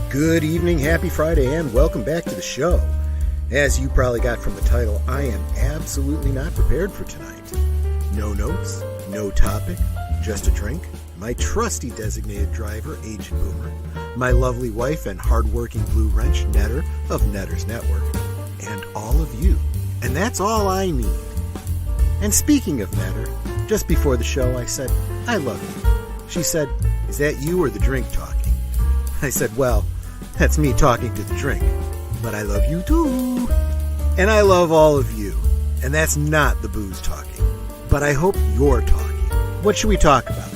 Good evening, happy Friday, and welcome back to the show. As you probably got from the title, I am absolutely not prepared for tonight. No notes, no topic, just a drink, my trusty designated driver, Agent Boomer, my lovely wife and hardworking blue wrench netter of Netters Network, and all of you. And that's all I need. And speaking of Netter, just before the show I said, I love you. She said, is that you or the drink talking? I said, well, that's me talking to the drink. But I love you too. And I love all of you. And that's not the booze talking. But I hope you're talking. What should we talk about?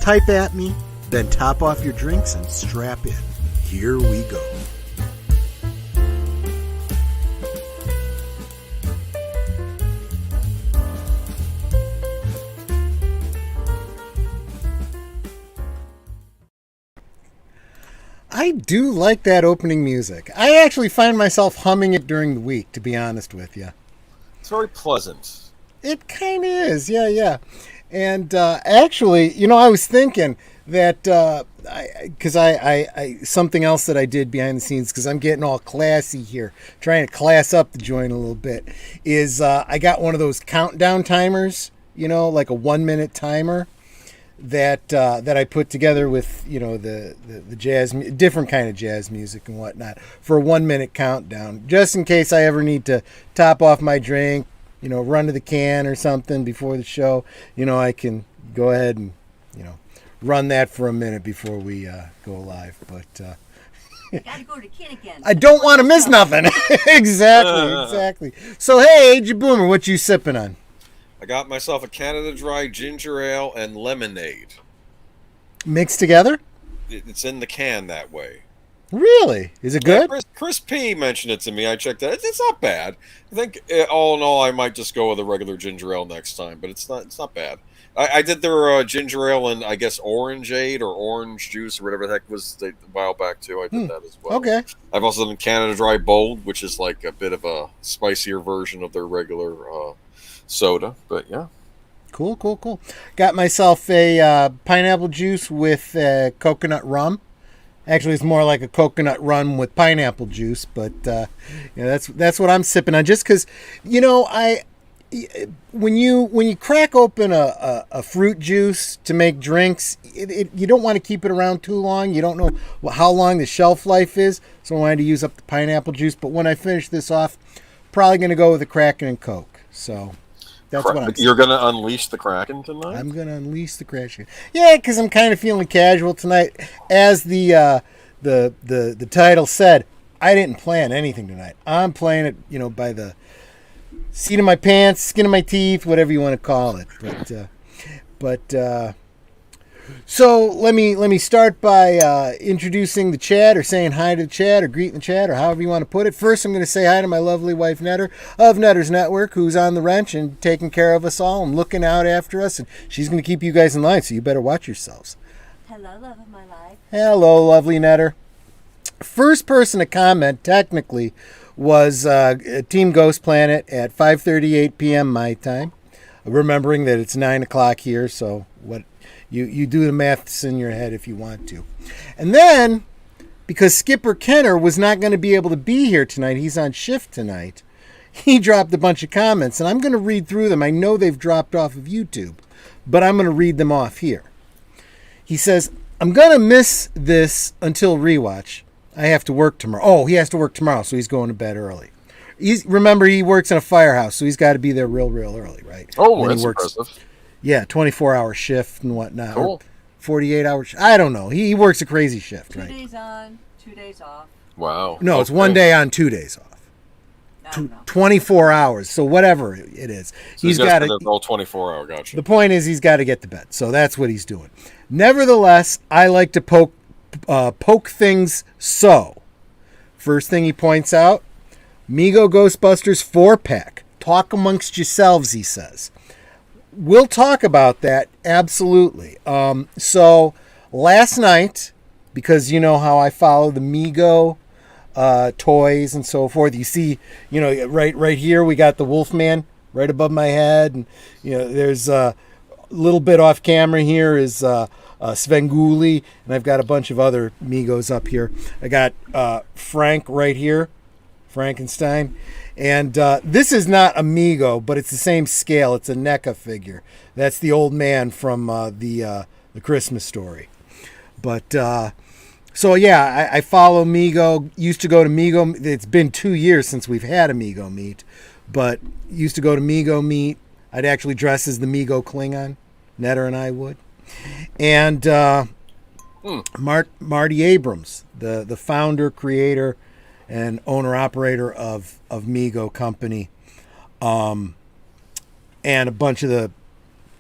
Type at me, then top off your drinks and strap in. Here we go. I do like that opening music. I actually find myself humming it during the week, to be honest with you. It's very pleasant. It kind of is, yeah. And actually, I was thinking that, because I something else that I did behind the scenes, because I'm getting all classy here, trying to class up the joint a little bit, is I got one of those countdown timers, like a 1 minute timer. That I put together with the jazz, different kind of jazz music and whatnot for a 1 minute countdown, just in case I ever need to top off my drink, run to the can or something before the show. I can go ahead and run that for a minute before we go live. But gotta go to Kin again. I don't want to miss nothing. Exactly. So hey, Agent Boomer, what you sipping on? I got myself a Canada Dry ginger ale and lemonade. Mixed together? It's in the can that way. Really? Is it good? Yeah, Chris P mentioned it to me. I checked it. It's not bad. I think all in all, I might just go with a regular ginger ale next time, but it's not bad. I did their ginger ale and I guess orangeade or orange juice or whatever the heck was a while back too. I did that as well. Okay. I've also done Canada Dry Bold, which is like a bit of a spicier version of their regular soda, but yeah. Cool. Got myself a pineapple juice with coconut rum. Actually, it's more like a coconut rum with pineapple juice, but that's what I'm sipping on. Just because, when you crack open a fruit juice to make drinks, you don't want to keep it around too long. You don't know how long the shelf life is, so I wanted to use up the pineapple juice. But when I finish this off, probably going to go with a Kraken and Coke. So. That's what I'm saying. You're going to unleash the Kraken tonight? I'm going to unleash the Kraken. Yeah, because I'm kind of feeling casual tonight. As the title said, I didn't plan anything tonight. I'm playing it, by the seat of my pants, skin of my teeth, whatever you want to call it. But so let me start by introducing the chat, or saying hi to the chat, or greeting the chat, or however you want to put it. First, I'm going to say hi to my lovely wife, Netter, of Netters Network, who's on the wrench and taking care of us all and looking out after us. And she's going to keep you guys in line, so you better watch yourselves. Hello, love of my life. Hello, lovely Netter. First person to comment, technically, was Team Ghost Planet at 5:38 p.m. my time. Remembering that it's 9 o'clock here, so what... You do the maths in your head if you want to. And then, because Skipper Kenner was not going to be able to be here tonight, he's on shift tonight, he dropped a bunch of comments, and I'm going to read through them. I know they've dropped off of YouTube, but I'm going to read them off here. He says, I'm going to miss this until rewatch. I have to work tomorrow. Oh, he has to work tomorrow, so he's going to bed early. Remember, he works in a firehouse, so he's got to be there real early, right? Oh, that's impressive. Yeah, 24-hour shift and whatnot. Cool. 48 hours. I don't know. He works a crazy shift, right? 2 days on, 2 days off. Wow. No, okay. It's 1 day on, 2 days off. No. 24 hours. So whatever it is. So he's got to all 24 hour. Gotcha. The point is he's got to get to bed. So that's what he's doing. Nevertheless, I like to poke things so. First thing he points out, Mego Ghostbusters 4-pack. Talk amongst yourselves, he says. We'll talk about that, absolutely. So last night, because you know how I follow the Mego toys and so forth, you see, right here we got the Wolfman right above my head, and there's a little bit off camera here is Svengoolie, and I've got a bunch of other Megos up here. I got Frank right here, Frankenstein. And this is not a Mego, but it's the same scale. It's a NECA figure. That's the old man from the Christmas Story. But so yeah, I follow Mego. Used to go to Mego. It's been 2 years since we've had a Mego meet, but used to go to Mego meet. I'd actually dress as the Mego Klingon. Netter and I would. And Marty Abrams, the founder, creator, and owner-operator of Mego Company, and a bunch of the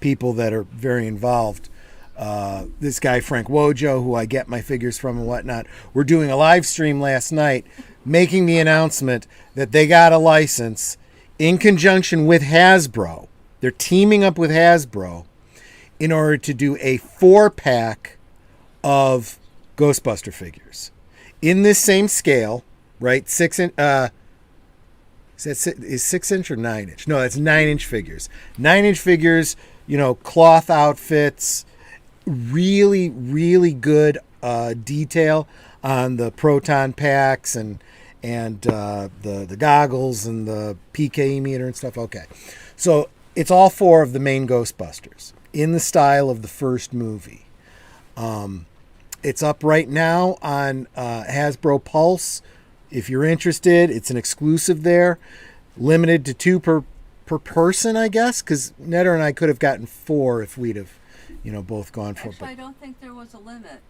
people that are very involved. This guy, Frank Wojo, who I get my figures from and whatnot, we're doing a live stream last night making the announcement that they got a license in conjunction with Hasbro. They're teaming up with Hasbro in order to do a 4-pack of Ghostbuster figures in this same scale, right? 6 inch. Is 6 inch or 9 inch? No, that's 9 inch figures. 9 inch figures. Cloth outfits. Really, really good detail on the proton packs and the goggles and the PKE meter and stuff. Okay, so it's all 4 of the main Ghostbusters in the style of the first movie. It's up right now on Hasbro Pulse. If you're interested, it's an exclusive there. Limited to 2 per person, I guess, because Netter and I could have gotten 4 if we'd have, both gone for it. Actually, I don't think there was a limit.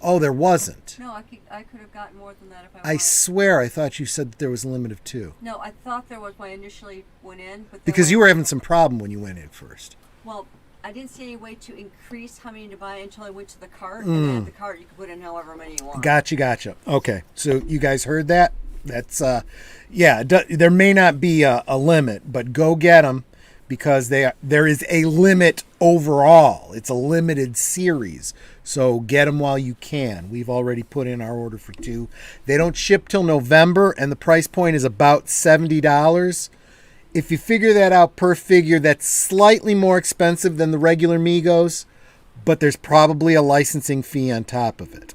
Oh, there wasn't. No, I could have gotten more than that if I I wanted. swear I thought you said that there was a limit of 2. No, I thought there was when I initially went in. But Because you were having some problem when you went in first. Well, I didn't see any way to increase how many to buy until I went to the cart. And then at the cart, you could put in however many you want. Gotcha. Okay, so you guys heard that? That's, there may not be a limit, but go get them because there is a limit overall. It's a limited series, so get them while you can. We've already put in our order for 2. They don't ship till November, and the price point is about $70. If you figure that out per figure, that's slightly more expensive than the regular Megos, but there's probably a licensing fee on top of it.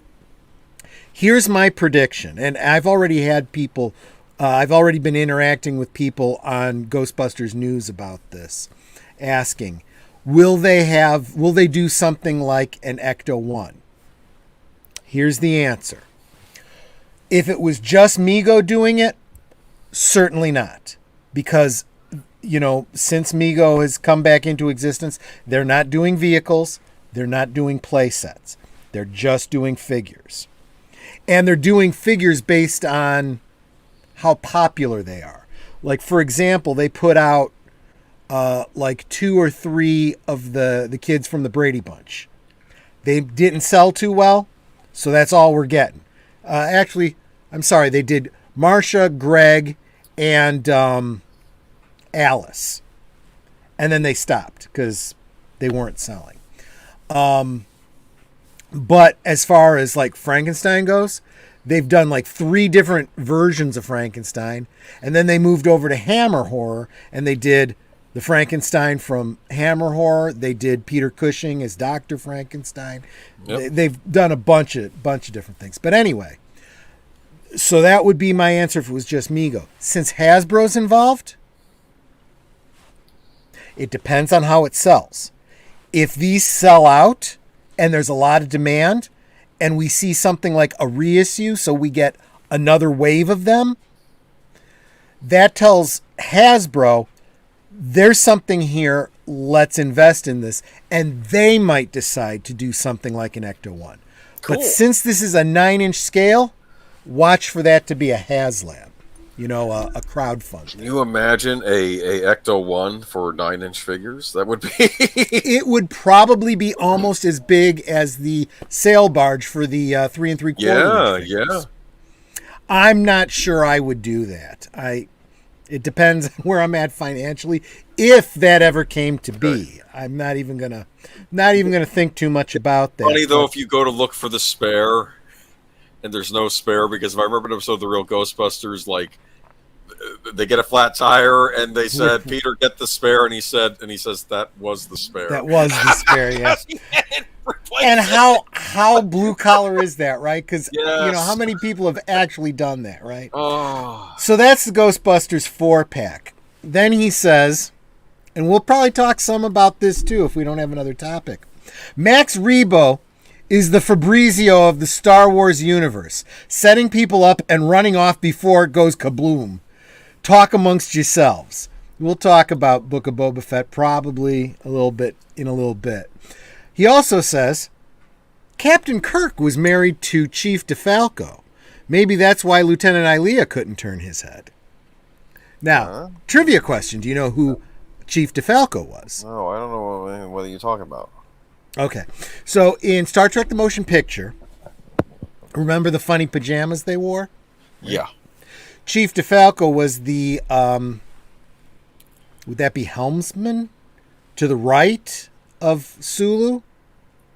Here's my prediction, and I've already had people, I've already been interacting with people on Ghostbusters News about this, asking, will they do something like an Ecto-1? Here's the answer. If it was just Mego doing it, certainly not. Because, since Mego has come back into existence, they're not doing vehicles, they're not doing play sets. They're just doing figures. And they're doing figures based on how popular they are. Like, for example, they put out like 2 or 3 of the kids from the Brady Bunch. They didn't sell too well, so that's all we're getting. Actually, I'm sorry, they did Marsha, Greg, and Alice. And then they stopped because they weren't selling. But as far as like Frankenstein goes, they've done like 3 different versions of Frankenstein. And then they moved over to Hammer Horror and they did the Frankenstein from Hammer Horror. They did Peter Cushing as Dr. Frankenstein. Yep. They've done a bunch of different things. But anyway, so that would be my answer if it was just Mego. Since Hasbro's involved, it depends on how it sells. If these sell out and there's a lot of demand and we see something like a reissue, so we get another wave of them, that tells Hasbro there's something here, let's invest in this, and they might decide to do something like an Ecto-1. Cool. But since this is a 9-inch scale, watch for that to be a HasLab, a crowdfunding. Can you imagine a Ecto-1 for 9-inch figures? That would be... It would probably be almost as big as the sail barge for the 3 3/4 inch figures. Yeah. I'm not sure I would do that. It depends where I'm at financially, if that ever came to be. I'm not even gonna think too much about that. Funny though, if you go to look for the spare, and there's no spare, because if I remember an episode of the Real Ghostbusters, like they get a flat tire, and they said, "Peter, get the spare," and he says, "That was the spare." That was the spare, yes. place. And how blue collar is that, right? Because Yes. how many people have actually done that, right? Oh. So that's the Ghostbusters 4-pack. Then he says, and we'll probably talk some about this too if we don't have another topic. Max Rebo is the Fabrizio of the Star Wars universe, setting people up and running off before it goes kabloom. Talk amongst yourselves. We'll talk about Book of Boba Fett probably in a little bit. He also says, Captain Kirk was married to Chief DeFalco. Maybe that's why Lieutenant Ilea couldn't turn his head. Now, trivia question. Do you know who Chief DeFalco was? No, I don't know what you're talking about. Okay. So in Star Trek The Motion Picture, remember the funny pajamas they wore? Yeah. Chief DeFalco was the, would that be helmsman? To the right of Sulu?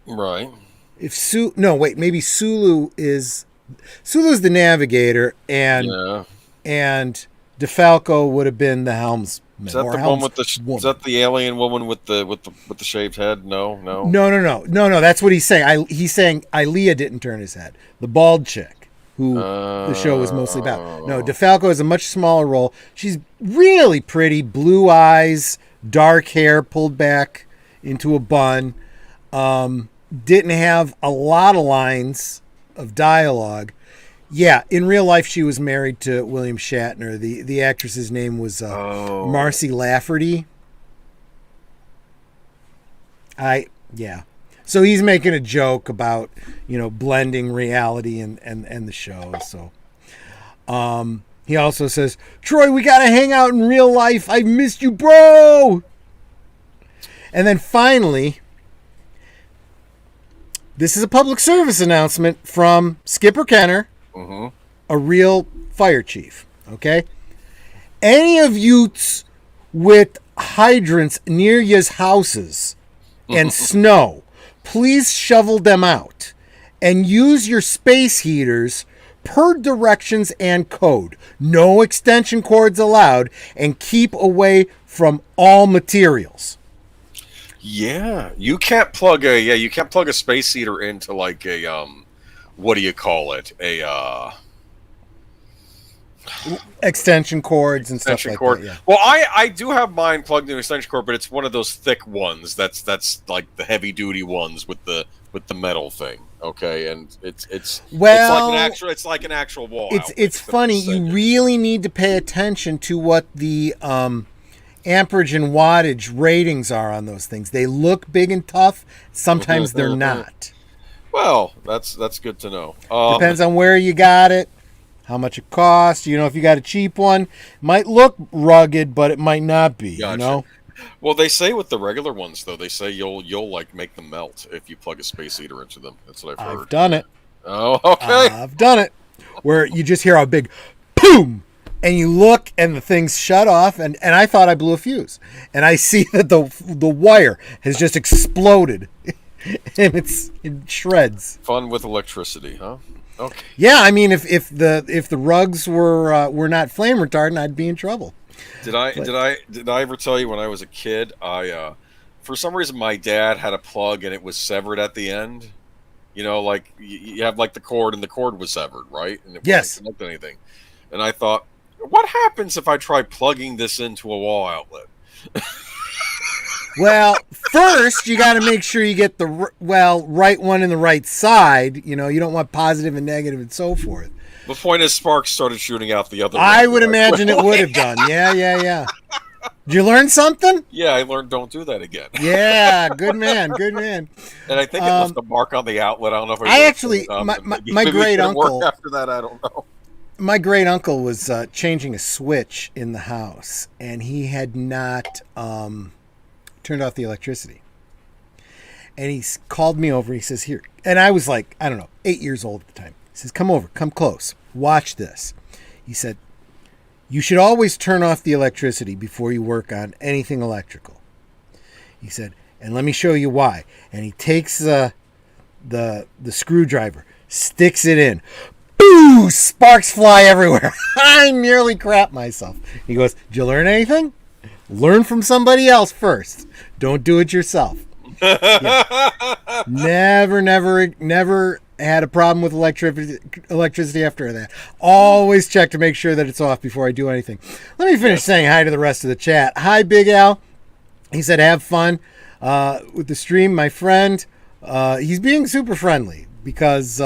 Right. Maybe Sulu's the navigator, and DeFalco would have been the helmsman. Is that the one with Is that the alien woman with the shaved head? No. No. That's what he's saying. He's saying Ilea didn't turn his head. The bald chick, who the show was mostly about. No, DeFalco has a much smaller role. She's really pretty, blue eyes, dark hair pulled back into a bun. Didn't have a lot of lines of dialogue. Yeah, in real life, she was married to William Shatner. The actress's name was Marcy Lafferty. So he's making a joke about, blending reality and the show. So he also says, Troy, we got to hang out in real life. I've missed you, bro. And then finally, this is a public service announcement from Skipper Kenner, a real fire chief. Okay? Any of yous with hydrants near yous houses and snow, please shovel them out and use your space heaters per directions and code. No extension cords allowed, and keep away from all materials. Yeah, you can't plug a space heater into like a what do you call it? Extension cords and stuff like that. Yeah. Well, I do have mine plugged in an extension cord, but it's one of those thick ones. That's like the heavy duty ones with the metal thing. Okay, and it's like an actual wall. It's funny. You really need to pay attention to what the amperage and wattage ratings are on those things. They look big and tough. Sometimes they're not. Well, that's good to know. Depends on where you got it, how much it costs. If you got a cheap one, it might look rugged, but it might not be. Gotcha. Well, they say with the regular ones, though, they say you'll like make them melt if you plug a space heater into them. That's what I've heard. I've done it. Oh, okay. I've done it. Where you just hear a big boom, and you look, and the thing's shut off, and I thought I blew a fuse, and I see that the wire has just exploded, and it's in shreds. Fun with electricity, huh? Okay. Yeah, I mean, if the rugs were not flame retardant, I'd be in trouble. Did I ever tell you when I was a kid, I for some reason my dad had a plug and it was severed at the end. Like you have like the cord and the cord was severed, right? And it wasn't connected to anything. And I thought, what happens if I try plugging this into a wall outlet? Well, first you got to make sure you get the right one in the right side. You don't want positive and negative and so forth. The point is, sparks started shooting out the other way. I would imagine it would have done. Yeah. Did you learn something? Yeah, I learned don't do that again. Yeah, good man. And I think it left a mark on the outlet. I don't know if I actually, my great uncle. After that, I don't know. My great uncle was changing a switch in the house, and he had not turned off the electricity. And he called me over. He says, "Here," and I was like, I don't know, 8 years old at the time. He says, "Come over, come close, watch this." He said, "You should always turn off the electricity before you work on anything electrical." He said, "And let me show you why." And he takes the screwdriver, sticks it in. Boo! Sparks fly everywhere. I nearly crapped myself. He goes, "Did you learn anything? Learn from somebody else first. Don't do it yourself." Never had a problem with electricity after that. Always check to make sure that it's off before I do anything. Let me finish saying hi to the rest of the chat. Hi, Big Al. He said, have fun with the stream, my friend. He's being super friendly because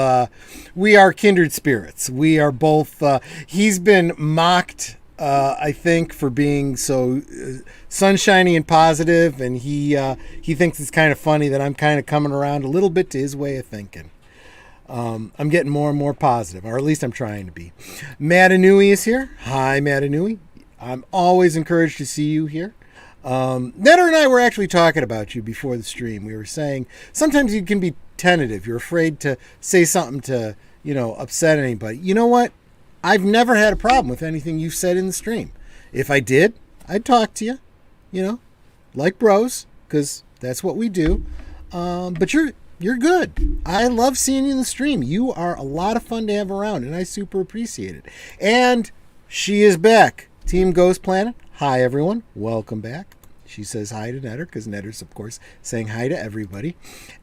we are kindred spirits. We are both. He's been mocked, I think, for being so sunshiny and positive, and he thinks it's kind of funny that I'm kind of coming around a little bit to his way of thinking. I'm getting more and more positive, or at least I'm trying to be. Matanui is here. Hi, Matanui. I'm always encouraged to see you here. Netter and I were actually talking about you before the stream. We were saying sometimes you can be tentative. You're afraid to say something to, upset anybody. You know what? I've never had a problem with anything you've said in the stream. If I did, I'd talk to you, like bros, because that's what we do. But you're good. I love seeing you in the stream. You are a lot of fun to have around, and I super appreciate it. And she is back. Team Ghost Planet. Hi, everyone. Welcome back. She says hi to Netter, because Netter's, of course, saying hi to everybody.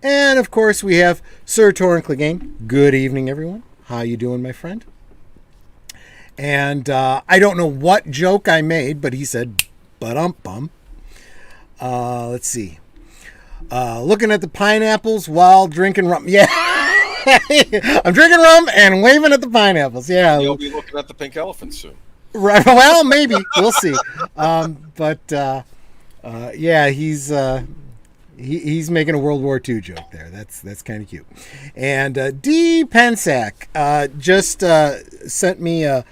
And, of course, we have Sir Torrin Clegane. Good evening, everyone. How you doing, my friend? And I don't know what joke I made, but he said, bum. Let's see. Looking at the pineapples while drinking rum. Yeah. I'm drinking rum and waving at the pineapples. Yeah. You'll be looking at the pink elephant soon. Right. Well, maybe. We'll see. Yeah, he's making a World War II joke there. That's kind of cute. And D. Pensack just sent me an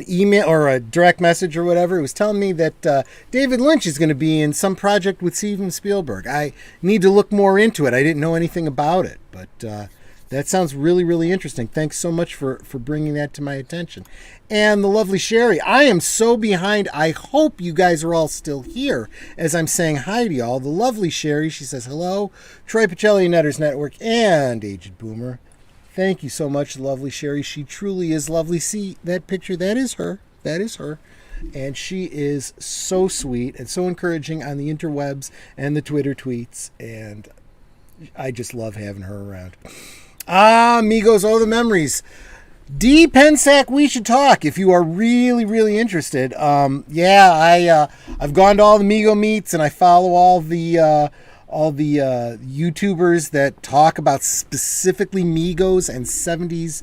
email or a direct message or whatever. It was telling me that David Lynch is going to be in some project with Steven Spielberg. I need to look more into it. I didn't know anything about it, but that sounds really, really interesting. Thanks so much for bringing that to my attention. And the lovely Sherry, I am so behind. I hope you guys are all still here as I'm saying hi to y'all. The lovely Sherry, she says hello. Troy Pacelli, Netters Network, and Aged Boomer. Thank you so much, lovely Sherry. She truly is lovely. See that picture? That is her. That is her. And she is so sweet and so encouraging on the interwebs and the Twitter tweets. And I just love having her around. Amigos, all the memories. D. Pensack, we should talk if you are really, really interested. I've gone to all the Migo meets and I follow all the YouTubers that talk about specifically Migos and 70s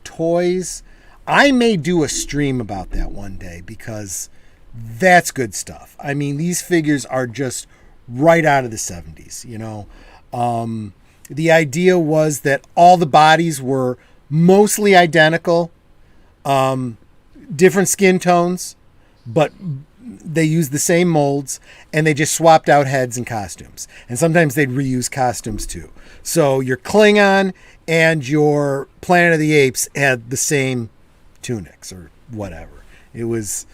toys. I may do a stream about that one day because that's good stuff. I mean, these figures are just right out of the 70s, The idea was that all the bodies were mostly identical, different skin tones, but they used the same molds, and they just swapped out heads and costumes. And sometimes they'd reuse costumes too. So your Klingon and your Planet of the Apes had the same tunics or whatever. It was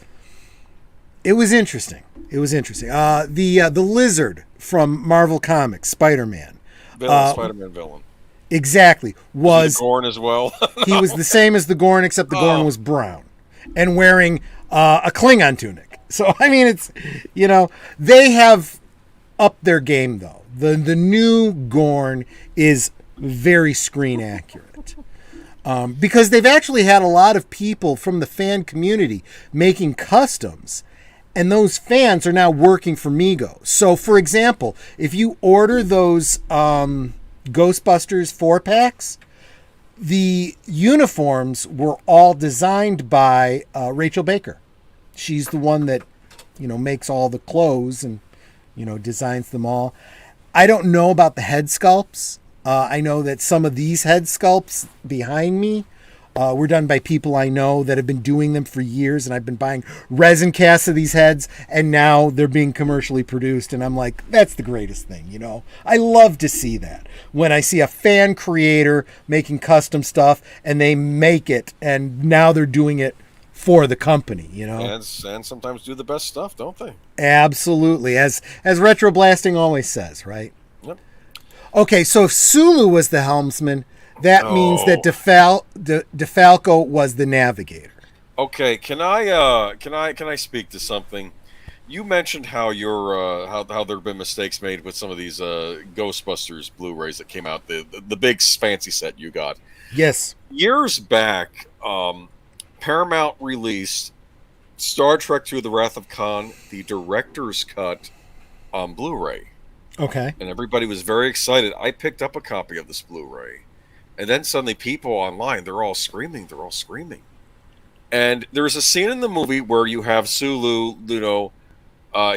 interesting. It was interesting. The Lizard from Marvel Comics, Spider-Man. Spider-Man villain. Exactly. Was Gorn as well? He was the same as the Gorn, except the Gorn was brown and wearing a Klingon tunic. So, I mean, it's, they have upped their game, though. The new Gorn is very screen accurate. Because they've actually had a lot of people from the fan community making customs, and those fans are now working for Mego. So, for example, if you order those Ghostbusters 4-packs, the uniforms were all designed by Rachel Baker. She's the one that, makes all the clothes and, designs them all. I don't know about the head sculpts. I know that some of these head sculpts behind me were done by people I know that have been doing them for years, and I've been buying resin casts of these heads, and now they're being commercially produced, and I'm like, that's the greatest thing, I love to see that. When I see a fan creator making custom stuff, and they make it, and now they're doing it for the company, And sometimes do the best stuff, don't they? Absolutely. As Retro Blasting always says, right? Yep. Okay, so if Sulu was the helmsman, that means that DeFalco was the navigator. Okay, can I speak to something? You mentioned how how there have been mistakes made with some of these Ghostbusters Blu-rays that came out, the big fancy set you got Yes. years back. Paramount released Star Trek Through the Wrath of Khan, the director's cut on Blu-ray, Okay. and everybody was very excited. I picked up a copy of this Blu-ray, and then suddenly people online, they're all screaming, and there's a scene in the movie where you have Sulu,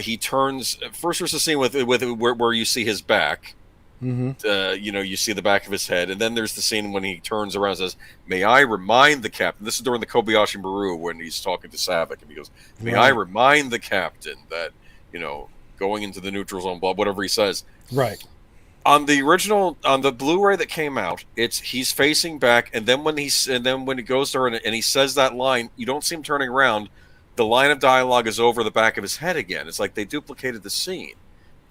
he turns. First, there's a scene with where you see his back. Mm-hmm. You see the back of his head, and then there's the scene when he turns around and says, "May I remind the captain?" This is during the Kobayashi Maru when he's talking to Savick, and he goes, "May I remind the captain that going into the neutral zone, blah, whatever he says." Right. On the original, on the Blu-ray that came out, he's facing back, and then when he goes there and he says that line, you don't see him turning around. The line of dialogue is over the back of his head again. It's like they duplicated the scene.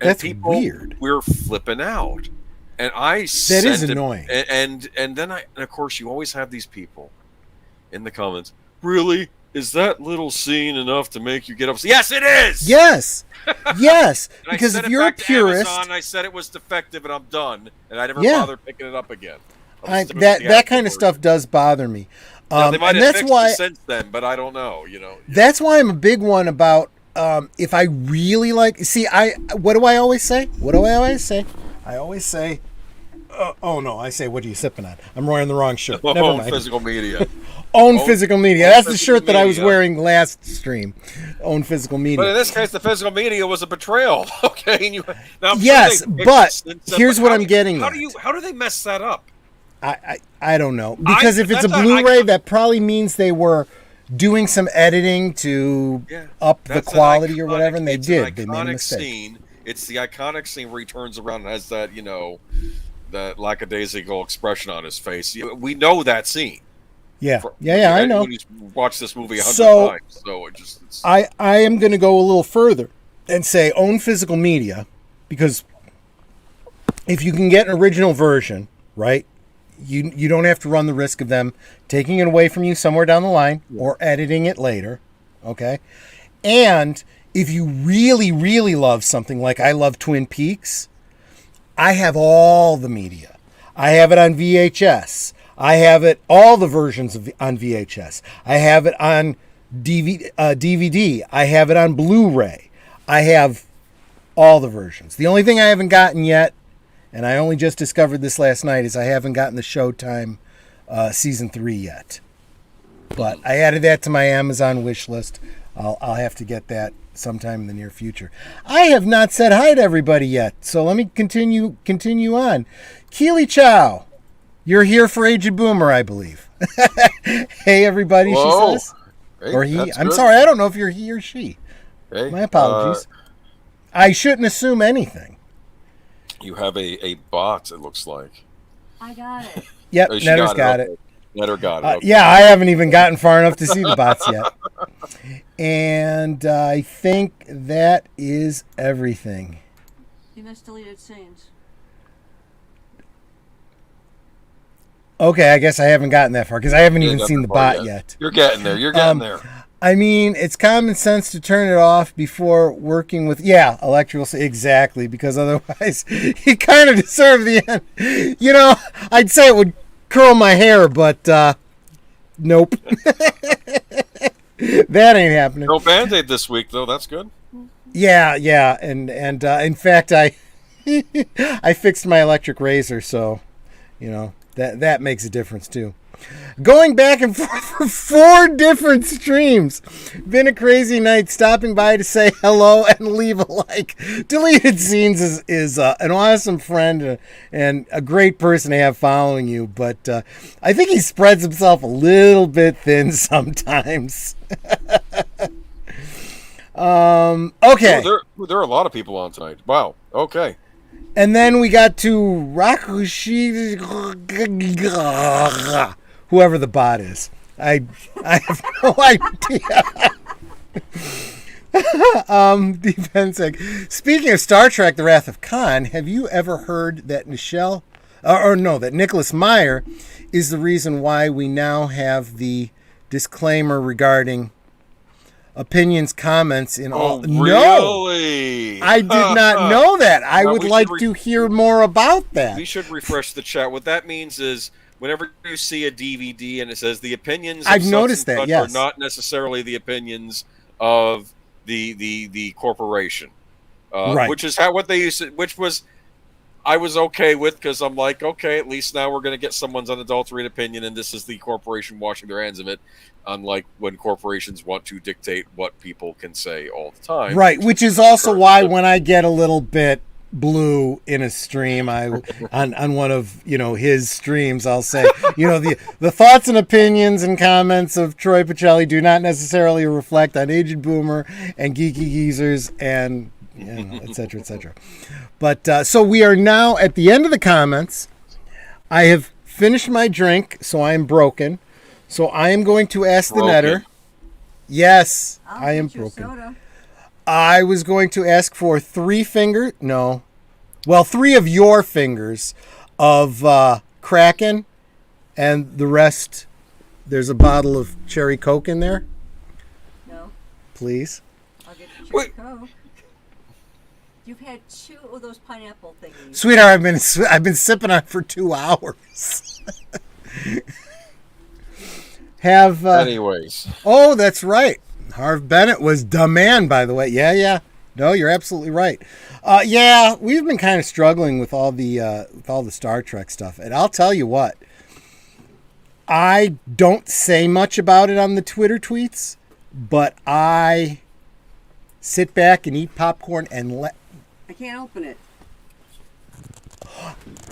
And That's people, weird. We're flipping out, and that is annoying. And then of course, you always have these people in the comments. Really, is that little scene enough to make you get upset? Yes, it is. Yes, yes. Because if you're a purist, Amazon, I said it was defective, and I'm done, and I never bothered picking it up again. that kind of stuff does bother me. Now, they might and have that's fixed why it since then, but I don't know. That's why I'm a big one about. If I really what do I always say? I always say, oh no, I say, what are you sipping on? I'm wearing the wrong shirt. Never mind. Physical media. Own physical media. That's the shirt that I was wearing last stream. Own physical media. But in this case, the physical media was a betrayal. Okay. Yes, but here's what I'm getting at. How do they mess that up? I don't know. Because if it's a Blu-ray, that probably means they were doing some editing to up the quality or whatever, and they did. They made a mistake. Scene. It's the iconic scene where he turns around and has that, that lackadaisical expression on his face. We know that scene. Yeah, I know. When you watch this movie 100 times, so I am going to go a little further and say own physical media, because if you can get an original version, right? You don't have to run the risk of them taking it away from you somewhere down the line or editing it later, okay? And if you really, really love something, like I love Twin Peaks, I have all the media. I have it on VHS. I have it, all the versions on VHS. I have it on DVD. I have it on Blu-ray. I have all the versions. The only thing I haven't gotten yet, and I only just discovered this last night, is I haven't gotten the Showtime season 3 yet. But I added that to my Amazon wish list. I'll have to get that sometime in the near future. I have not said hi to everybody yet, so let me continue on. Keely Chow, you're here for Aged Boomer, I believe. Hey, everybody, Whoa. She says. Hey, or he. I'm good. sorry, I don't know if you're he or she. Hey, my apologies. I shouldn't assume anything. You have a bot, it looks like. I got it. Yep, Netter's got it. Netter got it. Okay. Yeah, I haven't even gotten far enough to see the bots yet. And I think that is everything. You missed deleted scenes. Okay, I guess I haven't gotten that far because I haven't even seen the bot yet. You're getting there. You're getting there. I mean, it's common sense to turn it off before working with, electrical, exactly, because otherwise you kind of deserve the end. I'd say it would curl my hair, but nope. That ain't happening. No Band-Aid this week, though. That's good. Yeah, and in fact, I fixed my electric razor, so, that makes a difference, too. Going back and forth for 4 different streams. Been a crazy night. Stopping by to say hello and leave a like. Deleted Scenes is an awesome friend and a great person to have following you, but I think he spreads himself a little bit thin sometimes. Okay. There are a lot of people on tonight. Wow. Okay. And then we got to Rakushi, whoever the bot is. I have no idea. Speaking of Star Trek: The Wrath of Khan, have you ever heard that that Nicholas Meyer is the reason why we now have the disclaimer regarding opinions, comments in all. Really? No, I did not know that. I Well, would we like should to hear more about that. We should refresh the chat. What that means is whenever you see a DVD and it says the opinions of I've such noticed and that, such yes. are not necessarily the opinions of the corporation. Right. Which is what they used to, which was I was okay with, because I'm like, okay, at least now we're going to get someone's unadulterated opinion, and this is the corporation washing their hands of it, unlike when corporations want to dictate what people can say all the time. Right, which is also why when I get a little bit blue in a stream, on one of his streams, I'll say, the thoughts and opinions and comments of Troy Pacelli do not necessarily reflect on Aged Boomer and Geeky Geezers and et cetera, et cetera. But so we are now at the end of the comments. I have finished my drink, so I am broken. So I am going to ask the netter. Yes, I am broken. Soda. I was going to ask for 3 of your fingers of Kraken, and the rest, there's a bottle of cherry Coke in there. No. Please. I'll get the cherry Coke. You've had 2 of those pineapple thingies. Sweetheart, I've been sipping on it for 2 hours. Anyways. Oh, that's right. Harv Bennett was the man, by the way. Yeah. No, you're absolutely right. We've been kind of struggling with all the Star Trek stuff, and I'll tell you what. I don't say much about it on the Twitter tweets, but I sit back and eat popcorn and I can't open it.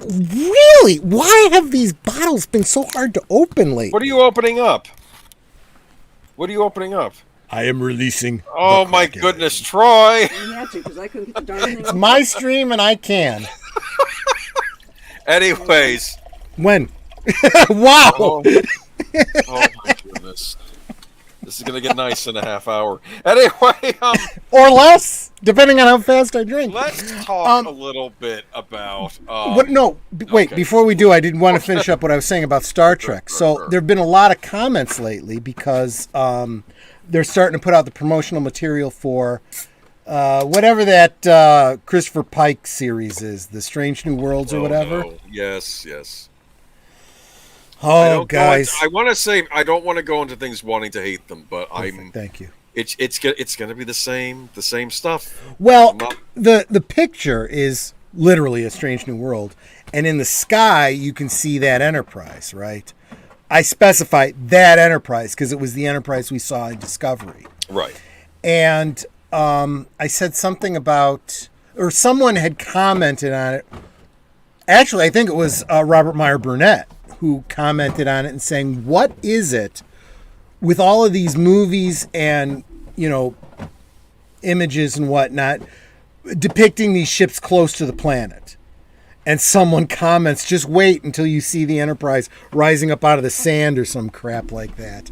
Really? Why have these bottles been so hard to open lately? What are you opening up? I am releasing. Oh my goodness, Troy! You had to, because I couldn't get the darn thing It's open. my stream and I can. Anyways. When? Wow! Oh my goodness. This is going to get nice in a half hour. Anyway, or less, depending on how fast I drink. Let's talk a little bit about... wait, before we do, I didn't want to finish up what I was saying about Star Trek. So there have been a lot of comments lately because they're starting to put out the promotional material for whatever that Christopher Pike series is, The Strange New Worlds or whatever. No. Yes. Oh, guys! I want to say I don't want to go into things wanting to hate them, but Thank you. It's going to be the same stuff. Well, the picture is literally a Strange New World, and in the sky you can see that Enterprise, right? I specify that Enterprise because it was the Enterprise we saw in Discovery, right? And I said something about, or someone had commented on it. Actually, I think it was Robert Meyer Burnett who commented on it and saying, what is it with all of these movies and, images and whatnot depicting these ships close to the planet? And someone comments, just wait until you see the Enterprise rising up out of the sand or some crap like that.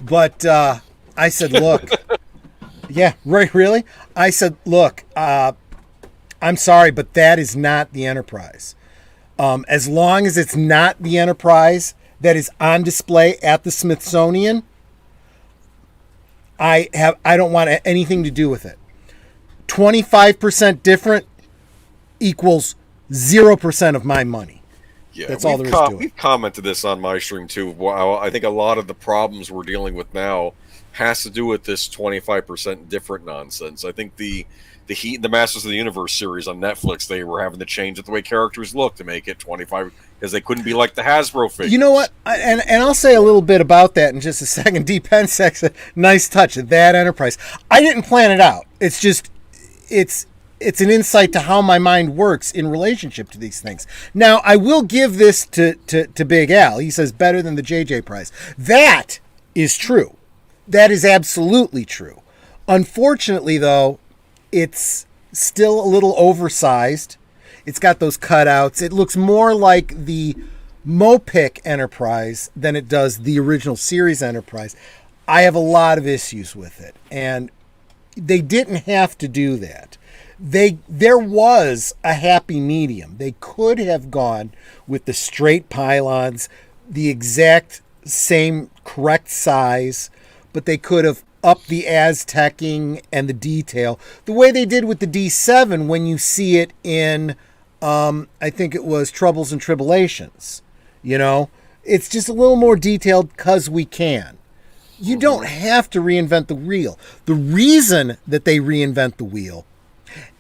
But I said, look, yeah, right, really? I said, look, I'm sorry, but that is not the Enterprise. As long as it's not the Enterprise that is on display at the Smithsonian, I don't want anything to do with it. 25% different equals 0% of my money. Yeah, that's all there is to it. We've commented this on my stream too. Wow, I think a lot of the problems we're dealing with now has to do with this 25% different nonsense. I think the Masters of the Universe series on Netflix, they were having to change the way characters look to make it 25 because they couldn't be like the Hasbro figures. You know what? And I'll say a little bit about that in just a second. Deep Pen Sex, nice touch. That Enterprise. I didn't plan it out. It's just, it's an insight to how my mind works in relationship to these things. Now, I will give this to Big Al. He says better than the JJ prize. That is true. That is absolutely true. Unfortunately, though, it's still a little oversized. It's got those cutouts. It looks more like the Mopic Enterprise than it does the original series Enterprise. I have a lot of issues with it, and they didn't have to do that. There was a happy medium. They could have gone with the straight pylons, the exact same correct size, but they could have up the Aztecing and the detail, the way they did with the D7 when you see it in, I think it was Troubles and Tribulations. You know, it's just a little more detailed because we can. You don't have to reinvent the wheel. The reason that they reinvent the wheel,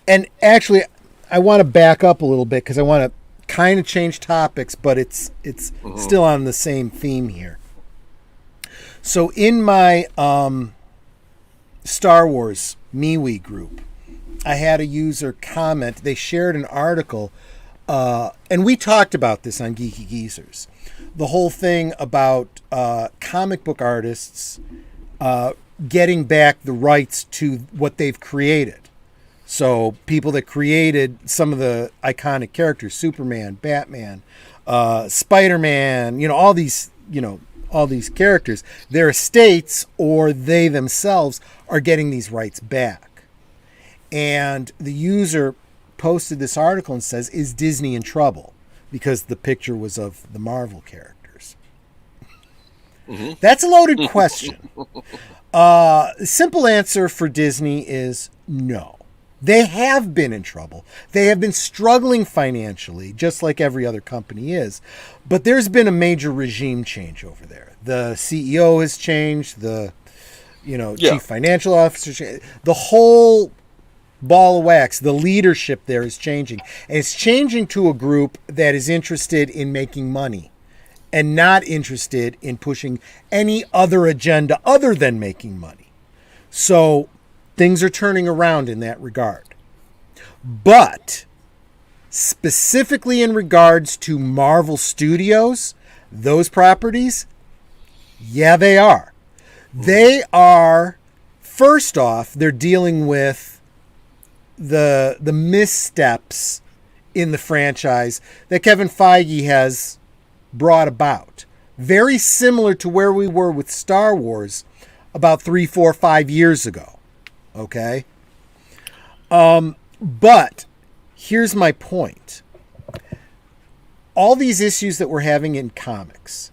and actually, I want to back up a little bit because I want to kind of change topics, but it's still on the same theme here. So in my Star Wars MeWe group, I had a user comment. They shared an article, and we talked about this on Geeky Geezers. The whole thing about comic book artists getting back the rights to what they've created. So people that created some of the iconic characters, Superman, Batman, Spider-Man, all these characters, their estates or they themselves are getting these rights back. And the user posted this article and says, is Disney in trouble? Because the picture was of the Marvel characters. That's a loaded question. Simple answer for Disney is no. They have been in trouble. They have been struggling financially, just like every other company is. But there's been a major regime change over there. The CEO has changed. The chief financial officer. The whole ball of wax, the leadership there is changing. And it's changing to a group that is interested in making money and not interested in pushing any other agenda other than making money. So things are turning around in that regard. But specifically in regards to Marvel Studios, those properties, yeah, they are. They are, first off, they're dealing with the missteps in the franchise that Kevin Feige has brought about. Very similar to where we were with Star Wars about 3, 4, 5 years ago. Okay? But here's my point. All these issues that we're having in comics,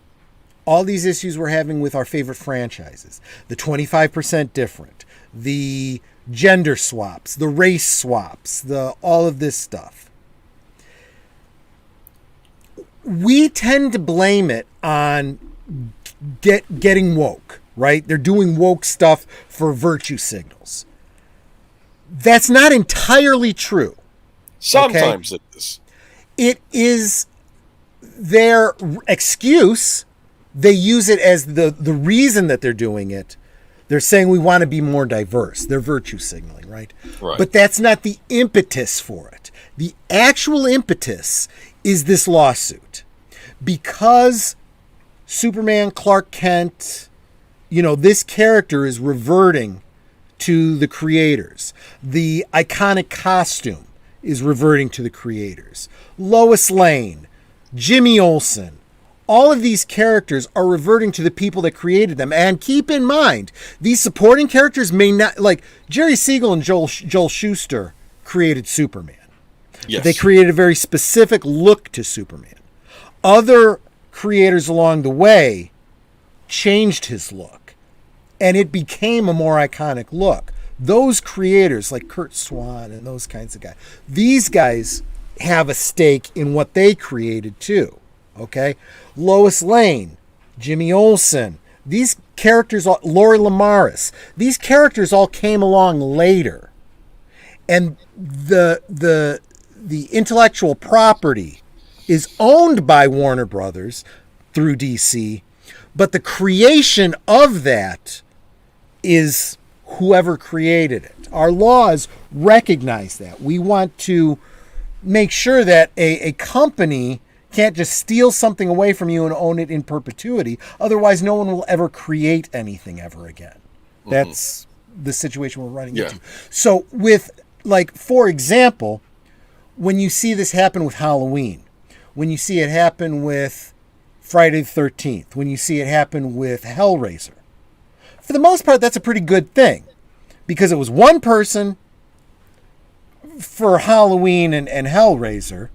all these issues we're having with our favorite franchises, the 25% different, the gender swaps, the race swaps, all of this stuff. We tend to blame it on getting woke, right? They're doing woke stuff for virtue signals. That's not entirely true. Sometimes it is. It is their excuse. They use it as the reason that they're doing it. They're saying we want to be more diverse. They're virtue signaling, right? But that's not the impetus for it. The actual impetus is this lawsuit. Because Superman, Clark Kent, this character is reverting to the creators. The iconic costume is reverting to the creators. Lois Lane, Jimmy Olsen, all of these characters are reverting to the people that created them. And keep in mind, these supporting characters may not, like Jerry Siegel and Joel Shuster created Superman. Yes. They created a very specific look to Superman. Other creators along the way changed his look, and it became a more iconic look. Those creators, like Kurt Swan and those kinds of guys, these guys have a stake in what they created too. Okay? Lois Lane, Jimmy Olsen, these characters, Lori Lamaris, these characters all came along later. And the intellectual property is owned by Warner Brothers through DC, but the creation of that is whoever created it. Our laws recognize that. We want to make sure that a company can't just steal something away from you and own it in perpetuity. Otherwise, no one will ever create anything ever again. That's the situation we're running into. So with, like, for example, when you see this happen with Halloween, when you see it happen with Friday the 13th, when you see it happen with Hellraiser, for the most part, that's a pretty good thing. Because it was one person for Halloween and Hellraiser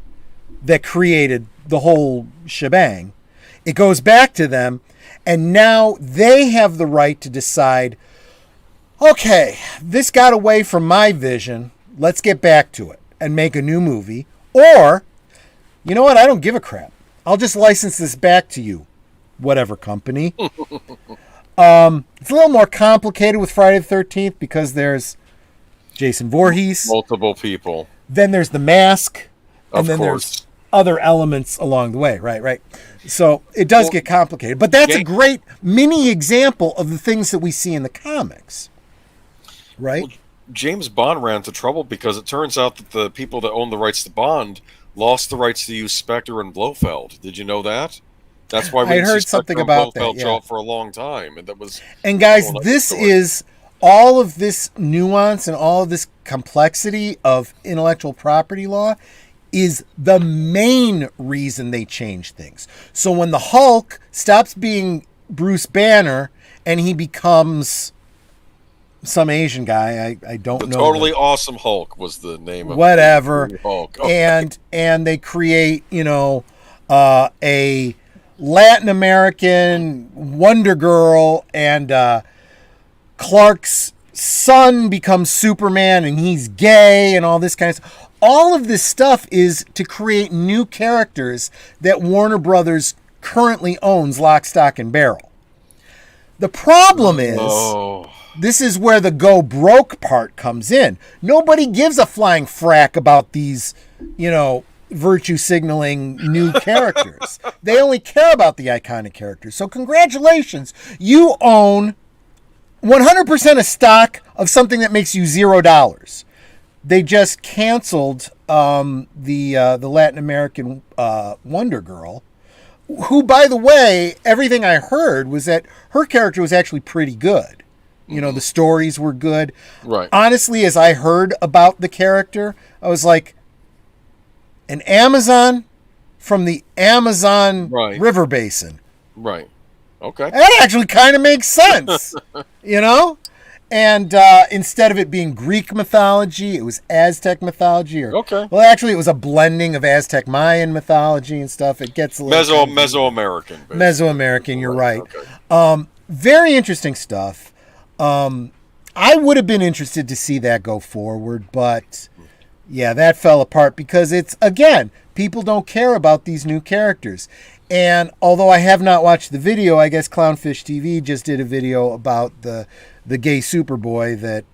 that created the whole shebang. It goes back to them, and now they have the right to decide, Okay, this got away from my vision. Let's get back to it and make a new movie. Or, you know what? I don't give a crap. I'll just license this back to you, whatever company. It's a little more complicated with Friday the 13th because there's Jason Voorhees. Multiple people. Then there's The Mask. Of then course. There's other elements along the way. Right. So it does get complicated. But that's a great mini example of the things that we see in the comics. Right? Well, James Bond ran into trouble because it turns out that the people that owned the rights to Bond lost the rights to use Spectre and Blofeld. Did you know that? That's why we I heard something about that. Blofeld show up for a long time, and that was. And guys, this is all of this nuance and all of this complexity of intellectual property law is the main reason they change things. So when the Hulk stops being Bruce Banner and he becomes some Asian guy, I don't know. The Totally Awesome Hulk was the name of whatever. The Hulk. Okay. And they create, a Latin American Wonder Girl, and Clark's son becomes Superman and he's gay and all this kind of stuff. All of this stuff is to create new characters that Warner Brothers currently owns lock, stock, and barrel. The problem is, this is where the go broke part comes in. Nobody gives a flying frack about these, virtue signaling new characters. They only care about the iconic characters. So congratulations, you own 100% of stock of something that makes you $0. They just canceled the Latin American Wonder Girl, who, by the way, everything I heard was that her character was actually pretty good. The stories were good. Right. Honestly, as I heard about the character, I was like, an Amazon from the Amazon River Basin. Right. Okay. That actually kind of makes sense, And instead of it being Greek mythology, it was Aztec mythology. Okay. Well, actually, it was a blending of Aztec Mayan mythology and stuff. It gets a little Mesoamerican. Mesoamerican, you're right. Okay. Very interesting stuff. I would have been interested to see that go forward, but yeah, that fell apart because it's, again, people don't care about these new characters. And although I have not watched the video, I guess Clownfish TV just did a video about the gay Superboy that,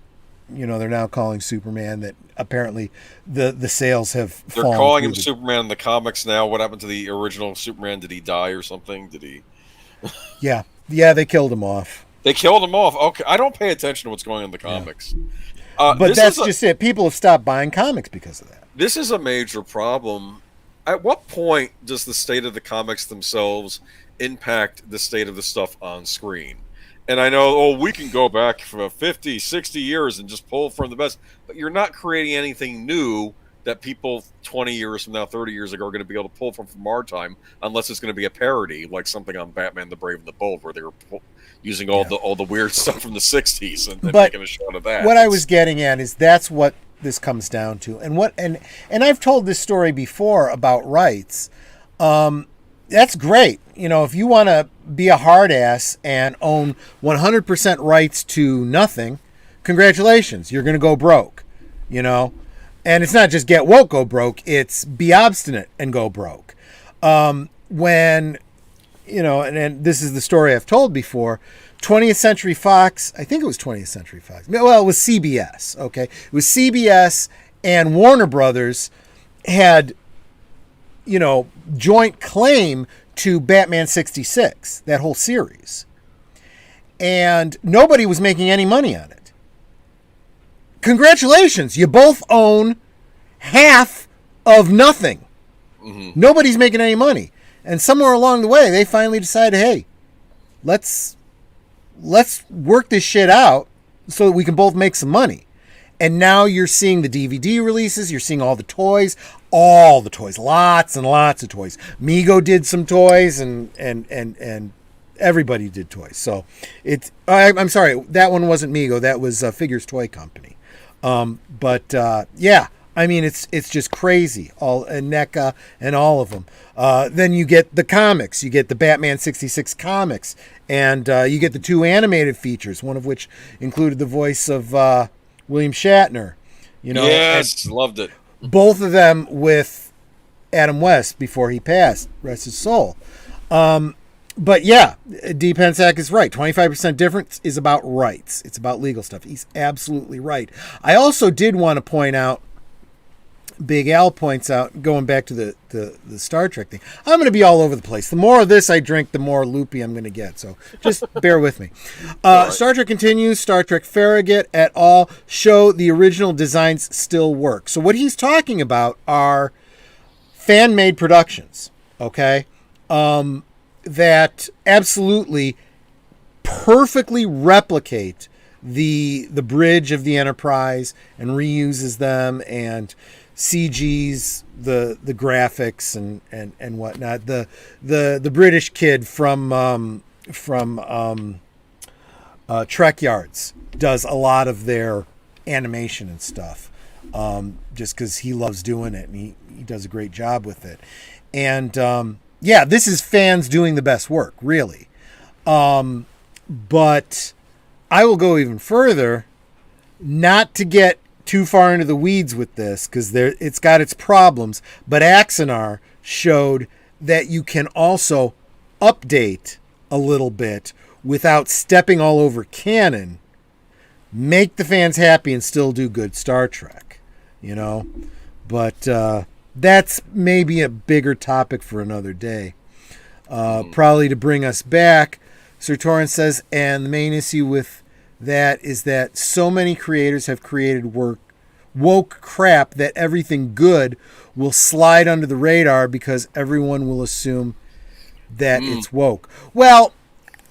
they're now calling Superman, that apparently the sales have fallen. They're calling him Superman in the comics now. What happened to the original Superman? Did he die or something? Did he? Yeah, they killed him off. They killed him off. Okay, I don't pay attention to what's going on in the comics. Yeah. But that's just it. People have stopped buying comics because of that. This is a major problem. At what point does the state of the comics themselves impact the state of the stuff on screen? And I know, we can go back for 50, 60 years and just pull from the best. But you're not creating anything new that people 20 years from now, 30 years ago, are going to be able to pull from our time, unless it's going to be a parody, like something on Batman the Brave and the Bold, where they were using all the weird stuff from the 60s and making a shot of that. What I was getting at is that's what this comes down to. And I've told this story before about rights. That's great. If you want to be a hard ass and own 100% rights to nothing, congratulations, you're going to go broke, And it's not just get woke, go broke. It's be obstinate and go broke. And this is the story I've told before. 20th Century Fox, I think it was 20th Century Fox. Well, it was CBS, okay? It was CBS and Warner Brothers had, joint claim to Batman 66, that whole series. And nobody was making any money on it. Congratulations, you both own half of nothing. Mm-hmm. Nobody's making any money. And somewhere along the way, they finally decided, hey, let's work this shit out so that we can both make some money. And now you're seeing the DVD releases. You're seeing all the toys, lots and lots of toys. Mego did some toys, and everybody did toys. So I'm sorry, that one wasn't Mego. That was Figures Toy Company. But I mean, it's just crazy. All NECA and all of them. Then you get the comics. You get the Batman 66 comics, and you get the 2 animated features, one of which included the voice of William Shatner. You know, yes, loved it. Both of them with Adam West before he passed, rest his soul. But yeah, D. Pensack is right. 25% difference is about rights. It's about legal stuff. He's absolutely right. I also did want to point out, Big Al points out, going back to the Star Trek thing, I'm going to be all over the place. The more of this I drink, the more loopy I'm going to get. So just bear with me. Right. Star Trek continues. Star Trek Farragut et al. Show the original designs still work. So what he's talking about are fan-made productions, okay, that absolutely perfectly replicate the bridge of the Enterprise and reuses them and CGs the graphics and whatnot. The British kid from Trek Yards does a lot of their animation and stuff, just because he loves doing it and he does a great job with it. And yeah, this is fans doing the best work, really. But I will go even further, not to get too far into the weeds with this, because it's got its problems, but Axanar showed that you can also update a little bit without stepping all over canon, make the fans happy, and still do good Star Trek, you know? But that's maybe a bigger topic for another day. Probably to bring us back, Sir Torrance says, and the main issue with that is that so many creators have created woke crap that everything good will slide under the radar because everyone will assume that it's woke. Well,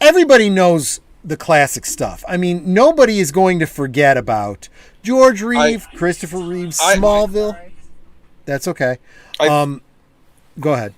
everybody knows the classic stuff. I mean, nobody is going to forget about George Reeve, Christopher Reeve, Smallville. That's okay. Go ahead.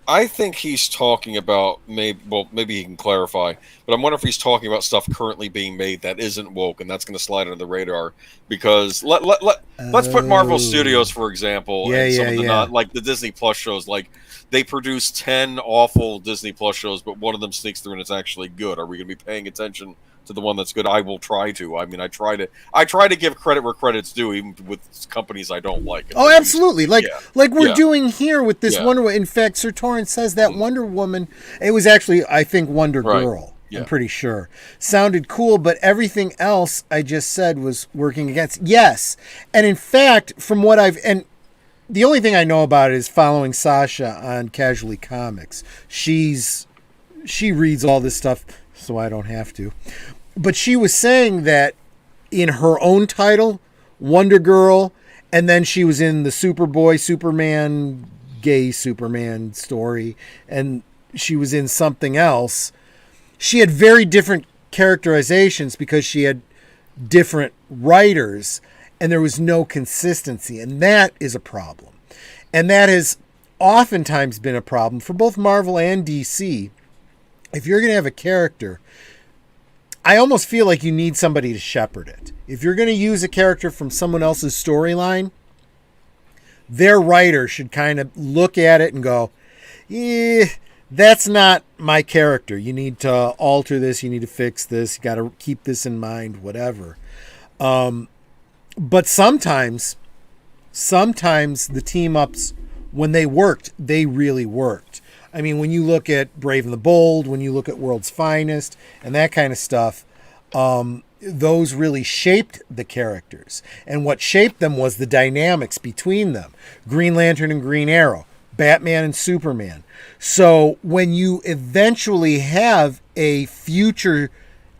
I think he's talking about maybe he can clarify, but I'm wondering if he's talking about stuff currently being made that isn't woke, and that's going to slide under the radar. Because let's put Marvel Studios, for example, and some of the not like the Disney Plus shows. Like they produce 10 awful Disney Plus shows, but one of them sneaks through and it's actually good. Are we going to be paying attention to the one that's good? I will try to. I mean, I try to give credit where credit's due, even with companies I don't like. Oh, absolutely. Like we're doing here with this Wonder Woman. In fact, Sir Torrance says that Wonder Woman, it was actually, I think, Wonder Girl. Yeah. I'm pretty sure. Sounded cool, but everything else I just said was working against. Yes. And in fact, from what and the only thing I know about it is following Sasha on Casually Comics. She reads all this stuff, so I don't have to. But she was saying that in her own title, Wonder Girl, and then she was in the Superboy, Superman, gay Superman story, and she was in something else. She had very different characterizations because she had different writers, and there was no consistency, and that is a problem. And that has oftentimes been a problem for both Marvel and DC. If you're going to have a character, I almost feel like you need somebody to shepherd it. If you're going to use a character from someone else's storyline, their writer should kind of look at it and go, that's not my character. You need to alter this. You need to fix this. You got to keep this in mind, whatever. But sometimes the team-ups, when they worked, they really worked. I mean, when you look at Brave and the Bold, when you look at World's Finest, and that kind of stuff, those really shaped the characters. And what shaped them was the dynamics between them. Green Lantern and Green Arrow, Batman and Superman. So when you eventually have a future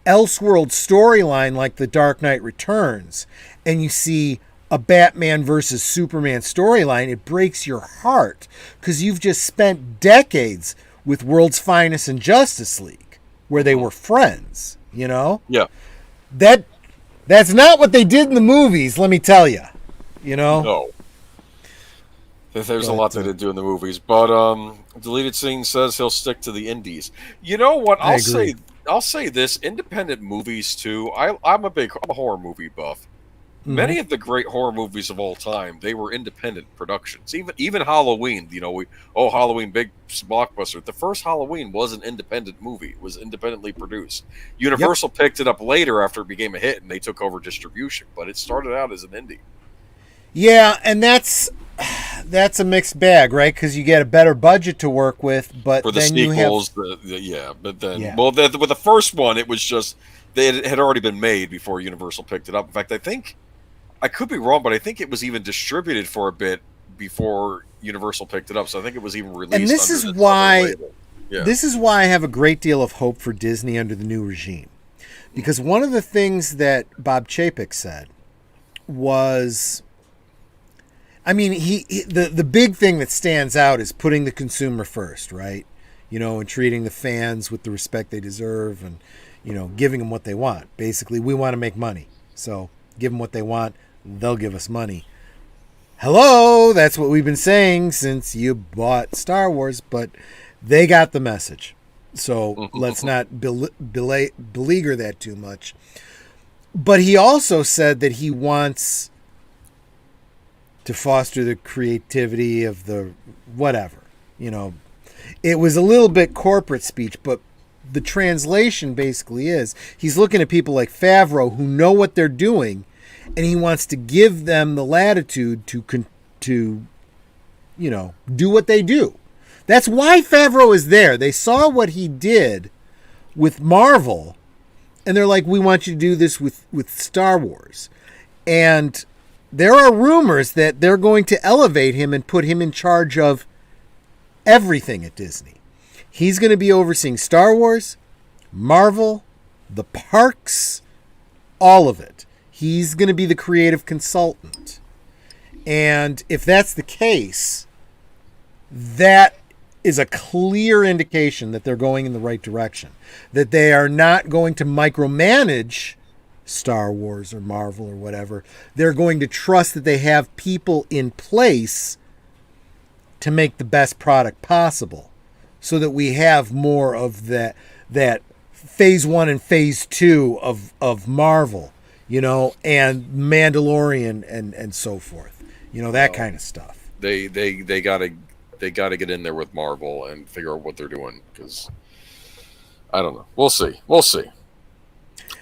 Elseworld storyline like The Dark Knight Returns, and you see a Batman versus Superman storyline, it breaks your heart because you've just spent decades with World's Finest and Justice League where they were friends, you know? Yeah. That's not what they did in the movies, let me tell you. You know? No. There's a lot they did do in the movies, but Deleted Scene says he'll stick to the indies. You know what? I'll say this: independent movies too. I'm a horror movie buff, Many of the great horror movies of all time, they were independent productions. Even Halloween, Halloween big blockbuster. The first Halloween was an independent movie. It was independently produced. Universal picked it up later after it became a hit, and they took over distribution. But it started out as an indie. Yeah, and that's a mixed bag, right? Because you get a better budget to work with, but for the then sequels, with the first one, it was just it had already been made before Universal picked it up. In fact, I think I could be wrong, but I think it was even distributed for a bit before Universal picked it up. So I think it was even released. And this is why I have a great deal of hope for Disney under the new regime, because one of the things that Bob Chapek said was, I mean, the big thing that stands out is putting the consumer first, right? And treating the fans with the respect they deserve, and giving them what they want. Basically, we want to make money, so give them what they want. They'll give us money. Hello, that's what we've been saying since you bought Star Wars, but they got the message. So let's not beleaguer that too much. But he also said that he wants to foster the creativity of the whatever. It was a little bit corporate speech, but the translation basically is he's looking at people like Favreau who know what they're doing, and he wants to give them the latitude to do what they do. That's why Favreau is there. They saw what he did with Marvel, and they're like, we want you to do this with Star Wars. And there are rumors that they're going to elevate him and put him in charge of everything at Disney. He's going to be overseeing Star Wars, Marvel, the parks, all of it. He's going to be the creative consultant. And if that's the case, that is a clear indication that they're going in the right direction. That they are not going to micromanage Star Wars or Marvel or whatever. They're going to trust that they have people in place to make the best product possible, so that we have more of that phase 1 and phase 2 of Marvel, and Mandalorian and so forth, that kind of stuff. They gotta get in there with Marvel and figure out what they're doing, because I don't know. We'll see.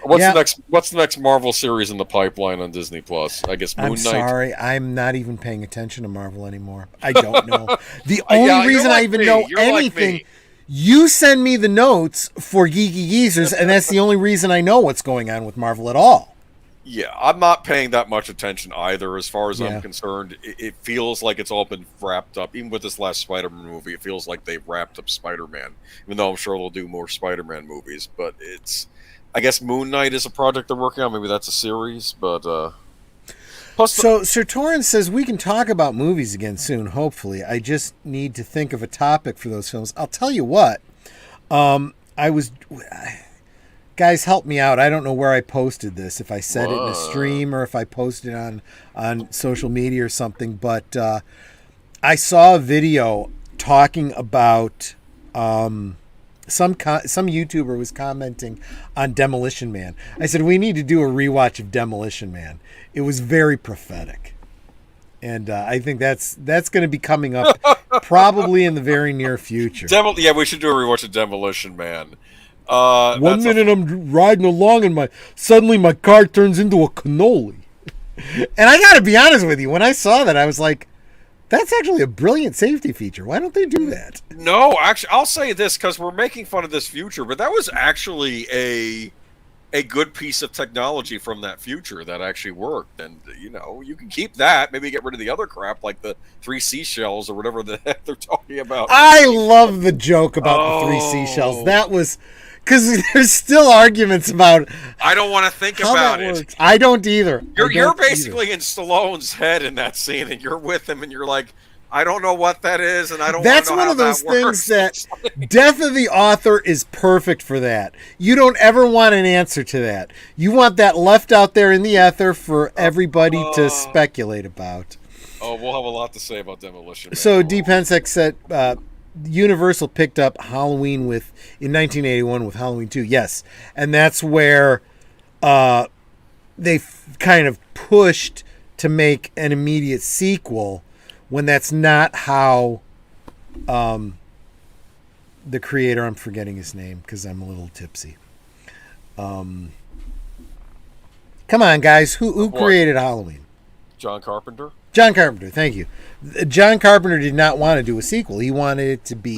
What's the next Marvel series in the pipeline on Disney Plus? I guess Moon Knight. I'm sorry, I'm not even paying attention to Marvel anymore. I don't know. The only reason I even know anything, you send me the notes for Geeky Geezers, and that's the only reason I know what's going on with Marvel at all. Yeah, I'm not paying that much attention either, as far as I'm concerned. It feels like it's all been wrapped up. Even with this last Spider-Man movie, it feels like they've wrapped up Spider-Man, even though I'm sure they'll do more Spider-Man movies. But I guess Moon Knight is a project they're working on. Maybe that's a series, but so Sir Torrance says we can talk about movies again soon, hopefully. I just need to think of a topic for those films. I'll tell you what. Guys, help me out. I don't know where I posted this, if I said it in a stream or if I posted it on social media or something, but I saw a video talking about some YouTuber was commenting on Demolition Man. I said, we need to do a rewatch of Demolition Man. It was very prophetic. And I think that's going to be coming up probably in the very near future. We should do a rewatch of Demolition Man. One minute I'm riding along and suddenly my car turns into a cannoli. And I got to be honest with you, when I saw that, I was like, that's actually a brilliant safety feature. Why don't they do that? No, actually, I'll say this, because we're making fun of this future, but that was actually a good piece of technology from that future that actually worked. And, you can keep that. Maybe get rid of the other crap, like the 3 seashells or whatever the heck they're talking about. I love the joke about the 3 seashells. That was... because there's still arguments about. I don't want to think about it. Works. I don't either. You're basically in Stallone's head in that scene, and you're with him, and you're like, I don't know what that is, and I don't. That's one of those things that Death of the Author is perfect for that. You don't ever want an answer to that. You want that left out there in the ether for everybody to speculate about. Oh, we'll have a lot to say about Demolition Man. So D. Pensek said. Universal picked up Halloween in 1981 with Halloween 2. Yes. And that's where they kind of pushed to make an immediate sequel when that's not how the creator, I'm forgetting his name because I'm a little tipsy. Come on, guys. Who created Halloween? John Carpenter. John Carpenter, thank you. John Carpenter did not want to do a sequel. He wanted it to be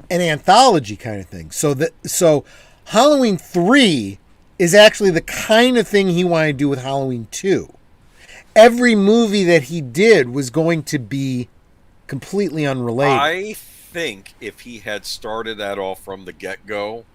an anthology kind of thing. So Halloween 3 is actually the kind of thing he wanted to do with Halloween 2. Every movie that he did was going to be completely unrelated. I think if he had started that off from the get-go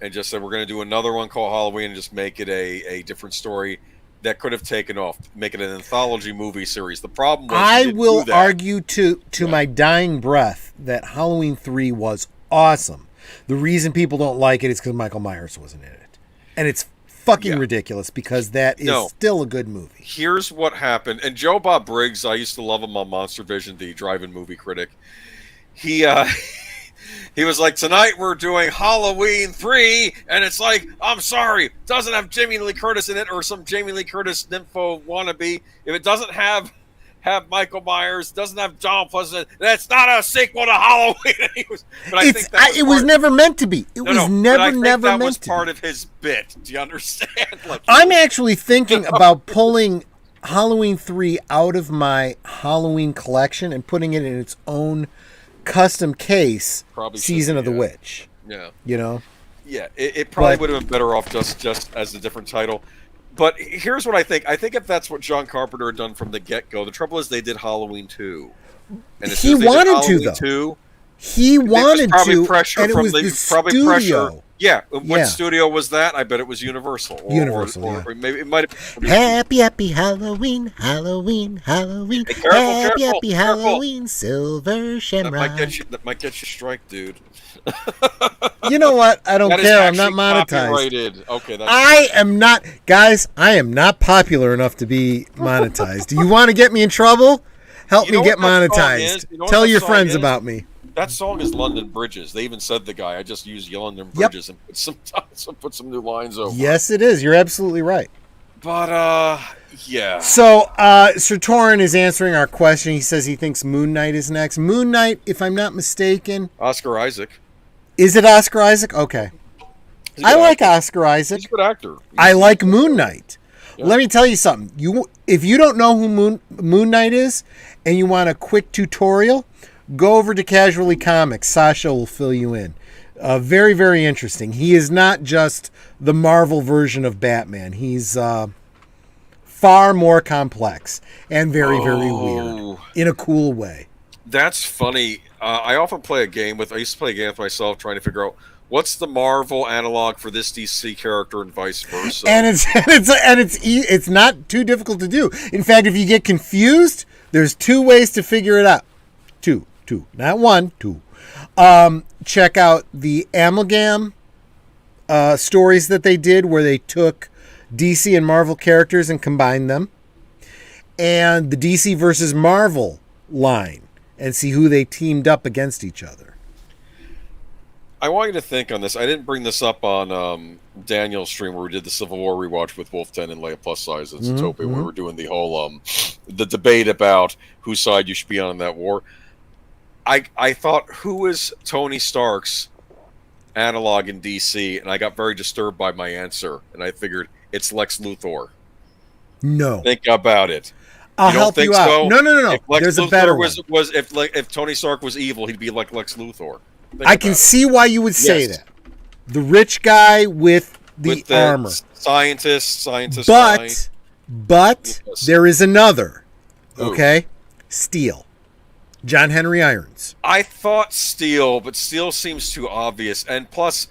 and just said, we're going to do another one called Halloween and just make it a different story, that could have taken off, make it an anthology movie series. The problem was I will argue to my dying breath that Halloween 3 was awesome. The reason people don't like it is because Michael Myers wasn't in it. And it's fucking ridiculous because that is still a good movie. Here's what happened. And Joe Bob Briggs, I used to love him on Monster Vision, the drive-in movie critic. He was like, tonight we're doing Halloween 3, and it's like, I'm sorry, doesn't have Jamie Lee Curtis in it or some Jamie Lee Curtis nympho wannabe. If it doesn't have Michael Myers, doesn't have John Pleasant, that's not a sequel to Halloween. It was never meant to be. It was never meant to be. That was part of his bit. Do you understand? I'm actually thinking about pulling Halloween 3 out of my Halloween collection and putting it in its own custom case. Season of the Witch. Yeah. You know? Yeah, it probably would have been better off just as a different title. But here's what I think. I think if that's what John Carpenter had done from the get-go, the trouble is they did Halloween 2. And he wanted to, though. He wanted to, pressure and it from was the studio. Pressure. Yeah. What studio was that? I bet it was Universal. Or maybe it might have. Happy Halloween, Halloween, Halloween. Hey, careful, happy Halloween, Silver Shamrock. That might get you strike, dude. You know what? I don't care. I'm not monetized. Okay, I am not, guys. I am not popular enough to be monetized. Do you want to get me in trouble? Help me get monetized. Tell your friends about me. That song is London Bridges. They even said the guy. I just used London Bridges and put some new lines over. Yes, it is. You're absolutely right. But yeah. So Sir Torin is answering our question. He says he thinks Moon Knight is next. Moon Knight, if I'm not mistaken, Oscar Isaac. Is it Oscar Isaac? Okay. I like Oscar Isaac. He's a good actor. I like Moon Knight. Yeah. Let me tell you something. If you don't know who Moon Knight is and you want a quick tutorial, go over to Casually Comics. Sasha will fill you in. Very, very interesting. He is not just the Marvel version of Batman. He's far more complex and very, very weird in a cool way. That's funny. I often play a game I used to play a game with myself trying to figure out what's the Marvel analog for this DC character and vice versa. And it's not too difficult to do. In fact, if you get confused, there's 2 ways to figure it out. Two, not 1, 2. Check out the Amalgam stories that they did where they took DC and Marvel characters and combined them. And the DC versus Marvel line. And see who they teamed up against each other. I want you to think on this. I didn't bring this up on Daniel's stream where we did the Civil War rewatch with Wolf 10 and Leia Plus Size and Zootopia, where we were doing the whole the debate about whose side you should be on in that war. I thought, who is Tony Stark's analog in DC? And I got very disturbed by my answer. And I figured it's Lex Luthor. No. Think about it. I'll help you out. So? No. There's a better one. If Tony Stark was evil, he'd be like Lex Luthor. I can see why you would say that. The rich guy with the armor. Scientist. But there is another. Okay? Steel. John Henry Irons. I thought Steel, but Steel seems too obvious. And plus,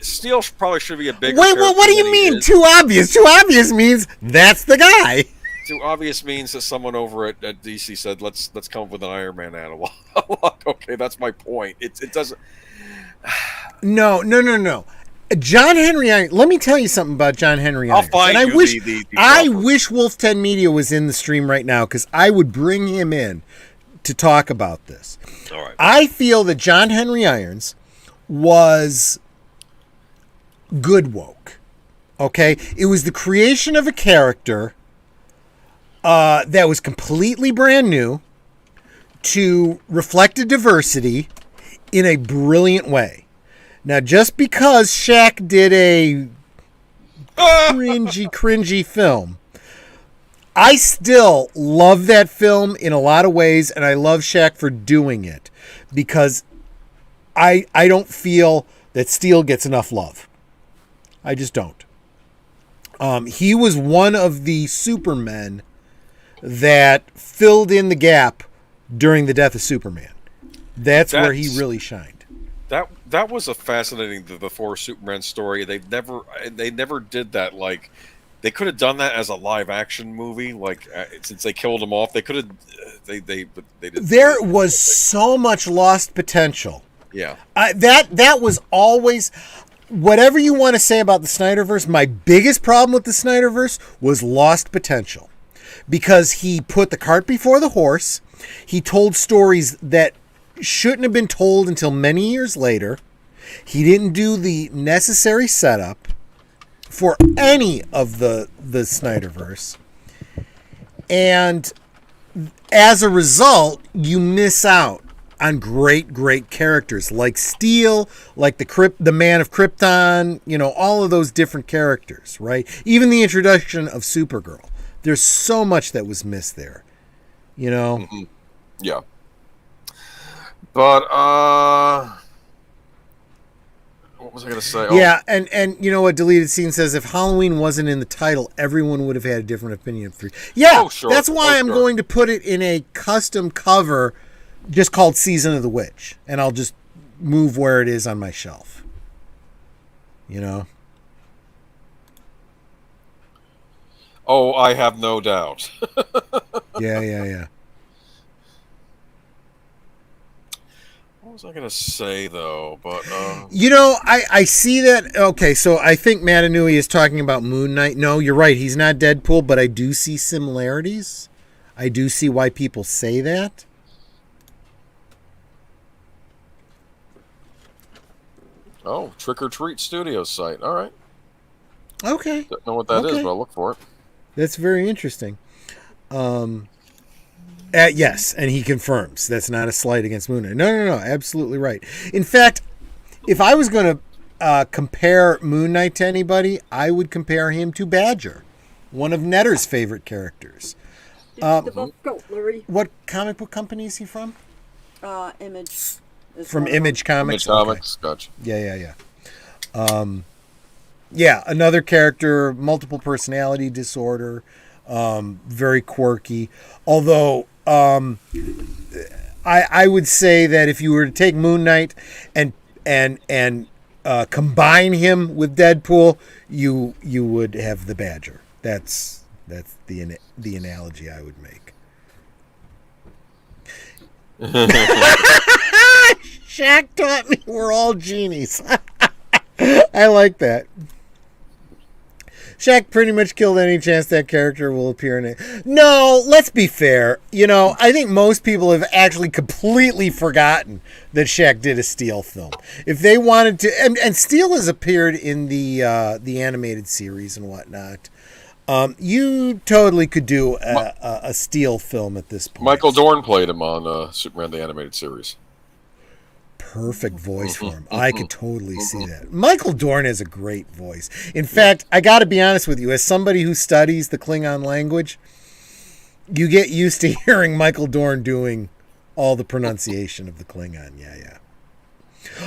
Steel probably should be a bigger Wait, what do you mean too obvious? Too obvious means that's the guy. Too obvious means that someone over at DC said, let's come up with an Iron Man analog. Okay, that's my point. It doesn't... No. John Henry Irons. Let me tell you something about John Henry Irons. I'll find I wish Wolf 10 Media was in the stream right now because I would bring him in to talk about this. All right. I feel that John Henry Irons was good woke. Okay? It was the creation of a character that was completely brand new to reflect a diversity in a brilliant way. Now, just because Shaq did a cringy film, I still love that film in a lot of ways, and I love Shaq for doing it because I don't feel that Steel gets enough love. I just don't. He was one of the Supermen that filled in the gap during the death of Superman. That's where he really shined. That was a fascinating the before Superman story. They never did that. Like, they could have done that as a live action movie. Like, since they killed him off, they could have. They didn't. There was so much lost potential. Yeah. That was always. Whatever you want to say about the Snyderverse, my biggest problem with the Snyderverse was lost potential. Because he put the cart before the horse. He told stories that shouldn't have been told until many years later. He didn't do the necessary setup for any of the Snyderverse. And as a result, you miss out on great characters like Steel, like the Man of Krypton, all of those different characters, right? Even the introduction of Supergirl. There's so much that was missed there, Mm-hmm. Yeah. But what was I going to say? Yeah, and you know what? Deleted Scene says if Halloween wasn't in the title, everyone would have had a different opinion of 3. Yeah, sure. That's why I'm going to put it in a custom cover, just called Season of the Witch, and I'll just move where it is on my shelf. Oh, I have no doubt. Yeah. What was I going to say, though? But I see that. Okay, so I think Matanui is talking about Moon Knight. No, you're right. He's not Deadpool, but I do see similarities. I do see why people say that. Oh, Trick or Treat Studios site. All right. Okay. Don't know what that is, but I'll look for it. That's very interesting. Yes, and he confirms that's not a slight against Moon Knight. No, absolutely right. In fact, if I was going to compare Moon Knight to anybody, I would compare him to Badger, one of Netter's favorite characters. Go, Larry. What comic book company is he from? Image. From Image Comics? Image Comics, gotcha. Yeah. Another character, multiple personality disorder, very quirky. Although I would say that if you were to take Moon Knight and combine him with Deadpool, you would have the Badger. That's the analogy I would make. Shaq taught me we're all genies. I like that. Shaq pretty much killed any chance that character will appear in it. No, let's be fair. I think most people have actually completely forgotten that Shaq did a Steel film. If they wanted to, and Steel has appeared in the animated series and whatnot. You totally could do a Steel film at this point. Michael Dorn played him on Superman the Animated Series. Perfect voice for him. I could totally see that. Michael Dorn has a great voice. In fact, I got to be honest with you, as somebody who studies the Klingon language, you get used to hearing Michael Dorn doing all the pronunciation of the Klingon. Yeah.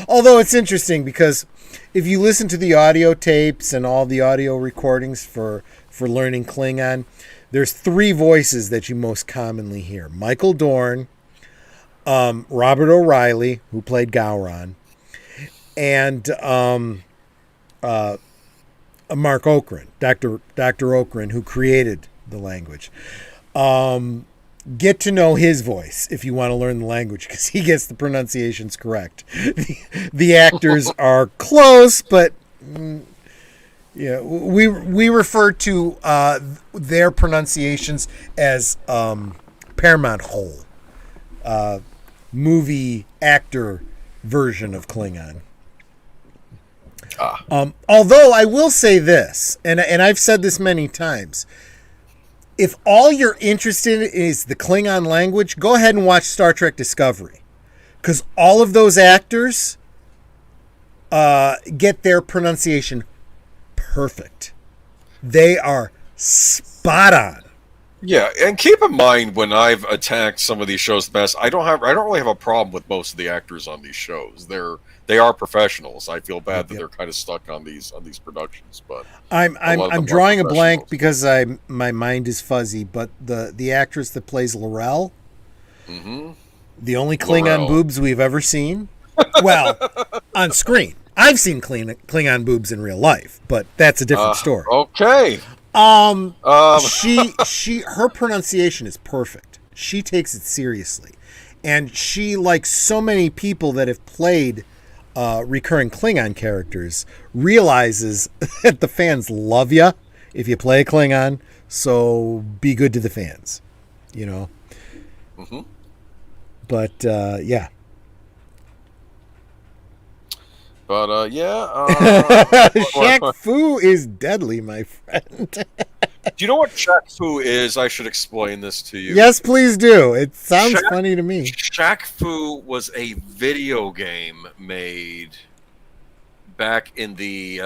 Although it's interesting because if you listen to the audio tapes and all the audio recordings for learning Klingon, there's 3 voices that you most commonly hear. Michael Dorn, Robert O'Reilly, who played Gowron, and Mark Okren, Dr. Okren, who created the language. Get to know his voice if you want to learn the language, because he gets the pronunciations correct. The actors are close, but we refer to their pronunciations as Paramount Whole. Movie actor version of Klingon. Although I will say this, and I've said this many times, if all you're interested in is the Klingon language, go ahead and watch Star Trek Discovery. Because all of those actors get their pronunciation perfect. They are spot on. Yeah, and keep in mind when I've attacked some of these shows, the best I don't really have a problem with most of the actors on these shows. They are professionals. I feel bad that they're kind of stuck on these productions, but I'm drawing a blank because my mind is fuzzy. But the actress that plays Laurel, the only Klingon boobs we've ever seen, well, on screen. I've seen Klingon boobs in real life, but that's a different story. Okay. Her pronunciation is perfect. She takes it seriously, and she, like so many people that have played recurring Klingon characters, realizes that the fans love you if you play a Klingon. So be good to the fans, you know. Mm-hmm. But yeah. But Shaq Fu is deadly, my friend. Do you know what Shaq Fu is? I should explain this to you. Yes, please do. It sounds funny to me. Shaq Fu was a video game made back in the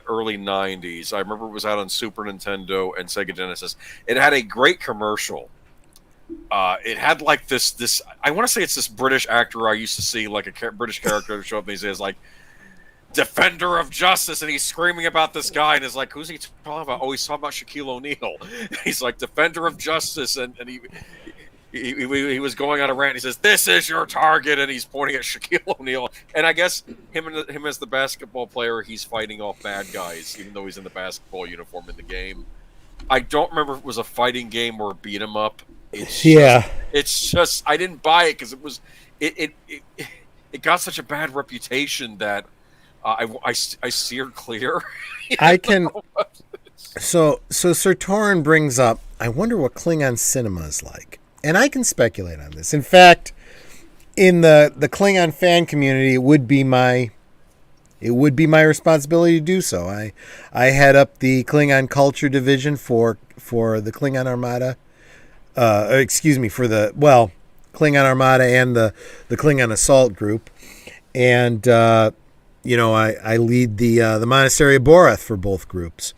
early 90s. I remember it was out on Super Nintendo and Sega Genesis. It had a great commercial. It had like this. I want to say it's this British actor I used to see, like a British character show up these days, like defender of justice, and he's screaming about this guy, and is like, who's he talking about? Oh, he's talking about Shaquille O'Neal. He's like, defender of justice, and he was going on a rant. He says, "This is your target," and he's pointing at Shaquille O'Neal. And I guess him as the basketball player, he's fighting off bad guys, even though he's in the basketball uniform in the game. I don't remember if it was a fighting game or a beat 'em up. It's just I didn't buy it because it got such a bad reputation that I steered clear. I can. So Sir Torin brings up, I wonder what Klingon cinema is like, and I can speculate on this. In fact, in the Klingon fan community, it would be my responsibility to do so. I head up the Klingon culture division for the Klingon Armada. Klingon Armada and the Klingon Assault Group, and I lead the Monastery of Borath for both groups.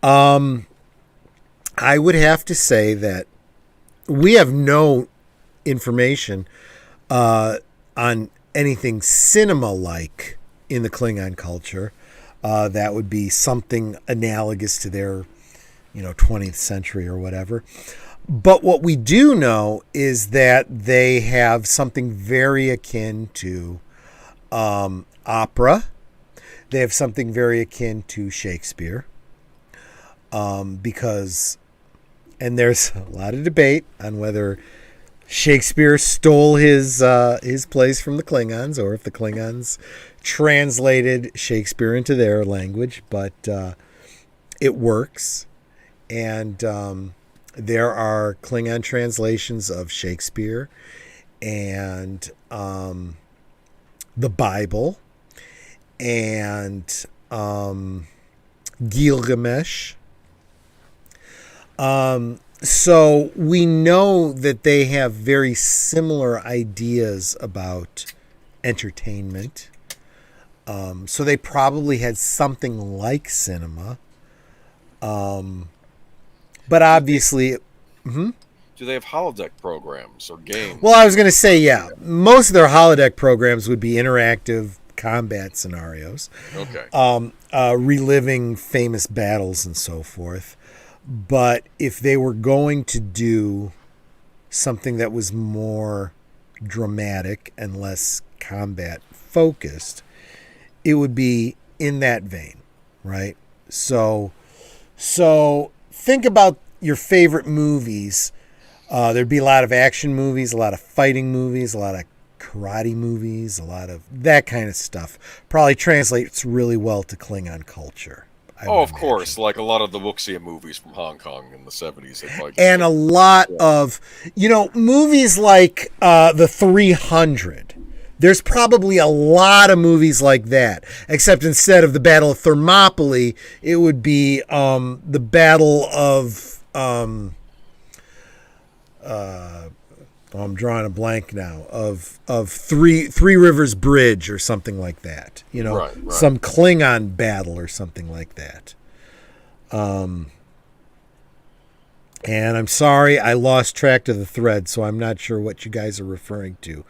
I would have to say that we have no information on anything cinema-like in the Klingon culture. That would be something analogous to their, 20th century or whatever. But what we do know is that they have something very akin to opera. They have something very akin to Shakespeare. Because there's a lot of debate on whether Shakespeare stole his plays from the Klingons or if the Klingons translated Shakespeare into their language. But it works. And there are Klingon translations of Shakespeare and the Bible and Gilgamesh. So we know that they have very similar ideas about entertainment. So they probably had something like cinema. But obviously... Do they have holodeck programs or games? Well, I was going to say, yeah. Most of their holodeck programs would be interactive combat scenarios. Okay. Reliving famous battles and so forth. But if they were going to do something that was more dramatic and less combat focused, it would be in that vein, right? So think about your favorite movies. There'd be a lot of action movies, a lot of fighting movies, a lot of karate movies, a lot of that kind of stuff. Probably translates really well to Klingon culture. Of course, like a lot of the Wuxia movies from Hong Kong in the 70s. And a lot of, movies like The 300. There's probably a lot of movies like that, except instead of the Battle of Thermopylae, it would be the Battle of I'm drawing a blank now of Three Rivers Bridge or something like that. You know, Right. some Klingon battle or something like that. And I'm sorry, I lost track of the thread, so I'm not sure what you guys are referring to.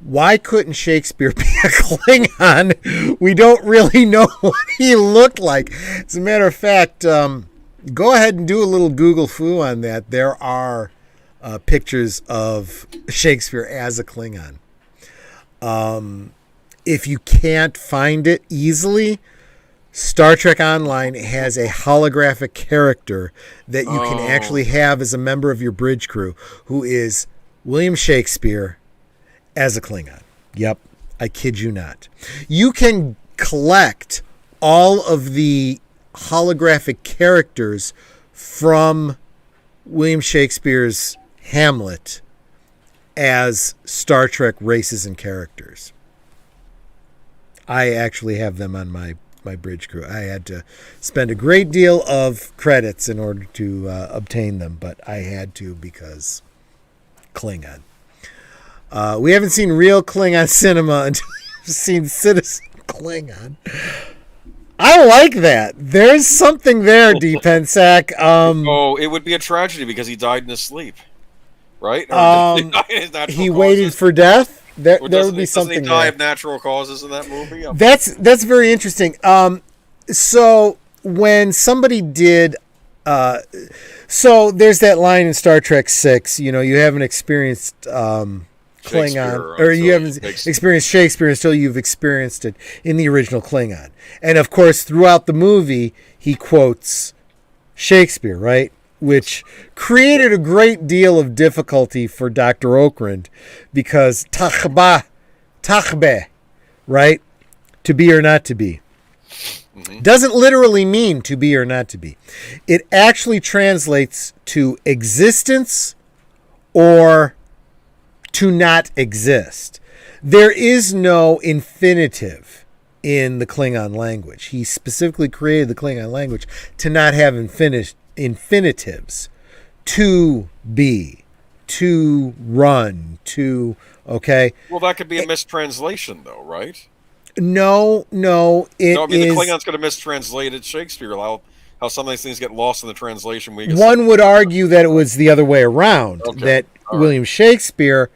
Why couldn't Shakespeare be a Klingon? We don't really know what he looked like. As a matter of fact, go ahead and do a little Google foo on that. There are pictures of Shakespeare as a Klingon. If you can't find it easily, Star Trek Online has a holographic character that you can actually have as a member of your bridge crew who is William Shakespeare as a Klingon. Yep, I kid you not. You can collect all of the holographic characters from William Shakespeare's Hamlet as Star Trek races and characters. I actually have them on my bridge crew. I had to spend a great deal of credits in order to obtain them, but I had to because Klingon. We haven't seen real Klingon cinema until we've seen Citizen Klingon. I like that. There's something there, D. Pensack. It would be a tragedy because he died in his sleep, right? He waited for death. There would be something. Doesn't he die there. of natural causes in that movie? That's very interesting. So when somebody did, so there's that line in Star Trek VI. You know, you haven't experienced Klingon, or you haven't experienced Shakespeare until you've experienced it in the original Klingon. And of course, throughout the movie, he quotes Shakespeare, right? Which created a great deal of difficulty for Dr. Okrent because tachbe, right? To be or not to be. Mm-hmm. Doesn't literally mean to be or not to be. It actually translates to existence or to not exist. There is no infinitive in the Klingon language. He specifically created the Klingon language to not have infinitives. To be, to run, to, okay? Well, that could be a mistranslation, though, right? No, the Klingons could have mistranslated Shakespeare. How some of these things get lost in the translation. One would argue that it was the other way around, that William Shakespeare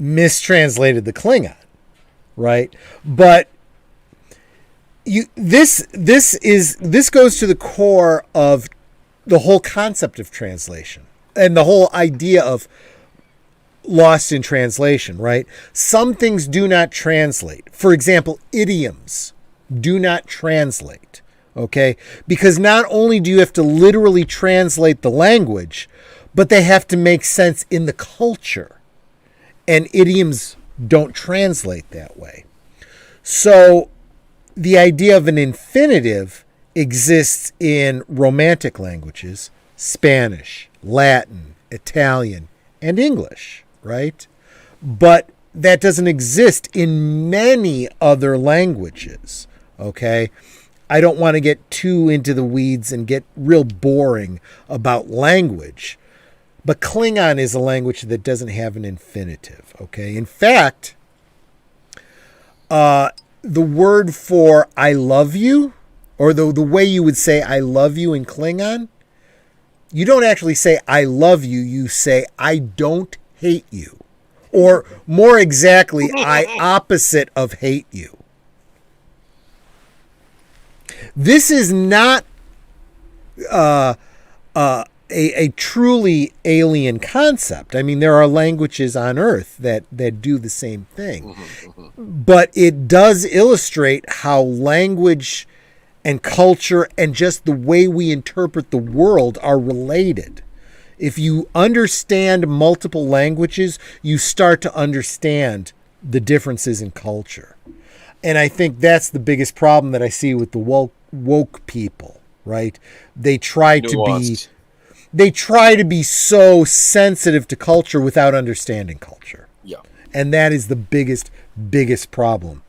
mistranslated the Klingon, right? But this goes to the core of the whole concept of translation and the whole idea of lost in translation, right? Some things do not translate. For example, idioms do not translate, okay? Because not only do you have to literally translate the language, but they have to make sense in the culture. And idioms don't translate that way. So the idea of an infinitive exists in Romantic languages, Spanish, Latin, Italian, and English, right? But that doesn't exist in many other languages, okay? I don't want to get too into the weeds and get real boring about language, but Klingon is a language that doesn't have an infinitive, okay? In fact, the word for I love you, or the way you would say I love you in Klingon, you don't actually say I love you, you say I don't hate you. Or more exactly, I opposite of hate you. This is not a truly alien concept. I mean, there are languages on Earth that do the same thing. But it does illustrate how language and culture and just the way we interpret the world are related. If you understand multiple languages, you start to understand the differences in culture. And I think that's the biggest problem that I see with the woke people, right? They try to be so sensitive to culture without understanding culture. Yeah. And that is the biggest problem.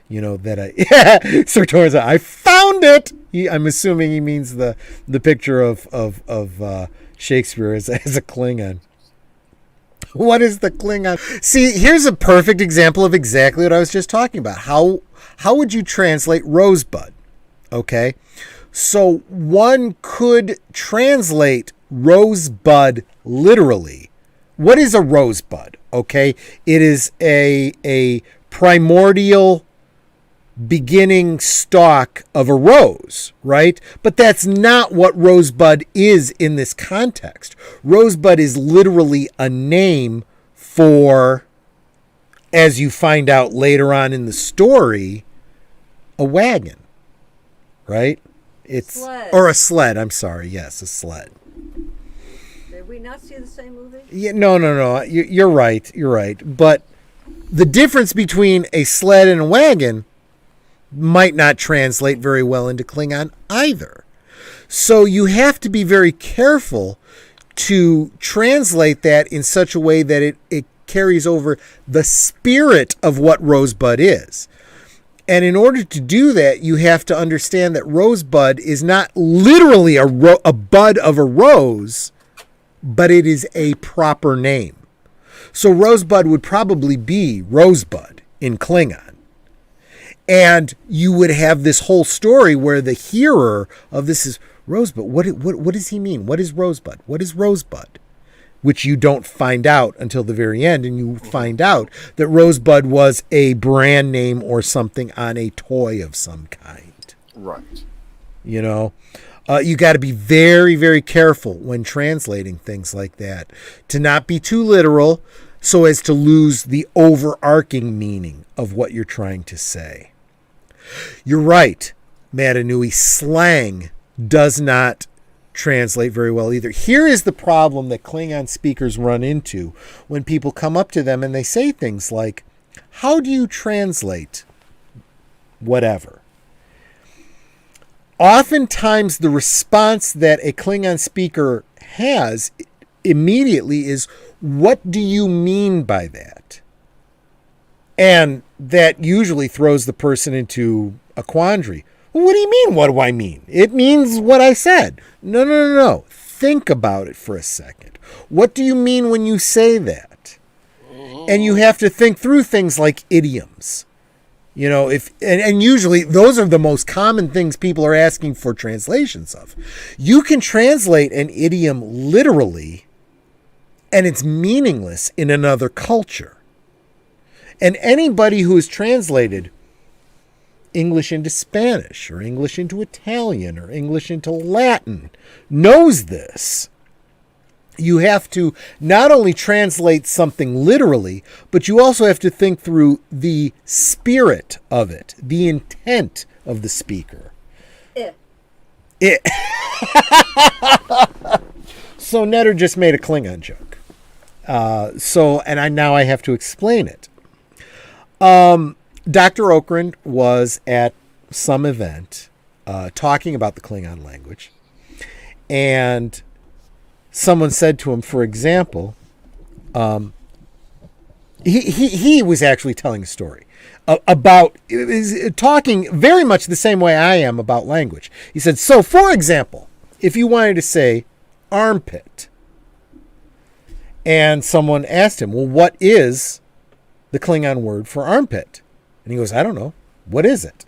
That Sir Torrance, I found it. I'm assuming he means the picture of Shakespeare as a Klingon. What is the Klingon? See, here's a perfect example of exactly what I was just talking about. How would you translate rosebud? Okay, so one could translate rosebud literally. What is a rosebud? Okay, it is a primordial beginning stalk of a rose, right? But that's not what rosebud is in this context. Rosebud is literally a name for, as you find out later on in the story, a wagon, right? It's sled. Or a sled. I'm sorry. Yes, a sled. Did we not see the same movie? Yeah, no. You're right. You're right. But the difference between a sled and a wagon might not translate very well into Klingon either. So you have to be very careful to translate that in such a way that it carries over the spirit of what rosebud is. And in order to do that, you have to understand that rosebud is not literally a bud of a rose, but it is a proper name. So rosebud would probably be rosebud in Klingon. And you would have this whole story where the hearer of this is rosebud. What does he mean? What is rosebud? What is rosebud? Which you don't find out until the very end, and you find out that rosebud was a brand name or something on a toy of some kind. Right. You got to be very, very careful when translating things like that, to not be too literal so as to lose the overarching meaning of what you're trying to say. You're right, Matanui. Slang does not translate very well either. Here is the problem that Klingon speakers run into when people come up to them and they say things like, how do you translate whatever? Oftentimes the response that a Klingon speaker has immediately is, what do you mean by that? And that usually throws the person into a quandary. Well, what do you mean, what do I mean? It means what I said. No. Think about it for a second. What do you mean when you say that? And you have to think through things like idioms. And usually those are the most common things people are asking for translations of. You can translate an idiom literally, and it's meaningless in another culture. And anybody who has translated English into Spanish or English into Italian or English into Latin knows this. You have to not only translate something literally, but you also have to think through the spirit of it, the intent of the speaker. So Netter just made a Klingon joke. Now I have to explain it. Dr. Okrand was at some event talking about the Klingon language, and someone said to him, for example, he was actually telling a story about talking very much the same way I am about language. He said, so for example, if you wanted to say armpit, and someone asked him, well, what is the Klingon word for armpit? And he goes, I don't know. What is it?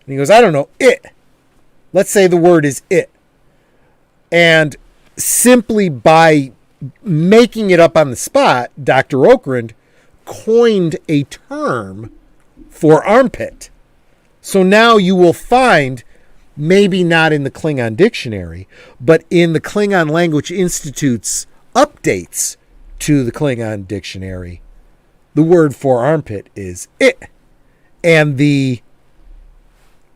And he goes, I don't know. It. Let's say the word is it. And simply by making it up on the spot, Dr. Okrand coined a term for armpit. So now you will find, maybe not in the Klingon dictionary, but in the Klingon Language Institute's updates to the Klingon dictionary, the word for armpit is it. And the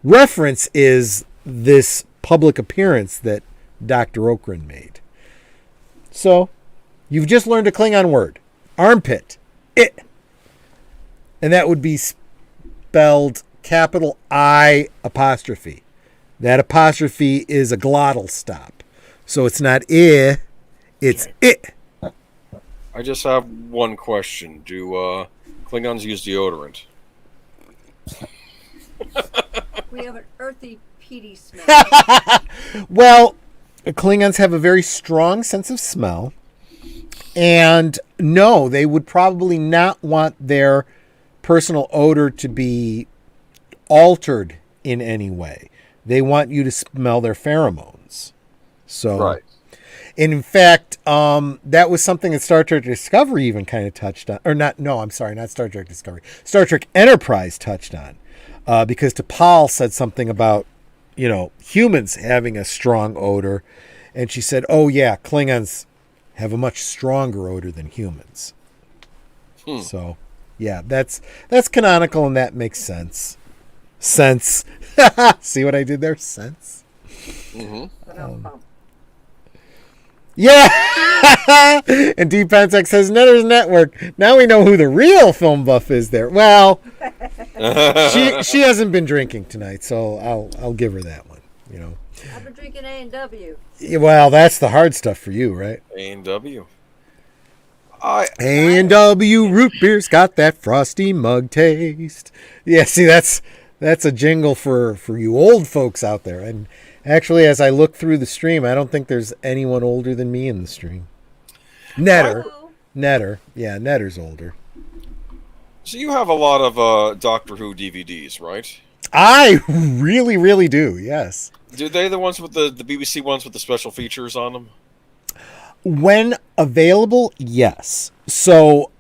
reference is this public appearance that Dr. Okrand made. So, you've just learned a Klingon word. Armpit. It. And that would be spelled capital I apostrophe. That apostrophe is a glottal stop. So it's not I, it's it. I just have one question. Do Klingons use deodorant? We have an earthy, peaty smell. Well, Klingons have a very strong sense of smell. And no, they would probably not want their personal odor to be altered in any way. They want you to smell their pheromones. So, Right. in fact, that was something that Star Trek Discovery even kind of touched on. Or not, no, I'm sorry, not Star Trek Discovery. Star Trek Enterprise touched on. Because T'Pol said something about, humans having a strong odor. And she said, oh, yeah, Klingons have a much stronger odor than humans. So, yeah, that's canonical, and that makes sense. Sense. See what I did there? Sense. Mm-hmm. Yeah. And D. Pensek says, Netter's Network. Now we know who the real film buff is there. Well, she hasn't been drinking tonight, so I'll give her that one. I've been drinking A&W. Well, that's the hard stuff for you, right? A&W. A&W root beer's got that frosty mug taste. Yeah, see, that's a jingle for you old folks out there. And actually, as I look through the stream, I don't think there's anyone older than me in the stream. Netter. Yeah, Netter's older. So you have a lot of Doctor Who DVDs, right? I really, really do, yes. Do they the ones with the BBC ones with the special features on them? When available, yes. So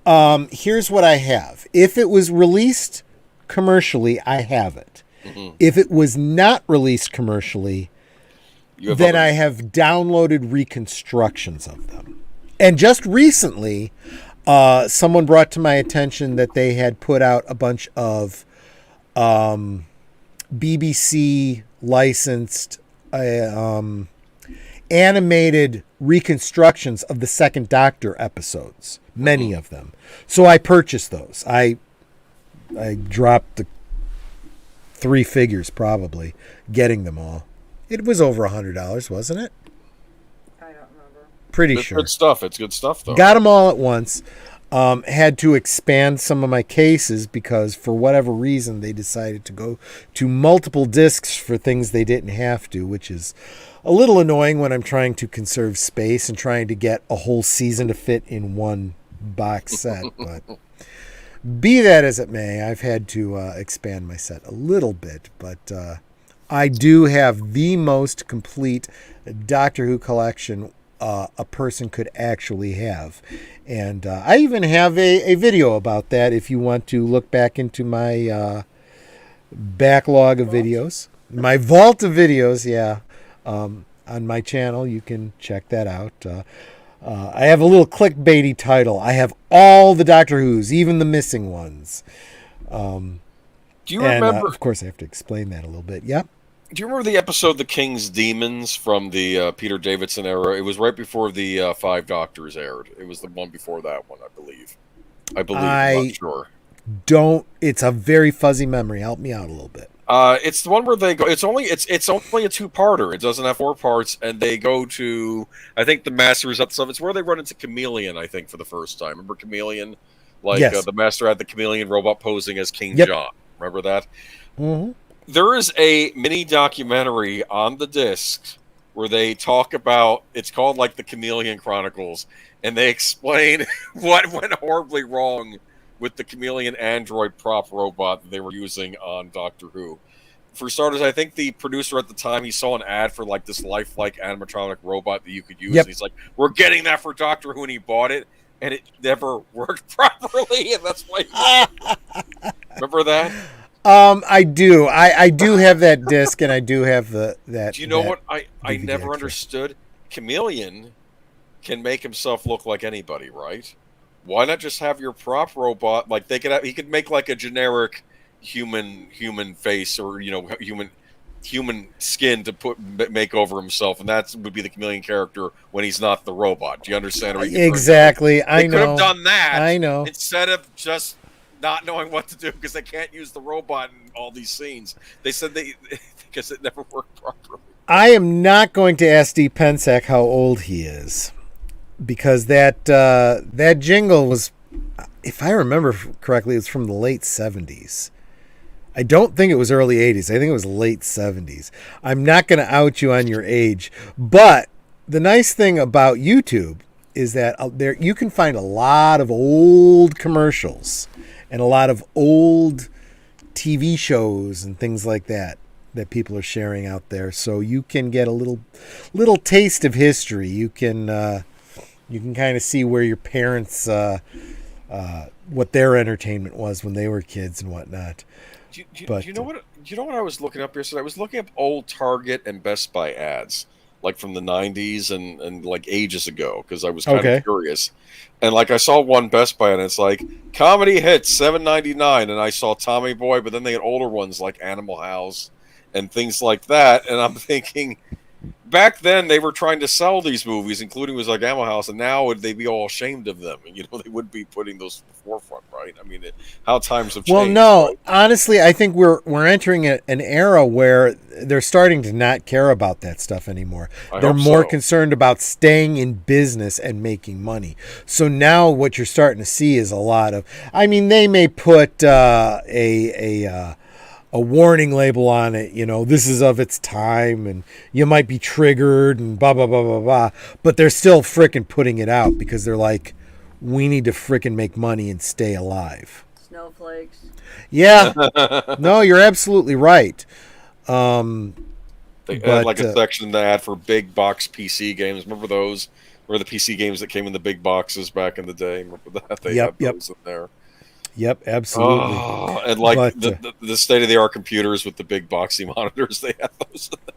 here's what I have. If it was released commercially, I have it. Mm-hmm. If it was not released commercially, then I have downloaded reconstructions of them. And just recently, someone brought to my attention that they had put out a bunch of BBC licensed animated reconstructions of the Second Doctor episodes, many of them. So I purchased those. I dropped the 3 figures probably getting them all. It was over $100, wasn't it? I don't remember. Pretty sure. Good stuff. It's good stuff, though. Got them all at once. Had to expand some of my cases because for whatever reason they decided to go to multiple discs for things they didn't have to, which is a little annoying when I'm trying to conserve space and trying to get a whole season to fit in one box set. But be that as it may, I've had to expand my set a little bit. But I do have the most complete Doctor Who collection a person could actually have. And I even have a video about that if you want to look back into my backlog of videos. My vault of videos, yeah. On my channel, you can check that out. I have a little clickbaity title. I have all the Doctor Who's, even the missing ones. Do you remember? Of course, I have to explain that a little bit. Yeah. Do you remember the episode "The King's Demons" from the Peter Davidson era? It was right before the 5 Doctors aired. It was the one before that one, I believe. I'm not sure. It's a very fuzzy memory. Help me out a little bit. It's the one where they go. It's only a 2-parter. It doesn't have 4 parts, and they go to, I think, the Masters of stuff. It's where they run into Chameleon, I think, for the first time. Remember Chameleon? Yes. The Master had the Chameleon robot posing as King John. Remember that? Mm-hmm. There is a mini documentary on the disc where they talk about, it's called like the Chameleon Chronicles, and they explain what went horribly wrong with the Chameleon android prop robot that they were using on Doctor Who. For starters, I think the producer at the time, he saw an ad for like this lifelike animatronic robot that you could use. Yep. And he's like, we're getting that for Doctor Who, and he bought it, and it never worked properly, and that's why remember that? I do. I do have that disc, and I do have that. Do you know what I DVD never extra. understood? Chameleon can make himself look like anybody, right? Why not just have your prop robot like he could make like a generic human face or human skin to make over himself, and that would be the Chameleon character when he's not the robot. Do you understand? Exactly. I know. They could have done that. I know. Instead of just not knowing what to do because they can't use the robot in all these scenes. They said because it never worked properly. I am not going to ask D. Pensek how old he is. because that jingle was, if I remember correctly, it was from the late 70s. I don't think it was early 80s. I think it was late 70s. I'm not going to out you on your age, but the nice thing about YouTube is that there you can find a lot of old commercials and a lot of old TV shows and things like that people are sharing out there. So you can get a little taste of history. You can kind of see where your parents what their entertainment was when they were kids and whatnot. Do you know what? You know what I was looking up here? So I was looking up old Target and Best Buy ads, like from the '90s and like ages ago, because I was kind of curious. And like I saw one Best Buy, and it's like comedy hits $7.99, and I saw Tommy Boy, but then they had older ones like Animal House and things like that. And I'm thinking, back then they were trying to sell these movies, including was like Animal House, and now would they be all ashamed of them? You know, they would be putting those to the forefront, right? I mean, how times have changed. Well, no, right? Honestly, I think we're entering an era where they're starting to not care about that stuff anymore. They're more concerned about staying in business and making money. So now what you're starting to see is a lot of, I mean, they may put a warning label on it, you know, this is of its time and you might be triggered and blah, blah, blah, blah, blah. But they're still frickin' putting it out because they're like, we need to frickin' make money and stay alive. Snowflakes. Yeah. No, you're absolutely right. They had like a section they had for big box PC games. Remember those? Where the PC games that came in the big boxes back in the day? Remember that? They had those in there. Yep, absolutely. Oh, and like the state-of-the-art computers with the big boxy monitors, they had those in there.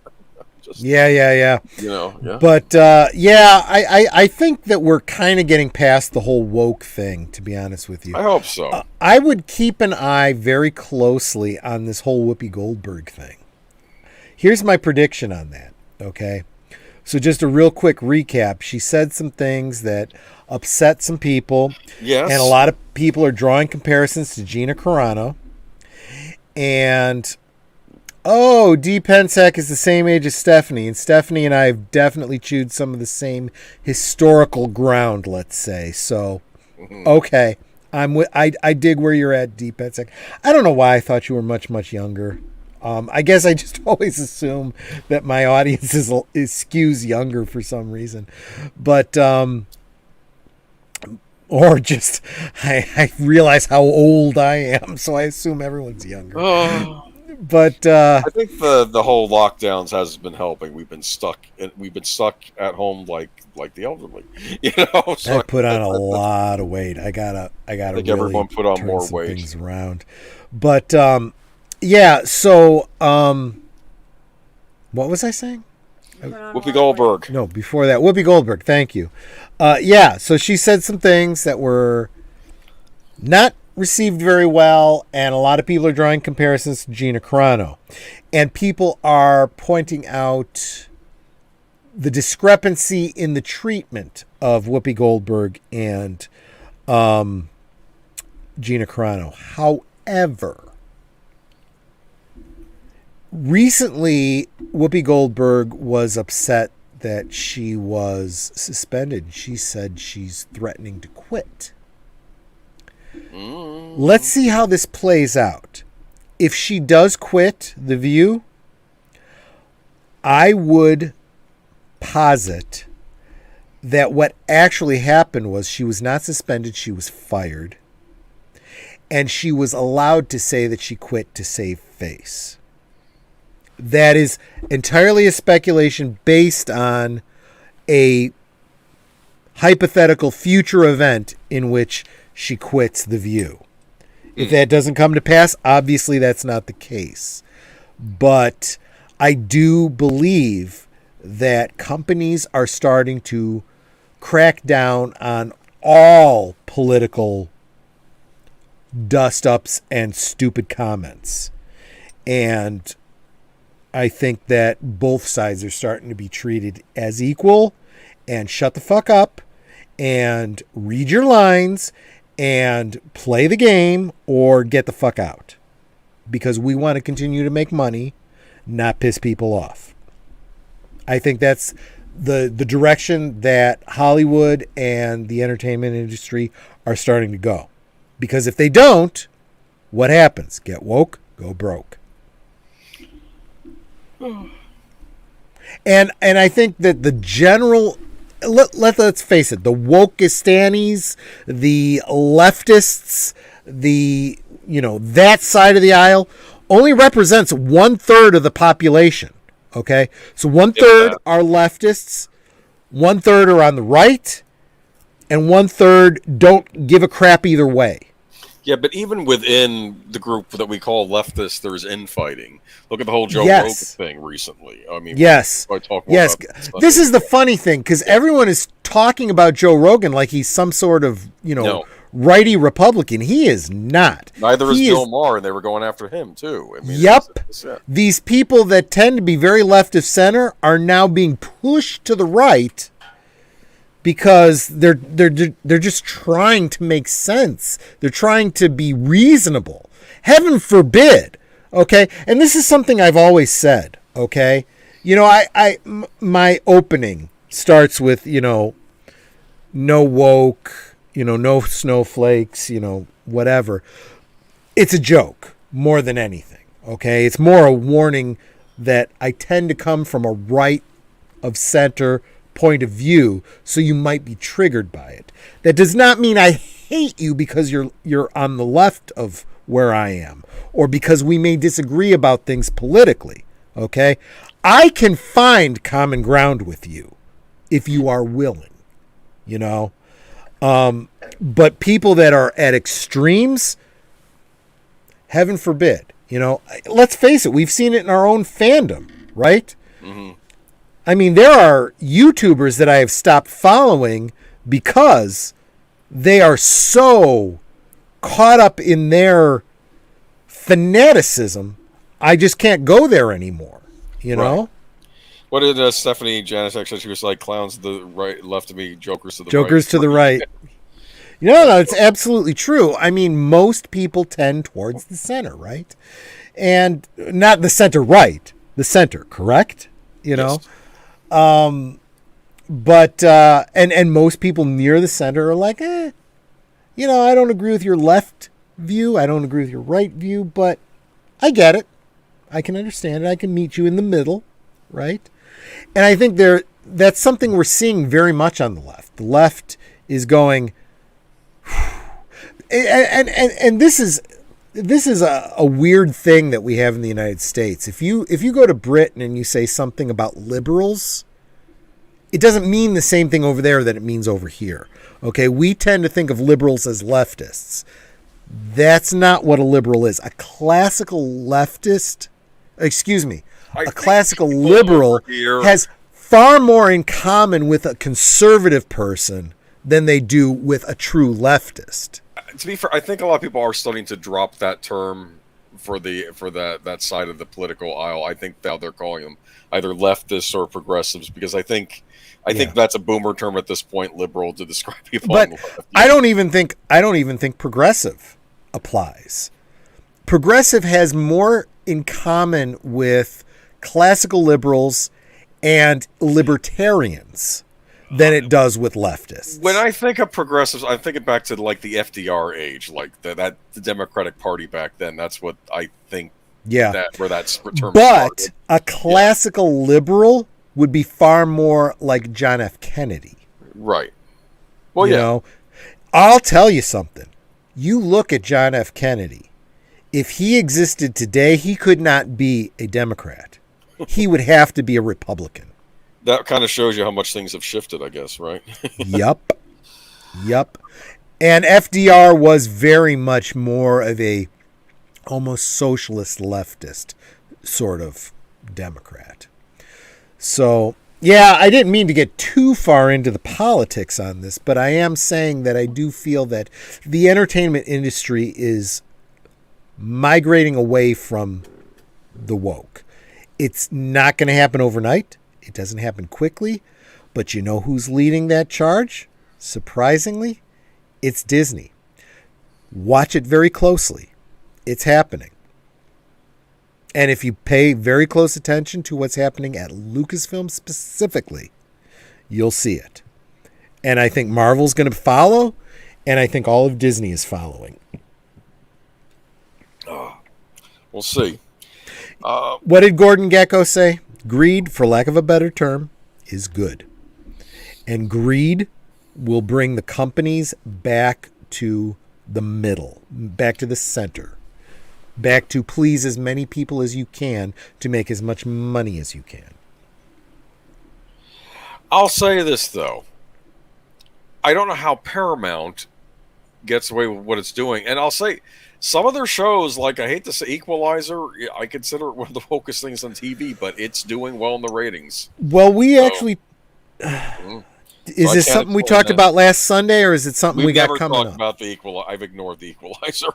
Yeah. You know, yeah. But I think that we're kind of getting past the whole woke thing, to be honest with you. I hope so. I would keep an eye very closely on this whole Whoopi Goldberg thing. Here's my prediction on that, okay? So just a real quick recap. She said some things that upset some people. Yes. And a lot of people are drawing comparisons to Gina Carano. And, Dee Pensek is the same age as Stephanie. And Stephanie and I have definitely chewed some of the same historical ground, let's say. So, okay. I dig where you're at, Dee Pensek. I don't know why I thought you were much, much younger. I guess I just always assume that my audience is skews younger for some reason. But, or just, I realize how old I am, so I assume everyone's younger. But I think the whole lockdowns has been helping. We've been stuck at home like the elderly, you know. So I put on a lot of weight. I gotta think really everyone put on turn more some weight. things around. But yeah. So what was I saying? Whoopi Goldberg. No, before that, Whoopi Goldberg. Thank you. Yeah. So she said some things that were not received very well, and a lot of people are drawing comparisons to Gina Carano, and people are pointing out the discrepancy in the treatment of Whoopi Goldberg and Gina Carano. However, recently Whoopi Goldberg was upset that she was suspended. She said she's threatening to quit. Let's see how this plays out. If she does quit The View, I would posit that what actually happened was she was not suspended, she was fired. And she was allowed to say that she quit to save face. That is entirely a speculation based on a hypothetical future event in which she quits The View. If that doesn't come to pass, obviously that's not the case. But I do believe that companies are starting to crack down on all political dust-ups and stupid comments. And I think that both sides are starting to be treated as equal, and shut the fuck up and read your lines and play the game or get the fuck out, because we want to continue to make money, not piss people off. I think that's the direction that Hollywood and the entertainment industry are starting to go. Because if they don't, what happens? Get woke, go broke. And I think that the general, let's face it, the wokistanis, the leftists, that side of the aisle only represents 1/3 of the population. Okay, so 1/3 are leftists, 1/3 are on the right, and 1/3 don't give a crap either way. Yeah, but even within the group that we call leftists, there's infighting. Look at the whole Joe Rogan thing recently. I mean, yes. This is the funny thing, because everyone is talking about Joe Rogan like he's some sort of, righty Republican. He is not. Neither is Bill Maher, and they were going after him too. I mean, yep. These people that tend to be very left of center are now being pushed to the right because they're just trying to make sense. They're trying to be reasonable. Heaven forbid. Okay, and this is something I've always said. Okay, my opening starts with no woke. No snowflakes, whatever. It's a joke more than anything, okay? It's more a warning that I tend to come from a right of center point of view, so you might be triggered by it. That does not mean I hate you because you're on the left of where I am, or because we may disagree about things politically, okay? I can find common ground with you if you are willing, but people that are at extremes, heaven forbid, let's face it, we've seen it in our own fandom, right? Mm-hmm. I mean, there are YouTubers that I have stopped following because they are so caught up in their fanaticism, I just can't go there anymore, Right. What did Stephanie Janicek say? She was like, clowns to the right, left of me, jokers to the right. Jokers to the right. No, it's absolutely true. I mean, most people tend towards the center, right? And not the center right, the center, correct? Yes. But most people near the center are like, I don't agree with your left view. I don't agree with your right view, but I get it. I can understand it. I can meet you in the middle, right? And I think that's something we're seeing very much on the left. The left is going, and this is a weird thing that we have in the United States. If you go to Britain and you say something about liberals, it doesn't mean the same thing over there that it means over here. Okay, we tend to think of liberals as leftists. That's not what a liberal is. A classical liberal has far more in common with a conservative person than they do with a true leftist. To be fair, I think a lot of people are starting to drop that term for that side of the political aisle. I think now they're calling them either leftists or progressives, because I think that's a boomer term at this point, liberal, to describe people. But I don't even think progressive applies. Progressive has more in common with classical liberals and libertarians than it does with leftists. When I think of progressives, I'm thinking back to like the FDR age, like the Democratic Party back then. That's what I think. Yeah, where that term but started. A classical liberal would be far more like John F. Kennedy. Right. Well, I'll tell you something. You look at John F. Kennedy. If he existed today, he could not be a Democrat. He would have to be a Republican. That kind of shows you how much things have shifted, I guess, right? Yep. And FDR was very much more of a almost socialist leftist sort of Democrat. So, yeah, I didn't mean to get too far into the politics on this, but I am saying that I do feel that the entertainment industry is migrating away from the woke. It's not going to happen overnight. It doesn't happen quickly, but you know who's leading that charge? Surprisingly, it's Disney. Watch it very closely. It's happening. And if you pay very close attention to what's happening at Lucasfilm specifically, you'll see it. And I think Marvel's going to follow, and I think all of Disney is following. We'll see. What did Gordon Gekko say? Greed, for lack of a better term, is good. And greed will bring the companies back to the middle, back to the center, back to please as many people as you can to make as much money as you can. I'll say this, though. I don't know how Paramount gets away with what it's doing. And I'll say, some of their shows, like I hate to say Equalizer, I consider it one of the focus things on TV, but it's doing well in the ratings. Well, actually... Is this something we talked about last Sunday, or is it something we got coming up? About the I've ignored the Equalizer.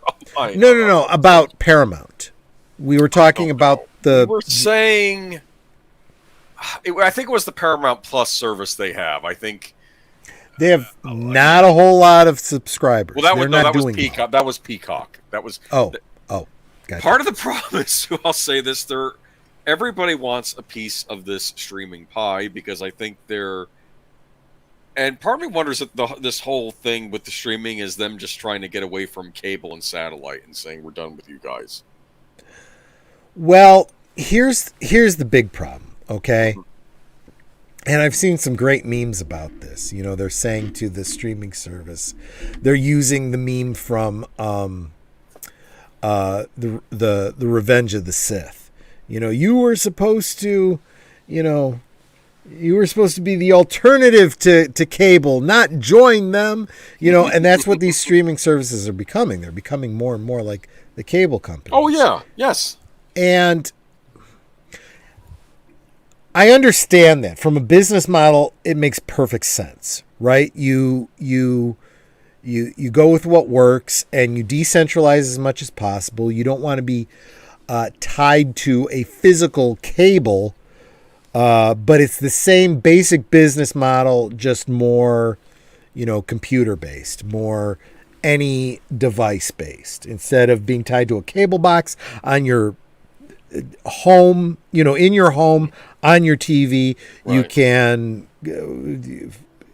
No. About Paramount. We were talking about the... We were saying... I think it was the Paramount Plus service they have. I think... They have not a whole lot of subscribers. Well, that was Peacock. Well. That was Peacock. That was Gotcha. Part of the problem is, I'll say this: everybody wants a piece of this streaming pie because I think they're. And part of me wonders if this whole thing with the streaming is them just trying to get away from cable and satellite and saying we're done with you guys. Well, here's the big problem. Okay. And I've seen some great memes about this. You know, they're saying to the streaming service, they're using the meme from the Revenge of the Sith. You know, you were supposed to be the alternative to cable, not join them. You know, and that's what these streaming services are becoming. They're becoming more and more like the cable companies. Oh yeah, yes. And I understand that from a business model, it makes perfect sense, right? You go with what works and you decentralize as much as possible. You don't want to be tied to a physical cable, but it's the same basic business model, just more, computer based, more any device based. Instead of being tied to a cable box on your home, in your home, on your TV, right. You can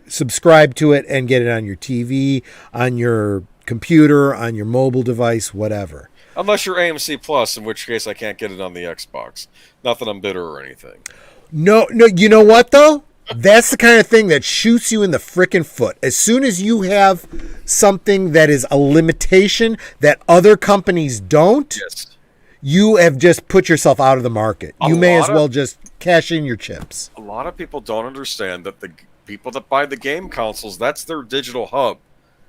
subscribe to it and get it on your TV, on your computer, on your mobile device, whatever. Unless you're AMC Plus, in which case I can't get it on the Xbox. Not that I'm bitter or anything. No, you know what, though? That's the kind of thing that shoots you in the frickin' foot. As soon as you have something that is a limitation that other companies don't, yes. You have just put yourself out of the market. You may as well just cash in your chips. A lot of people don't understand that the people that buy the game consoles, that's their digital hub.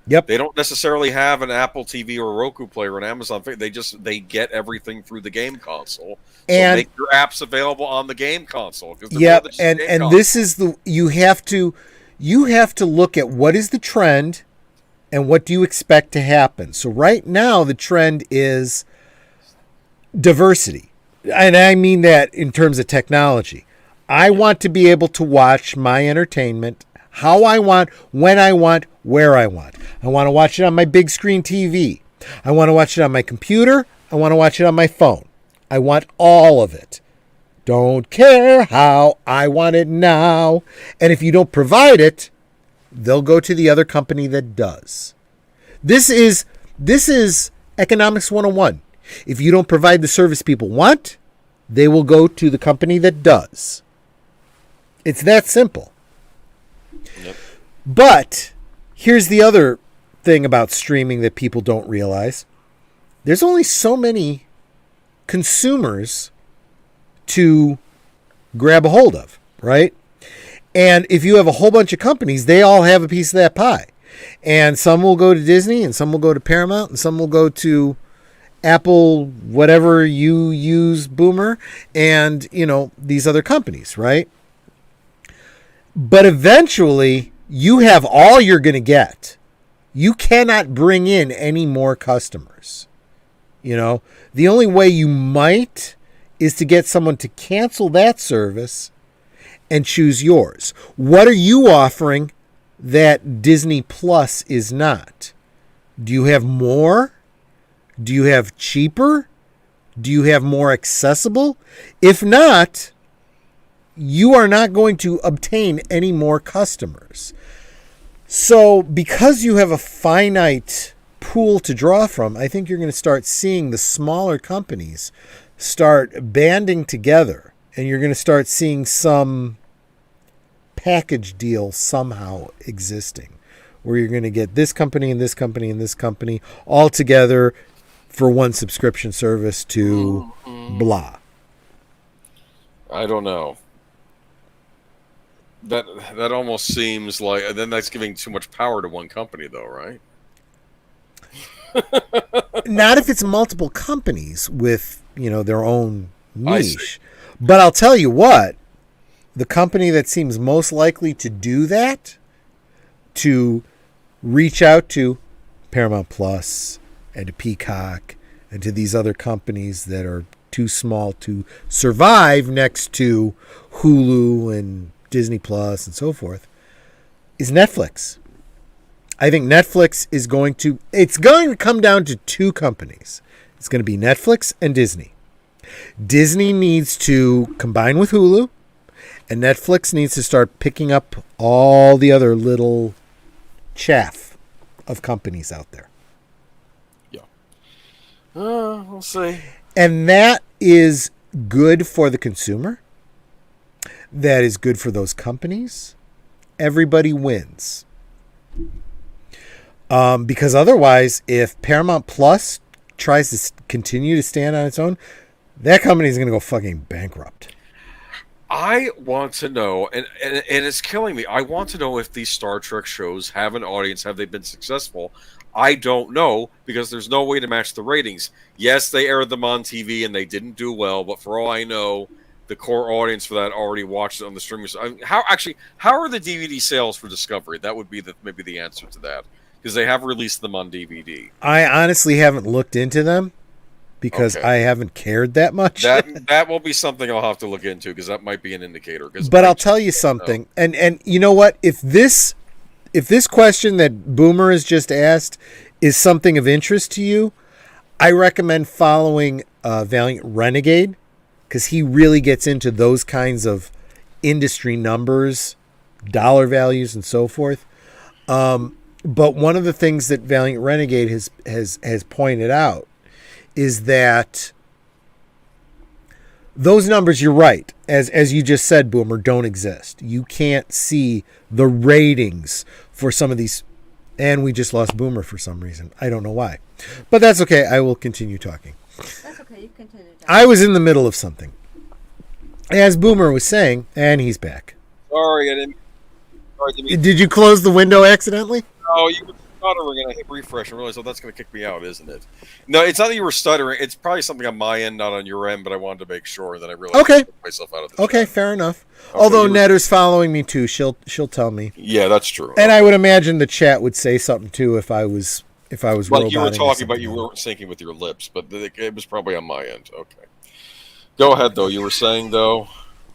Yep. They don't necessarily have an Apple TV or a Roku player or an Amazon. They get everything through the game console. So make your apps available on the game console. Yep. And this is you have to look at what is the trend and what do you expect to happen. So right now the trend is diversity. And I mean that in terms of technology. I want to be able to watch my entertainment how I want, when I want, where I want. I want to watch it on my big screen TV. I want to watch it on my computer. I want to watch it on my phone. I want all of it. Don't care how, I want it now. And if you don't provide it, they'll go to the other company that does. This is economics 101. If you don't provide the service people want, they will go to the company that does. It's that simple. Yep. But here's the other thing about streaming that people don't realize. There's only so many consumers to grab a hold of, right? And if you have a whole bunch of companies, they all have a piece of that pie. And some will go to Disney, and some will go to Paramount, and some will go to Apple, whatever you use, Boomer, and, these other companies, right? But eventually, you have all you're going to get. You cannot bring in any more customers. The only way you might is to get someone to cancel that service and choose yours. What are you offering that Disney Plus is not? Do you have more? Do you have cheaper? Do you have more accessible? If not, you are not going to obtain any more customers. So because you have a finite pool to draw from, I think you're going to start seeing the smaller companies start banding together, and you're going to start seeing some package deal somehow existing where you're going to get this company and this company and this company all together for one subscription service to blah. I don't know. That almost seems like, then that's giving too much power to one company, though, right? Not if it's multiple companies with, their own niche. But I'll tell you what, the company that seems most likely to do that, to reach out to Paramount Plus and to Peacock and to these other companies that are too small to survive next to Hulu and Disney Plus and so forth, is Netflix. I think Netflix is it's going to come down to two companies. It's going to be Netflix and Disney. Disney needs to combine with Hulu, and Netflix needs to start picking up all the other little chaff of companies out there. Yeah. We'll see. And that is good for the consumer. That is good for those companies. Everybody wins. Because otherwise, if Paramount Plus tries to continue to stand on its own, that company is going to go fucking bankrupt. I want to know, and it's killing me, I want to know if these Star Trek shows have an audience. Have they been successful? I don't know, because there's no way to match the ratings. Yes, they aired them on TV and they didn't do well, but for all I know, the core audience for that already watched it on the streaming. How are the DVD sales for Discovery? That would be maybe the answer to that, because they have released them on DVD. I honestly haven't looked into them because I haven't cared that much. That will be something I'll have to look into, because that might be an indicator. But I'll tell you something, and you know what? If this question that Boomer has just asked is something of interest to you, I recommend following Valiant Renegade, because he really gets into those kinds of industry numbers, dollar values, and so forth. But one of the things that Valiant Renegade has pointed out is that those numbers, you're right, as you just said, Boomer, don't exist. You can't see the ratings for some of these. And we just lost Boomer for some reason. I don't know why. But that's okay. I will continue talking. That's okay. You continue. I was in the middle of something. As Boomer was saying, and he's back. Sorry, I didn't. Did you close the window accidentally? No, you were stuttering, and I hit refresh and realized, that's going to kick me out, isn't it? No, it's not that you were stuttering. It's probably something on my end, not on your end, but I wanted to make sure that I realized I took myself out of the chat. Fair enough. Okay, although Netter's following me too, she'll tell me. Yeah, that's true. And I would imagine the chat would say something too if I was Well, you were talking about you weren't syncing with your lips, but it was probably on my end. Okay. Go ahead, though. You were saying, though,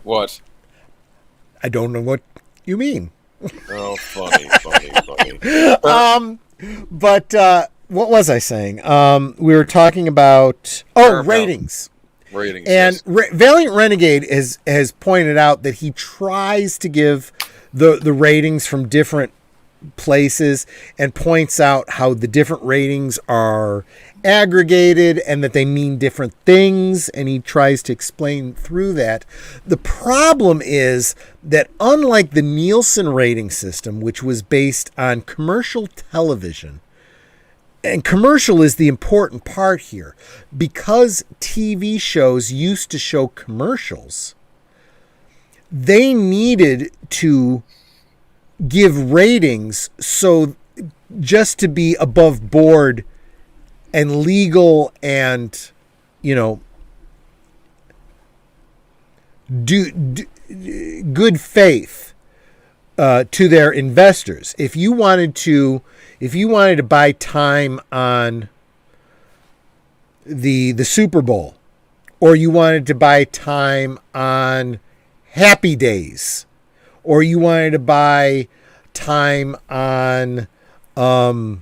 what? I don't know what you mean. Oh, funny. But what was I saying? We were talking about ratings. Ratings. And yes. Valiant Renegade has pointed out that he tries to give the ratings from different places and points out how the different ratings are aggregated and that they mean different things, and he tries to explain through that. The problem is that unlike the Nielsen rating system, which was based on commercial television, and commercial is the important part here, because TV shows used to show commercials, they needed to give ratings so just to be above board and legal and, do good faith to their investors. If you wanted to buy time on the Super Bowl, or you wanted to buy time on Happy Days, or you wanted to buy time on The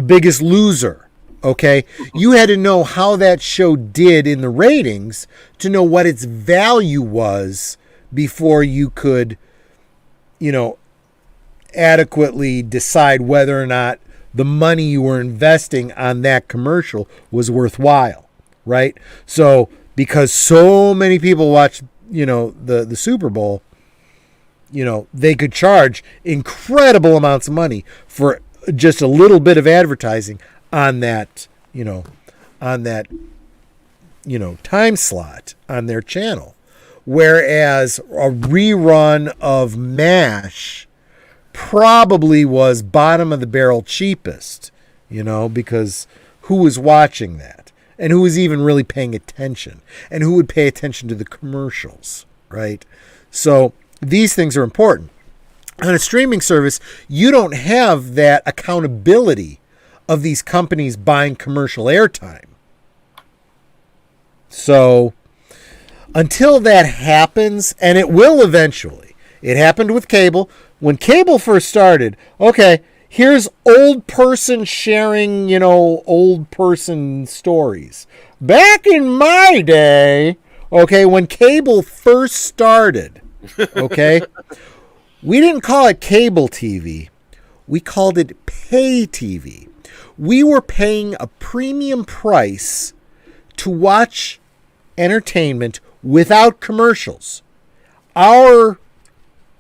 Biggest Loser, okay? You had to know how that show did in the ratings to know what its value was before you could, adequately decide whether or not the money you were investing on that commercial was worthwhile, right? So because so many people watch, the Super Bowl, they could charge incredible amounts of money for just a little bit of advertising on that, time slot on their channel. Whereas a rerun of MASH probably was bottom of the barrel cheapest, because who was watching that? And who was even really paying attention? And who would pay attention to the commercials, right? So these things are important. On a streaming service, you don't have that accountability of these companies buying commercial airtime. So until that happens, and it will eventually, it happened with cable. When cable first started, okay, here's old person sharing, old person stories. Back in my day, okay, when cable first started, okay, we didn't call it cable TV. We called it pay TV. We were paying a premium price to watch entertainment without commercials. Our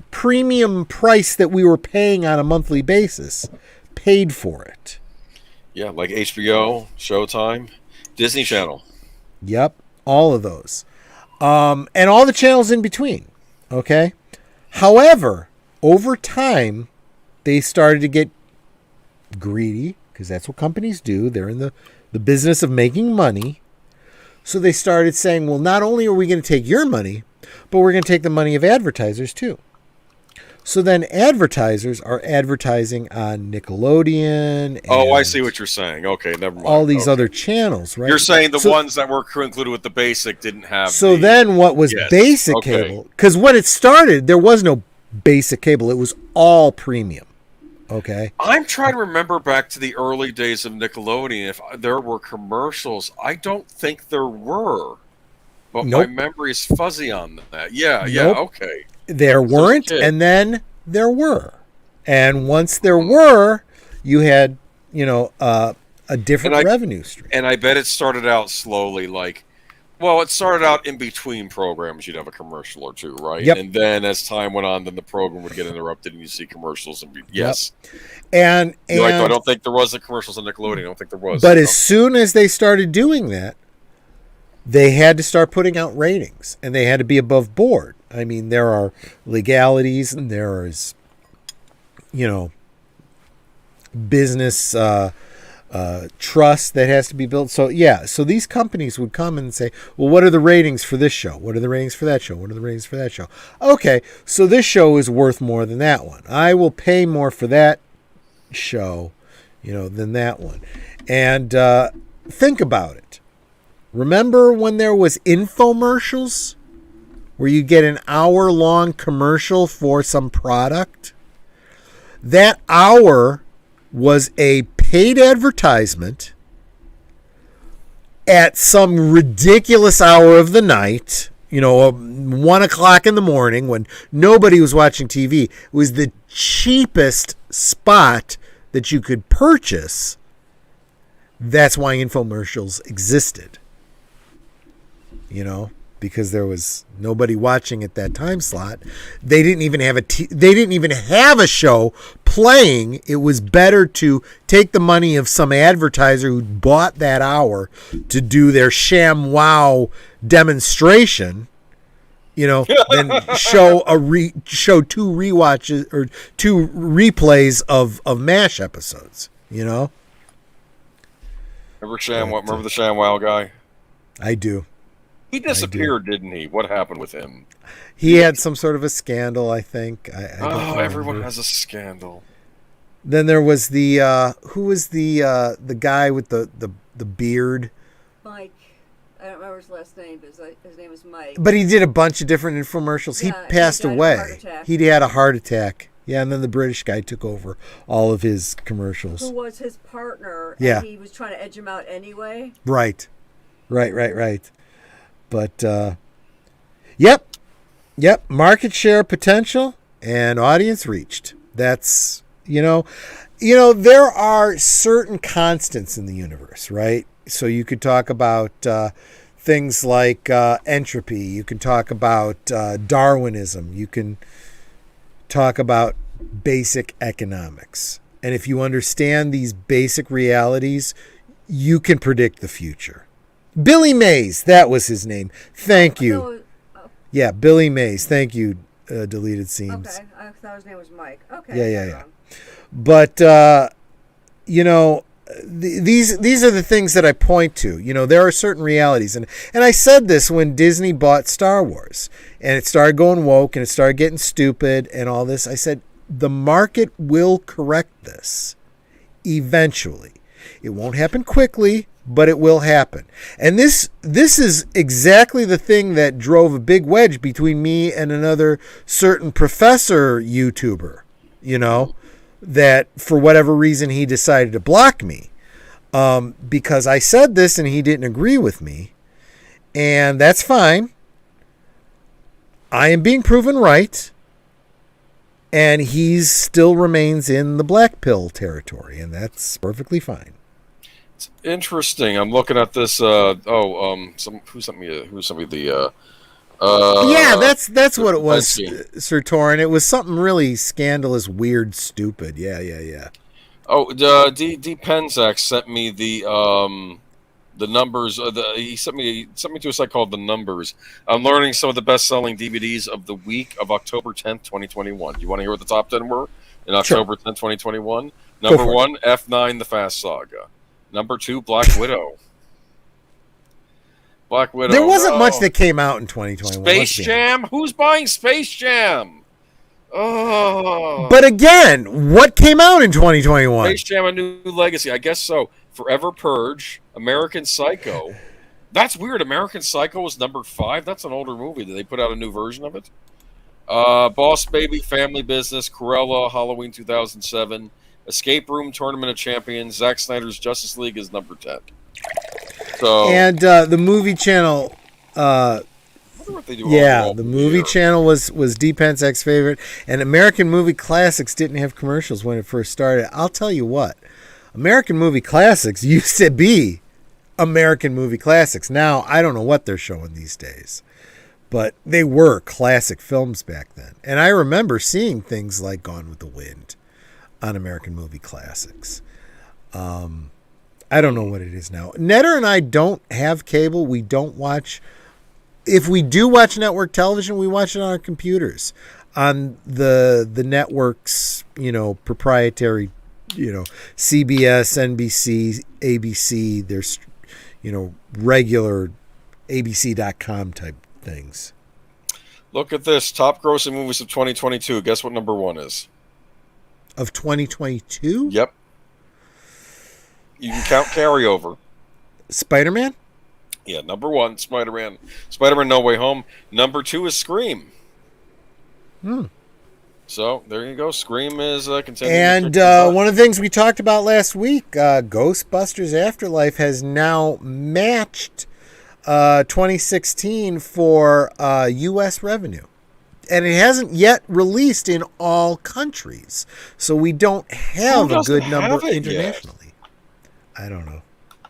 premium price that we were paying on a monthly basis paid for it. Yeah, like HBO, Showtime, Disney Channel. Yep, all of those. And all the channels in between. Okay? However, over time, they started to get greedy, because that's what companies do. They're in the business of making money. So they started saying, well, not only are we going to take your money, but we're going to take the money of advertisers too. So then advertisers are advertising on Nickelodeon. Oh, I see what you're saying. Okay, never mind. All these other channels, right? You're saying the ones that were included with the basic didn't have. So then what was basic cable? Because when it started, there was no basic cable. It was all premium. Okay. I'm trying to remember back to the early days of Nickelodeon if there were commercials. I don't think there were. But my memory is fuzzy on that. Yeah, okay. There weren't, and then there were. And once there were, you had, a different revenue stream. And I bet it started out slowly, it started out in between programs. You'd have a commercial or two, right? Yep. And then as time went on, then the program would get interrupted and you see commercials. Yes. Yep. And I don't think there was a commercials on Nickelodeon. I don't think there was. But as soon as they started doing that, they had to start putting out ratings, and they had to be above board. I mean, there are legalities, and there is, business trust that has to be built. So, so these companies would come and say, well, what are the ratings for this show? What are the ratings for that show? What are the ratings for that show? Okay, so this show is worth more than that one. I will pay more for that show, than that one. And think about it. Remember when there was infomercials where you get an hour-long commercial for some product? That hour was a paid advertisement at some ridiculous hour of the night, 1 o'clock in the morning when nobody was watching TV. It was the cheapest spot that you could purchase. That's why infomercials existed. Because there was nobody watching at that time slot. They didn't even have a show playing. It was better to take the money of some advertiser who bought that hour to do their sham wow demonstration, than show two rewatches or two replays of MASH episodes. Remember the sham wow guy? I do. He disappeared, didn't he? What happened with him? He had some sort of a scandal, I think. Everyone has a scandal. Then there was the who was the guy with the beard? Mike. I don't remember his last name, but his name was Mike. But he did a bunch of different infomercials. Yeah, he passed away. He had a heart attack. Yeah, and then the British guy took over all of his commercials. Who was his partner? Yeah. And he was trying to edge him out anyway. Right. But, yep. Yep, market share potential and audience reached. That's, there are certain constants in the universe, right? So you could talk about things like entropy. You can talk about Darwinism. You can talk about basic economics. And if you understand these basic realities, you can predict the future. Billy Mays, that was his name. Thank you. Yeah, Billy Mays. Thank you, deleted scenes. Okay, I thought his name was Mike. Okay. Yeah. But, these are the things that I point to. There are certain realities. And I said this when Disney bought Star Wars. And it started going woke and it started getting stupid and all this. I said, the market will correct this eventually. It won't happen quickly, but it will happen. And this is exactly the thing that drove a big wedge between me and another certain professor YouTuber, that for whatever reason he decided to block me because I said this and he didn't agree with me. And that's fine. I am being proven right. And he still remains in the black pill territory, and that's perfectly fine. It's interesting. I'm looking at this. Who sent me the? Yeah, that's what it was, Sir Torin. It was something really scandalous, weird, stupid. Yeah. Oh, D Penzak sent me the numbers. He sent me to a site called The Numbers. I'm learning some of the best-selling DVDs of the week of October 10th, 2021. You want to hear what the top 10 were in October 10th, 2021? Number 1, F9, The Fast Saga. Number 2, Black Widow. There wasn't much that came out in 2021. Space Jam? Who's buying Space Jam? Oh. But again, what came out in 2021? Space Jam: A New Legacy. I guess so. Forever Purge, American Psycho. That's weird. American Psycho was number 5. That's an older movie. Did they put out a new version of it? Boss Baby, Family Business, Cruella, Halloween 2007, Escape Room, Tournament of Champions, Zack Snyder's Justice League is number 10. So, and the movie channel. The movie channel was D Penzak's favorite, and American Movie Classics didn't have commercials when it first started. I'll tell you what. American Movie Classics used to be American Movie Classics. Now, I don't know what they're showing these days, but they were classic films back then. And I remember seeing things like Gone with the Wind on American Movie Classics. I don't know what it is now. Netter and I don't have cable. We don't watch. If we do watch network television, we watch it on our computers, on the network's, proprietary, CBS, NBC, ABC. There's, regular ABC.com type things. Look at this. Top grossing movies of 2022. Guess what number 1 is? Of 2022? Yep. You can count carryover. Spider-Man? Yeah, number 1, Spider-Man. Spider-Man No Way Home. Number 2 is Scream. So, there you go. Scream is continuing. And one of the things we talked about last week, Ghostbusters Afterlife has now matched 2016 for U.S. revenue. And it hasn't yet released in all countries. So we don't have a good number internationally. Yet? I don't know.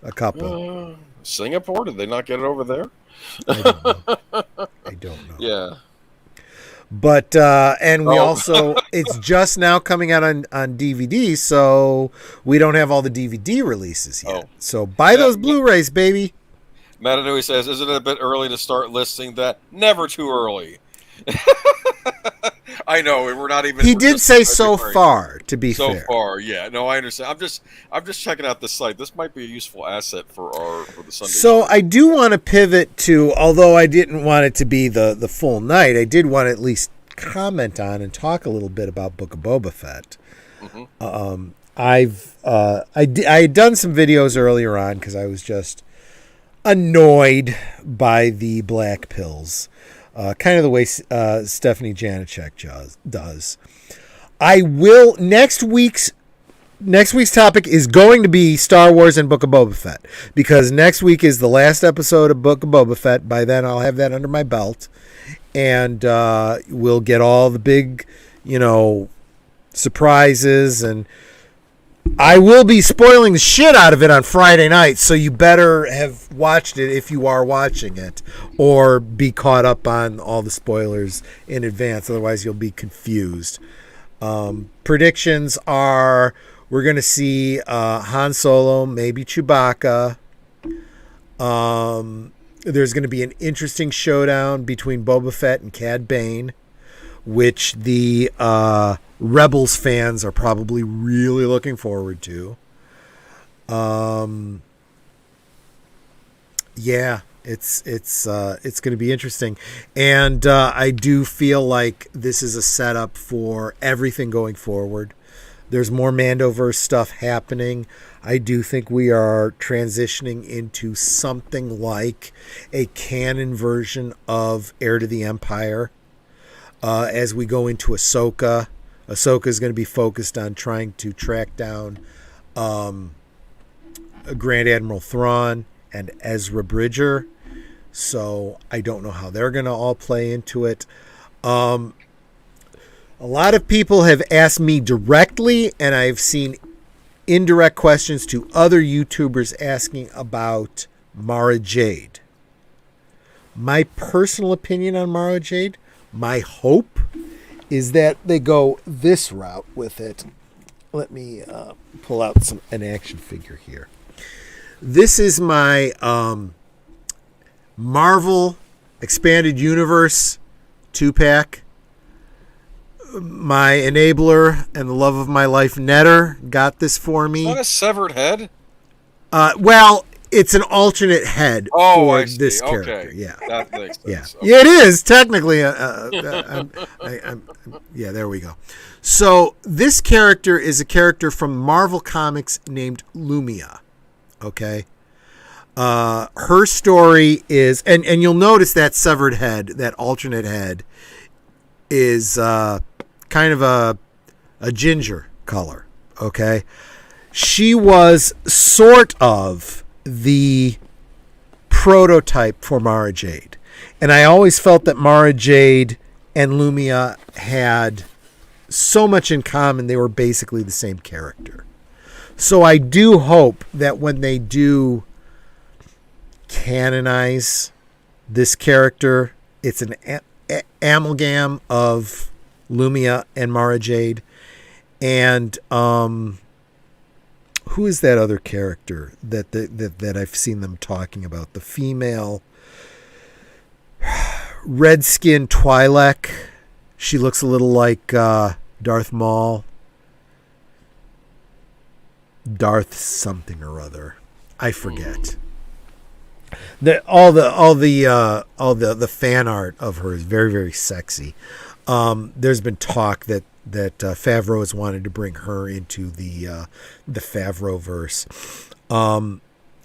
A couple. Singapore? Did they not get it over there? I don't know. Yeah. But, and we also, it's just now coming out on DVD, so we don't have all the DVD releases yet. So buy those Blu-rays, baby. Matanui says, isn't it a bit early to start listing that? Never too early. I know, we're not even. He did say so far, to be fair. So far, yeah. No, I understand. I'm just checking out this site. This might be a useful asset for the Sunday. So I do want to pivot to, although I didn't want it to be the full night, I did want to at least comment on and talk a little bit about Book of Boba Fett. Mm-hmm. I had done some videos earlier on because I was just annoyed by the black pills. Kind of the way Stephanie Janicek does. I will next week's topic is going to be Star Wars and Book of Boba Fett, because next week is the last episode of Book of Boba Fett. By then I'll have that under my belt, and we'll get all the big, surprises, and I will be spoiling the shit out of it on Friday night, so you better have watched it if you are watching it, or be caught up on all the spoilers in advance. Otherwise, you'll be confused. Predictions are we're going to see Han Solo, maybe Chewbacca. There's going to be an interesting showdown between Boba Fett and Cad Bane, which the Rebels fans are probably really looking forward to. Yeah, it's going to be interesting, and I do feel like this is a setup for everything going forward. There's more Mandoverse stuff happening. I do think we are transitioning into something like a canon version of Heir to the Empire. As we go into Ahsoka. Ahsoka is going to be focused on trying to track down Grand Admiral Thrawn and Ezra Bridger. So I don't know how they're going to all play into it. A lot of people have asked me directly, and I've seen indirect questions to other YouTubers asking about Mara Jade. My personal opinion on Mara Jade, my hope is that they go this route with it. Let me pull out an action figure here. This is my Marvel Expanded Universe 2-pack. My enabler and the love of my life, Netter, got this for me. Not a severed head? Well, it's an alternate head for this character. Okay. Yeah, that makes sense. Yeah, okay. Yeah, it is technically. Yeah, there we go. So this character is a character from Marvel Comics named Lumia. Okay, her story is, and you'll notice that severed head, that alternate head, is kind of a ginger color. Okay, she was sort of the prototype for Mara Jade, and I always felt that Mara Jade and Lumia had so much in common. They were basically the same character. So I do hope that when they do canonize this character, it's an amalgam of Lumia and Mara Jade. And who is that other character that I've seen them talking about? The female red-skinned Twi'lek. She looks a little like Darth Maul. Darth something or other. I forget. All the fan art of her is very, very sexy. There's been talk that Favreau has wanted to bring her into the Favreau-verse.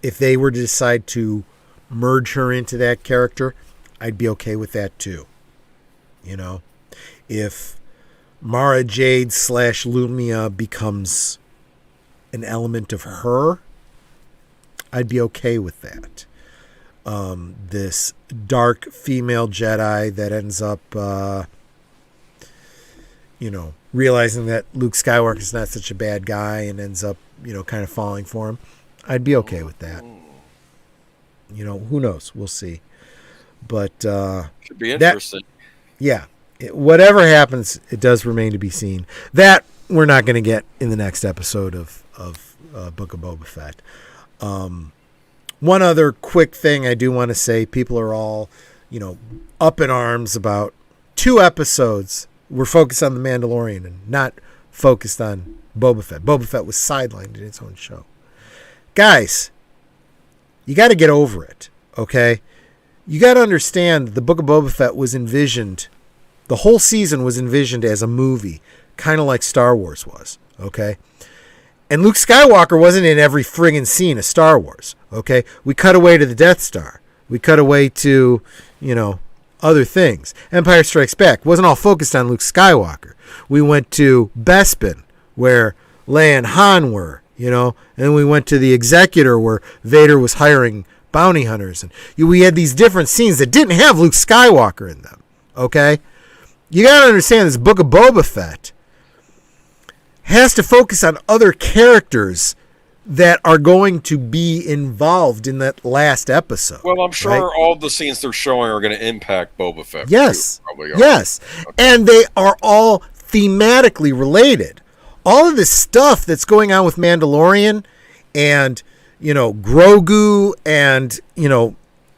If they were to decide to merge her into that character, I'd be okay with that too. You know, if Mara Jade / Lumia becomes an element of her, I'd be okay with that. This dark female Jedi that ends up realizing that Luke Skywalker is not such a bad guy and ends up, kind of falling for him. I'd be okay with that. Who knows? We'll see. But should be interesting. Whatever happens, it does remain to be seen. That we're not going to get in the next episode of Book of Boba Fett. One other quick thing I do want to say: people are all, up in arms about 2 episodes. We're focused on The Mandalorian and not focused on Boba Fett. Boba Fett was sidelined in its own show. Guys, you got to get over it, okay? You got to understand the Book of Boba Fett was envisioned, the whole season was envisioned as a movie, kind of like Star Wars was, okay? And Luke Skywalker wasn't in every friggin' scene of Star Wars, okay? We cut away to the Death Star. We cut away to, other things. Empire Strikes Back wasn't all focused on Luke Skywalker. We went to Bespin, where Leia and Han were, and we went to the Executor, where Vader was hiring bounty hunters. And we had these different scenes that didn't have Luke Skywalker in them, okay? You got to understand this Book of Boba Fett has to focus on other characters that are going to be involved in that last episode. Well, I'm sure all the scenes they're showing are going to impact Boba Fett. Yes. Too, probably are. Yes. Okay. And they are all thematically related. All of this stuff that's going on with Mandalorian and, Grogu and,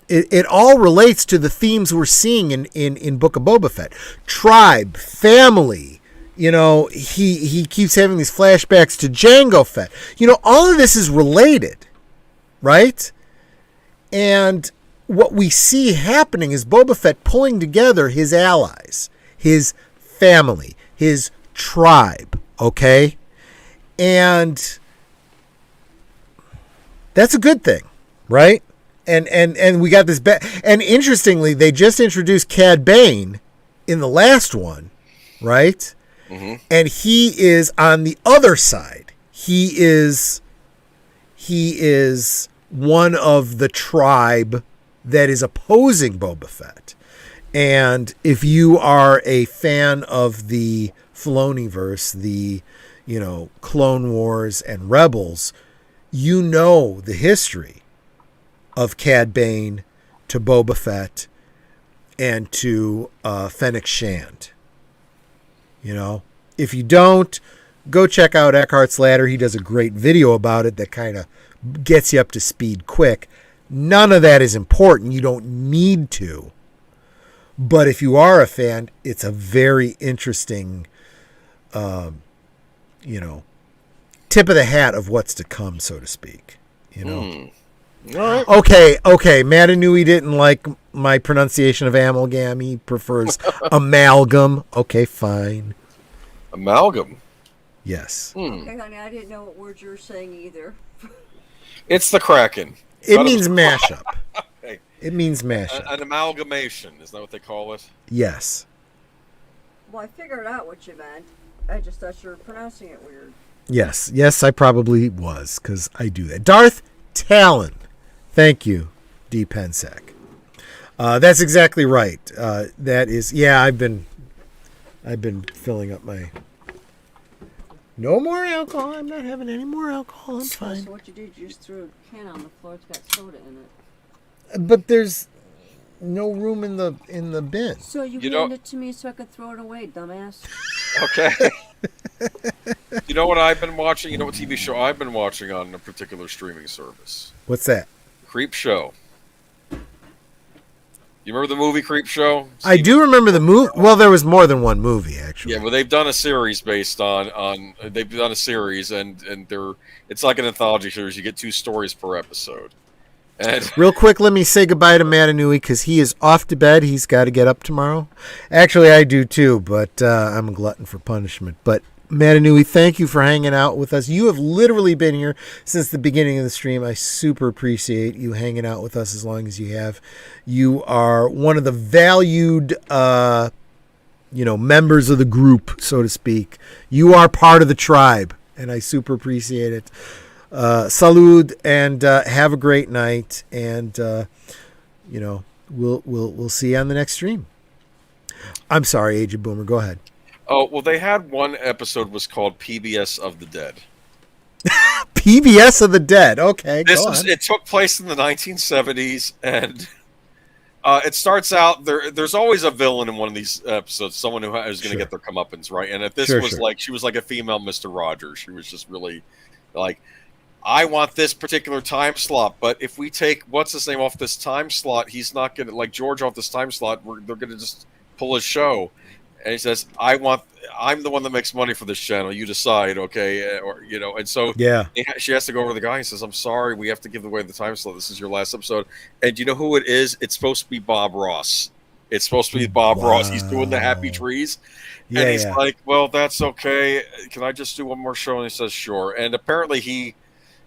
it all relates to the themes we're seeing in Book of Boba Fett. Tribe, family. He keeps having these flashbacks to Jango Fett. All of this is related, right? And what we see happening is Boba Fett pulling together his allies, his family, his tribe, okay? And that's a good thing, right? And we got this and interestingly, they just introduced Cad Bane in the last one, right? Mm-hmm. And he is on the other side. He is one of the tribe that is opposing Boba Fett. And if you are a fan of the Filoniverse, the Clone Wars and Rebels, you know the history of Cad Bane to Boba Fett and to Fennec Shand. If you don't, go check out Eckhart's Ladder. He does a great video about it that kind of gets you up to speed quick. None of that is important. You don't need to. But if you are a fan, it's a very interesting, tip of the hat of what's to come, so to speak. All right. Okay. Matanui didn't like my pronunciation of amalgam. He prefers amalgam. Okay, fine. Amalgam. Yes. Okay, honey, I didn't know what words you were saying either. It's the Kraken. It means mashup. Hey, it means mashup. An amalgamation. Isn't that what they call it? Yes. Well, I figured out what you meant. I just thought you were pronouncing it weird. Yes, I probably was, because I do that. Darth Talon. Thank you, D. Pensek. That's exactly right. That is, I've been filling up my... No more alcohol. I'm not having any more alcohol. I'm fine. So what you did, you just threw a can on the floor. It's got soda in it. But there's no room in the bin. So you handed it to me so I could throw it away, dumbass. Okay. You know what I've been watching? You know what TV show I've been watching on a particular streaming service? What's that? Creep Show. You remember the movie Creep Show? I do remember the movie. Well, there was more than one movie, actually. Yeah, well, they've done a series based on they've done a series, and it's like an anthology series. You get 2 stories per episode. And real quick, let me say goodbye to Matanui because he is off to bed. He's got to get up tomorrow. Actually, I do too, but I'm a glutton for punishment. But Matanui, thank you for hanging out with us. You have literally been here since the beginning of the stream. I super appreciate you hanging out with us as long as you have. You are one of the valued, members of the group, so to speak. You are part of the tribe, and I super appreciate it. Salud, and have a great night, and we'll see you on the next stream. I'm sorry, Aged Boomer. Go ahead. Oh, well, they had one episode was called PBS of the Dead. PBS of the Dead. Okay, it took place in the 1970s, and it starts out there's always a villain in one of these episodes, someone who is going to get their comeuppance, right? And if this was like she was like a female Mr. Rogers. She was just really like, I want this particular time slot, but if we take what's his name off this time slot, he's not going to, like George off this time slot, they're going to just pull his show. And he says, I'm the one that makes money for this channel. You decide, okay? And so she has to go over to the guy and says, I'm sorry, we have to give away the time slot. This is your last episode. And you know who it is? It's supposed to be Bob Ross. It's supposed to be Bob Ross. He's doing the Happy Trees. Yeah, and he's like, well, that's okay. Can I just do one more show? And he says, sure. And apparently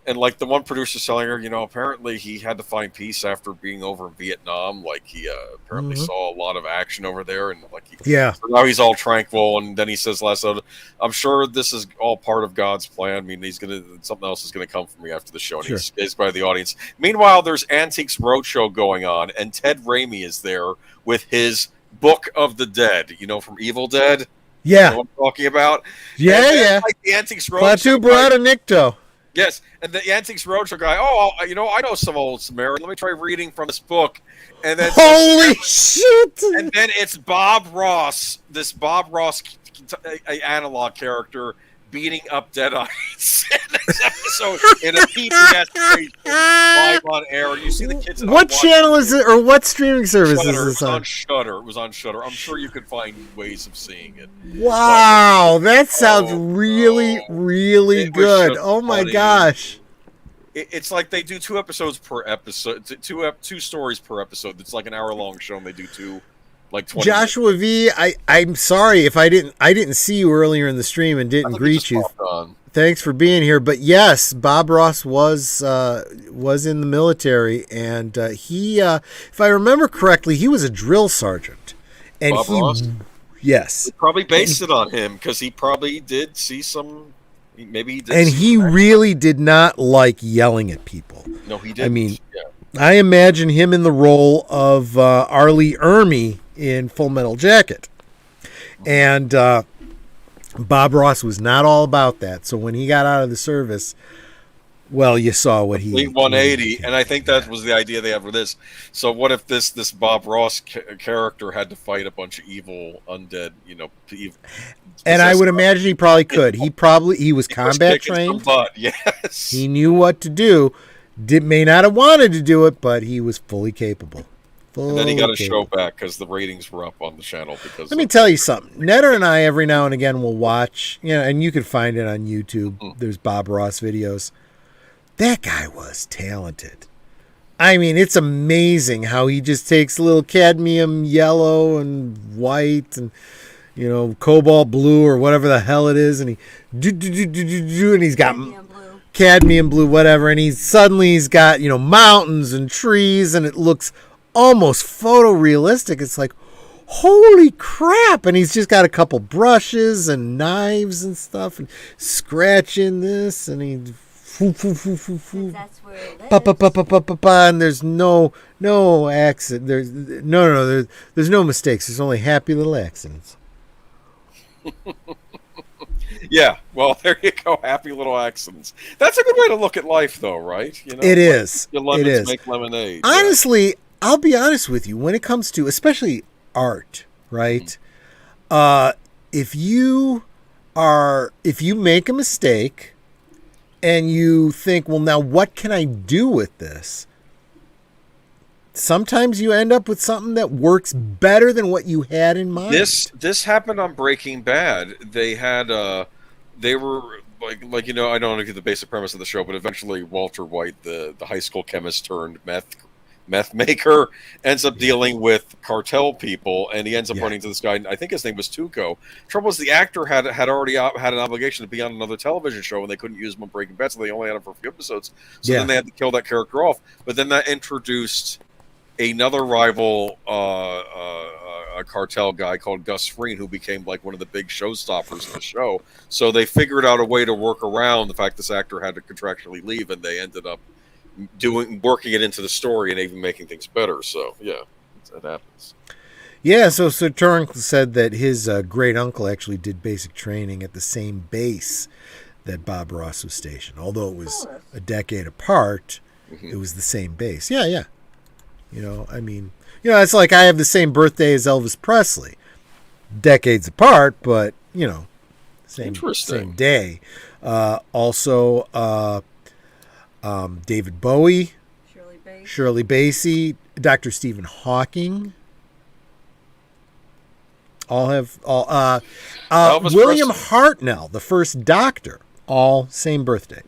and like the one producer telling her, apparently he had to find peace after being over in Vietnam. Like he apparently saw a lot of action over there, and so now he's all tranquil. And then he says last episode, I'm sure this is all part of God's plan. I mean, something else is gonna come for me after the show. And he's by the audience. Meanwhile, there's Antiques Roadshow going on, and Ted Raimi is there with his Book of the Dead, from Evil Dead. You know Yeah, what I'm talking about? yeah, And then, yeah. like the Antiques Roadshow Klaatu guy- Barada Nikto. Yes, and the Antiques Roadshow guy. Oh, I know some old Samaritan. Let me try reading from this book, and then Holy shit! and then it's Bob Ross, this Bob Ross analog character beating up Deadites in this episode in a PBS station live on air. You see the kids. What channel is it, or what streaming service is Shudder. It this was on? on Shudder. It was on Shudder. I'm sure you could find ways of seeing it. Wow, that sounds Oh, really, no. really It was good. just Oh my funny. gosh. It's like they do 2 episodes per episode, two stories per episode. It's like an hour-long show, and they do 2, like 20 Joshua V, I'm sorry if I didn't see you earlier in the stream and didn't minutes. greet you. Popped on. Thanks for being here. But yes, Bob Ross was in the military, and he, if I remember correctly, he was a drill sergeant. And Bob Ross? Yes. They probably based it on him because he probably did see some. Maybe he did. And see he some really did not like yelling at people. No, he didn't. I mean, yeah. I imagine him in the role of Arlie Ermy in Full Metal Jacket. And Bob Ross was not all about that. So when he got out of the service, well, you saw what he... Complete 180, and I think that was the idea they had for this. So what if this Bob Ross character had to fight a bunch of evil undead, And I would imagine he probably could. He was combat trained. Butt, yes. He knew what to do. May not have wanted to do it, but he was fully capable. And then he got a show back because the ratings were up on the channel. Because let me tell you something. Netter and I every now and again will watch, and you can find it on YouTube. There's Bob Ross videos. That guy was talented. I mean, it's amazing how he just takes little cadmium yellow and white and cobalt blue or whatever the hell it is, and and he's got cadmium blue, whatever, and he's got mountains and trees, and it looks almost photorealistic. It's like, holy crap! And he's just got a couple brushes and knives and stuff, and scratching this, and he. That's where it lives. And there's no accident. There's no mistakes. There's only happy little accidents. Yeah, well, there you go. Happy little accidents. That's a good way to look at life, though, right? It is. Your lemons It is. make lemonade. Honestly, I'll be honest with you. When it comes to, especially art, right? If you make a mistake and you think, well, now what can I do with this? Sometimes you end up with something that works better than what you had in mind. This happened on Breaking Bad. They had they were like I don't know the basic premise of the show, but eventually Walter White, the high school chemist turned meth maker, ends up dealing with cartel people, and he ends up running into this guy. I think his name was Tuco. Trouble is, the actor had already had an obligation to be on another television show, and they couldn't use him on Breaking Bad, so they only had him for a few episodes. So then they had to kill that character off. But then that introduced another rival a cartel guy called Gus Fring, who became like one of the big showstoppers of the show. So they figured out a way to work around the fact this actor had to contractually leave, and they ended up working it into the story and even making things better. So yeah, that happens. Yeah, so Turing said that his great uncle actually did basic training at the same base that Bob Ross was stationed. Although it was a decade apart, it was the same base. Yeah. It's like I have the same birthday as Elvis Presley. Decades apart, but, same day. Also, David Bowie, Shirley Bassey, Dr. Stephen Hawking. William Hartnell, the first Doctor, all same birthday.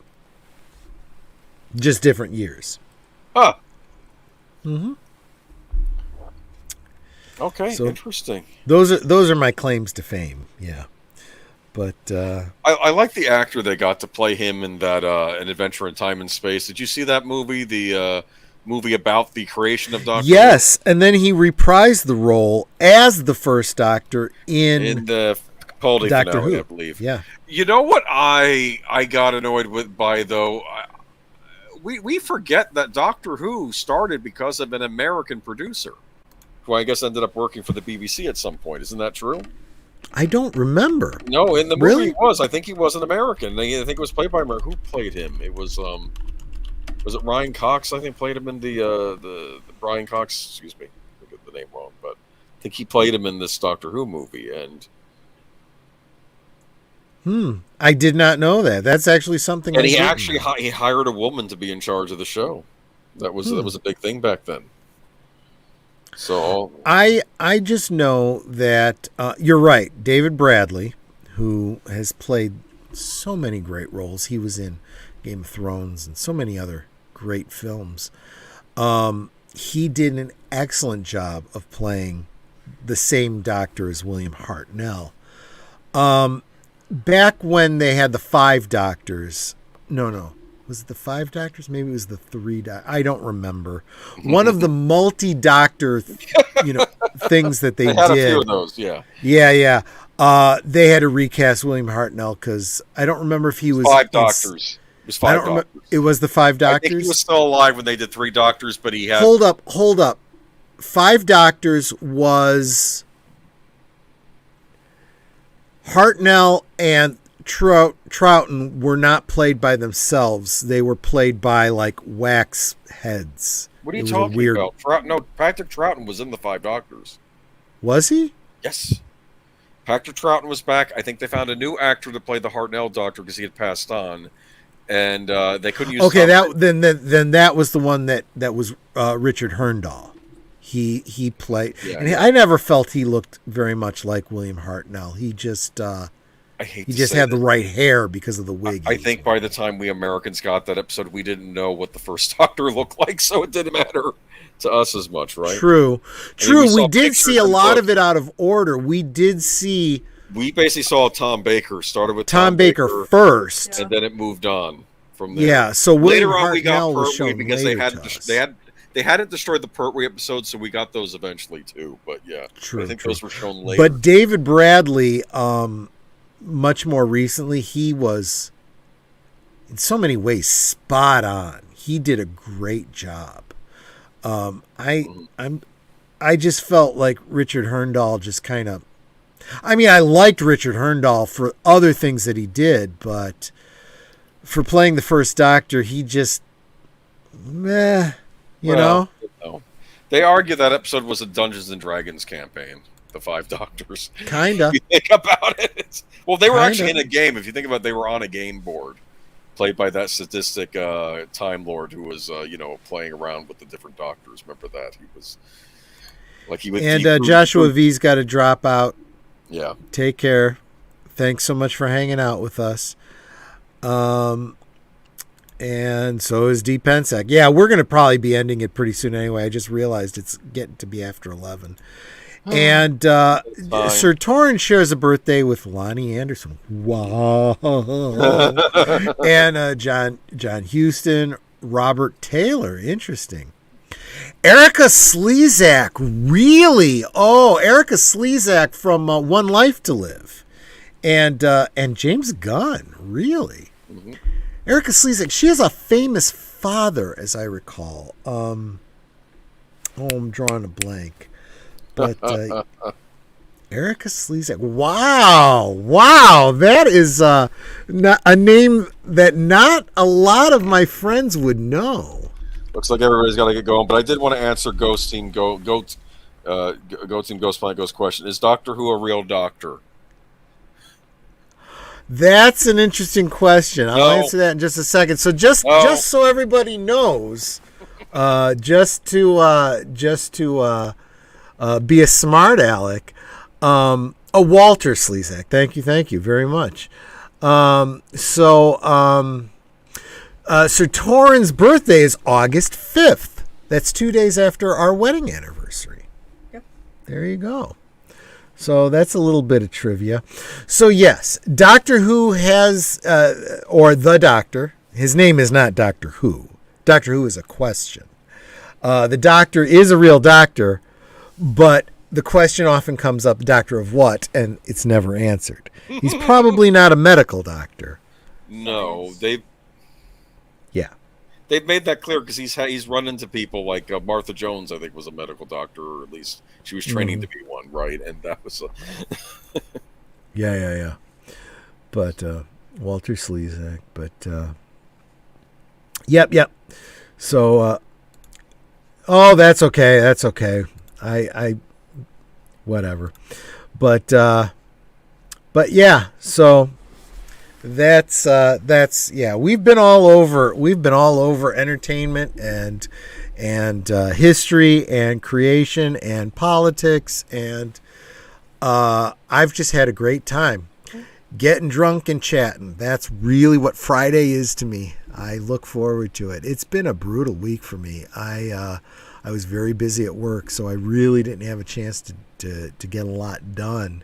Just different years. Huh. Mm-hmm. Okay, So, interesting. Those are my claims to fame. Yeah, but I like the actor that got to play him in that An Adventure in Time and Space. Did you see that movie? The movie about the creation of Doctor. Yes, and then he reprised the role as the first Doctor in the Capaldi Doctor finale, Who. I believe. Yeah. You know what I got annoyed by though. We forget that Doctor Who started because of an American producer. who I guess ended up working for the BBC at some point. Isn't that true? I don't remember. No, in the movie Really? he was. I think he was an American. I think it was played by American. Who played him? It was it Ryan Cox? I think played him in the Brian Cox. Excuse me, I get the name wrong, but I think he played him in this Doctor Who movie. And I did not know that. That's actually something. he actually he hired a woman to be in charge of the show. That was a big thing back then. So I just know that you're right. David Bradley, who has played so many great roles. He was in Game of Thrones and so many other great films. He did an excellent job of playing the same Doctor as William Hartnell. Back when they had the 5 Doctors, no. Was it the 5 Doctors? Maybe it was the 3 Doctors. I don't remember. One of the multi-Doctor, things that they had a did. few of those, yeah. Yeah. They had to recast William Hartnell because I don't remember if he was 5 Doctors. It was 5 Doctors. It was the 5 Doctors. I think he was still alive when they did 3 Doctors, but he had. Hold up. 5 Doctors was Hartnell and Troughton were not played by themselves. They were played by like wax heads. What are you talking about? No, Patrick Troughton was in the 5 Doctors. Was he? Yes. Patrick Troughton was back. I think they found a new actor to play the Hartnell Doctor because he had passed on, and they couldn't use. Okay, then that was the one that was Richard Hurndall. He played, and I never felt he looked very much like William Hartnell. He just. He just had the right hair because of the wig. I think by the time we Americans got that episode, we didn't know what the first Doctor looked like, so it didn't matter to us as much, right? True. We did see a lot of it out of order. We basically saw Tom Baker. Started with Tom Baker first, and then it moved on from there. Yeah. So later William on, we got was shown because they hadn't destroyed the Pertwee episodes, so we got those eventually too. But yeah, I think those were shown later. But David Bradley. Much more recently, he was in so many ways spot on. He did a great job. I just felt like Richard Hurndall just kind of. I mean, I liked Richard Hurndall for other things that he did, but for playing the first Doctor, he just, you know. They argue that episode was a Dungeons and Dragons campaign. The 5 Doctors. Kinda. If you think about it. Well, they were actually in a game. If you think about it, they were on a game board. Played by that sadistic Time Lord who was, playing around with the different Doctors. Remember that? He was... And Joshua V's got to drop out. Yeah. Take care. Thanks so much for hanging out with us. And so is D. Pensac. Yeah, we're going to probably be ending it pretty soon anyway. I just realized it's getting to be after 11. And Sir Torrance shares a birthday with Lonnie Anderson. Wow. And John Huston, Robert Taylor. Interesting. Erica Slezak. Really? Oh, Erica Slezak from One Life to Live. And James Gunn. Really? Mm-hmm. Erica Slezak. She has a famous father, as I recall. I'm drawing a blank. But Erica Slezak. Wow. That is a name that not a lot of my friends would know. Looks like everybody's got to get going, but I did want to answer Ghost Team Ghost Planet Ghost question. Is Doctor Who a real doctor? That's an interesting question. I'll answer that in just a second. So just so everybody knows, just to be a smart aleck. Walter Slezak. Thank you very much. Sir Torrance' birthday is August 5th. That's 2 days after our wedding anniversary. Yep. There you go. So that's a little bit of trivia. So yes, Doctor Who has, or the Doctor, his name is not Doctor Who. Doctor Who is a question. The Doctor is a real doctor, but the question often comes up, doctor of what? And it's never answered. He's probably not a medical doctor. No, they've made that clear because he's run into people like Martha Jones, I think, was a medical doctor, or at least she was training to be one, right? And that was yeah. But Walter Slezak, but yep. So, oh, that's okay. I whatever. But yeah. So that's yeah. We've been all over entertainment and history and creation and politics, and I've just had a great time getting drunk and chatting. That's really what Friday is to me. I look forward to it. It's been a brutal week for me. I was very busy at work, so I really didn't have a chance to get a lot done.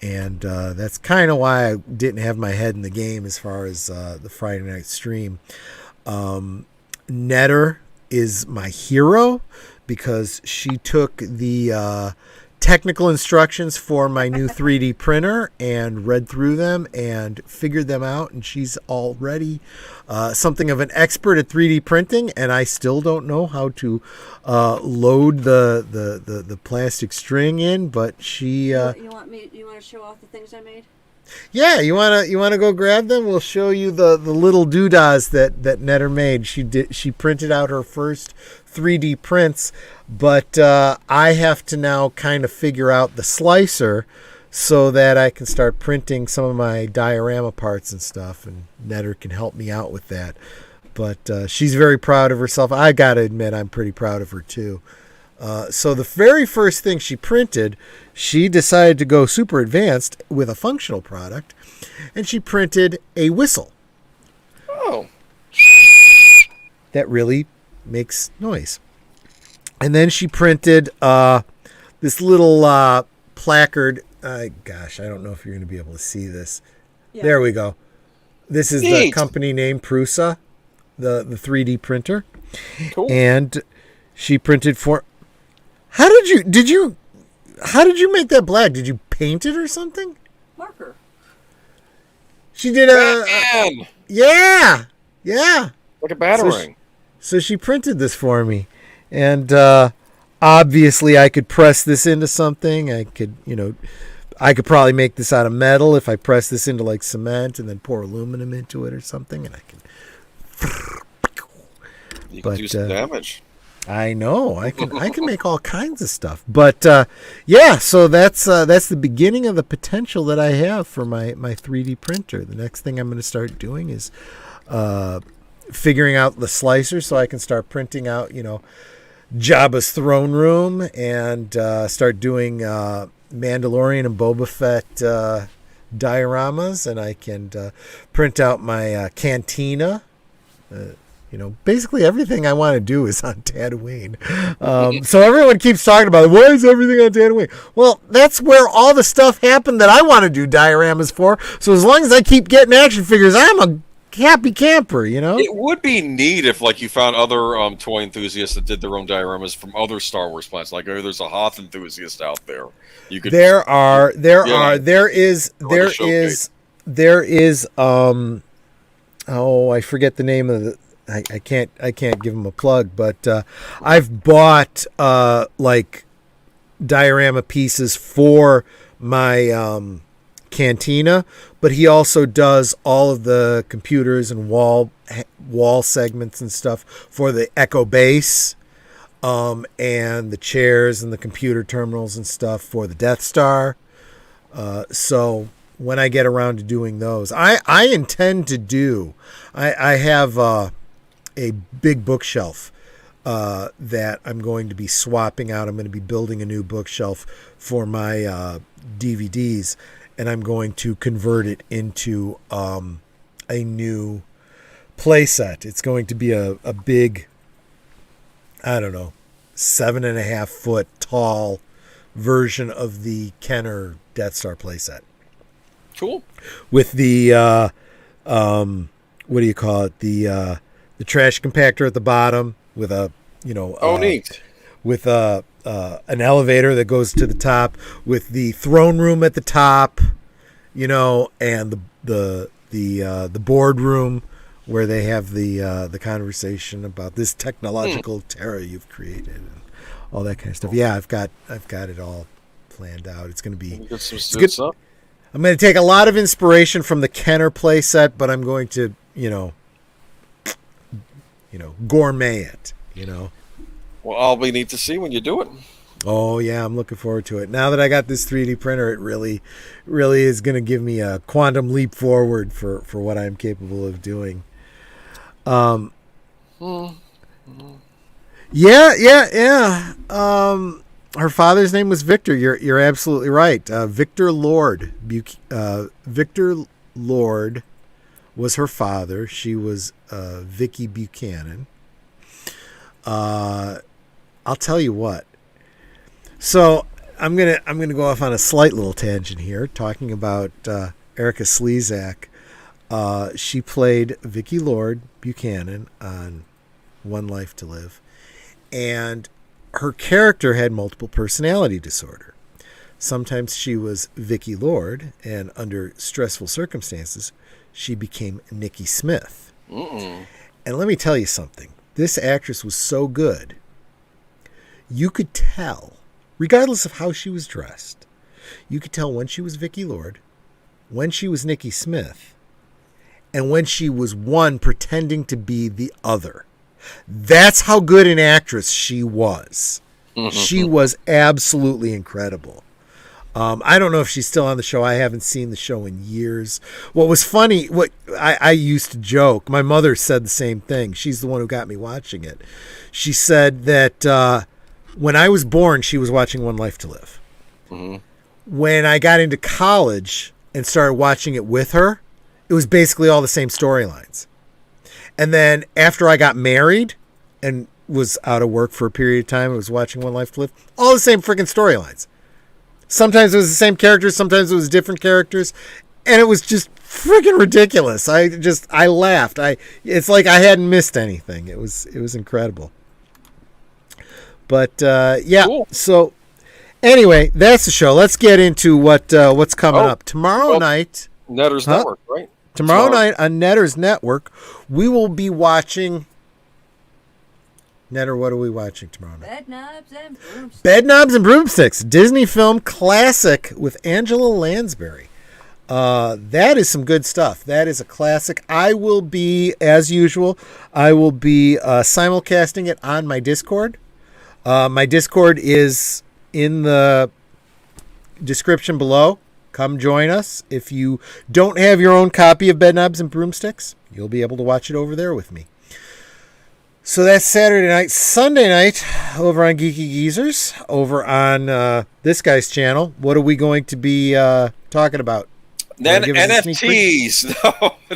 And that's kind of why I didn't have my head in the game as far as the Friday night stream. Netter is my hero because she took the technical instructions for my new 3D printer and read through them and figured them out, and she's already something of an expert at 3D printing, and I still don't know how to load the plastic string in, but she You want to show off the things I made? Yeah, you wanna go grab them? We'll show you the little doodahs that Netter made. She printed out her first 3D prints, but I have to now kind of figure out the slicer so that I can start printing some of my diorama parts and stuff, and Netter can help me out with that. But she's very proud of herself. I gotta admit, I'm pretty proud of her too. So the very first thing she printed, she decided to go super advanced with a functional product, and she printed a whistle. oh, That really makes noise. And then she printed this little placard. Gosh, I don't know if you're going to be able to see this. Yeah. There we go. This is the Neat. company name Prusa, the 3D printer. cool. And she printed for... How did you make that black? Did you paint it or something? Marker. She did Batman! yeah. Like a batarang. So she printed this for me, and obviously I could press this into something. I could probably make this out of metal if I press this into like cement and then pour aluminum into it or something, and I can. You can do some damage. I know I can make all kinds of stuff, but yeah. So that's the beginning of the potential that I have for my 3D printer. The next thing I'm going to start doing is figuring out the slicer so I can start printing out Jabba's throne room and start doing Mandalorian and Boba Fett dioramas, and I can print out my cantina. Basically everything I want to do is on Tatooine. So everyone keeps talking about, why is everything on Tatooine? Well, that's where all the stuff happened that I want to do dioramas for. So as long as I keep getting action figures, I'm a happy camper, It would be neat if, like, you found other toy enthusiasts that did their own dioramas from other Star Wars planets. Like, there's a Hoth enthusiast out there. You could. There is. Oh, I forget the name of the. I can't give him a plug, but I've bought like diorama pieces for my cantina, but he also does all of the computers and wall segments and stuff for the Echo Base, and the chairs and the computer terminals and stuff for the Death Star. So when I get around to doing those, I intend to do. I have a big bookshelf that I'm going to be swapping out. I'm going to be building a new bookshelf for my DVDs, and I'm going to convert it into a new playset. It's going to be a big, 7.5 foot tall version of the Kenner Death Star playset. Cool. With the what do you call it? The trash compactor at the bottom with a neat. With an elevator that goes to the top, with the throne room at the top, and the boardroom where they have the conversation about this technological terror you've created and all that kind of stuff. Yeah, I've got it all planned out. It's going to be It's good stuff. I'm going to take a lot of inspiration from the Kenner play set, but I'm going to, gourmet it, Well, I'll be neat to see when you do it. Oh yeah, I'm looking forward to it. Now that I got this 3D printer, it really is going to give me a quantum leap forward for what I'm capable of doing. Yeah. Her father's name was Victor. You're absolutely right. Victor Lord. Victor Lord was her father. She was Vicky Buchanan. I'll tell you what. So I'm gonna go off on a slight little tangent here, talking about Erica Slezak. She played Vicky Lord Buchanan on One Life to Live, and her character had multiple personality disorder. Sometimes she was Vicky Lord, and under stressful circumstances, she became Nikki Smith. Mm-mm. And let me tell you something. This actress was so good. You could tell, regardless of how she was dressed, you could tell when she was Vicky Lord, when she was Nikki Smith, and when she was one pretending to be the other. That's how good an actress she was. She was absolutely incredible. I don't know if she's still on the show. I haven't seen the show in years. What was funny, what I used to joke, my mother said the same thing. She's the one who got me watching it. She said that when I was born, she was watching One Life to Live. Mm-hmm. When I got into college and started watching it with her, it was basically all the same storylines. And then after I got married and was out of work for a period of time, I was watching One Life to Live, all the same freaking storylines. Sometimes it was the same characters, sometimes it was different characters, and it was just freaking ridiculous. I laughed. It's like I hadn't missed anything. It was incredible. But yeah, cool. So anyway, that's the show. Let's get into what's coming up tomorrow night. Netter's Network, right? Tomorrow night on Netter's Network, we will be watching. Netter, what are we watching tomorrow night? Bed Knobs and Broomsticks, Disney film classic with Angela Lansbury. That is some good stuff. That is a classic. I will be, as usual, simulcasting it on my Discord. My Discord is in the description below. Come join us. If you don't have your own copy of Bed Knobs and Broomsticks, you'll be able to watch it over there with me. So that's Saturday night. Sunday night, over on Geeky Geezers, over on this guy's channel. What are we going to be talking about? NFTs.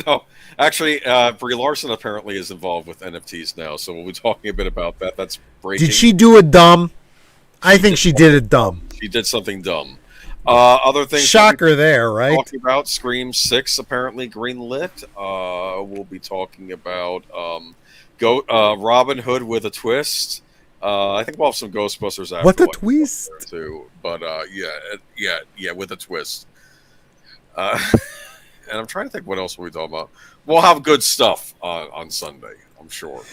No. Actually, Brie Larson apparently is involved with NFTs now, so we'll be talking a bit about that. That's breaking. Did she do a dumb? I think she did a dumb. She did something dumb. Other things. Shocker there, right? Talking about Scream 6 apparently greenlit. We'll be talking about Robin Hood with a twist. I think we'll have some Ghostbusters after. What the twist? Too. But yeah, with a twist. And I'm trying to think what else we'll be talking about. We'll have good stuff on Sunday, I'm sure.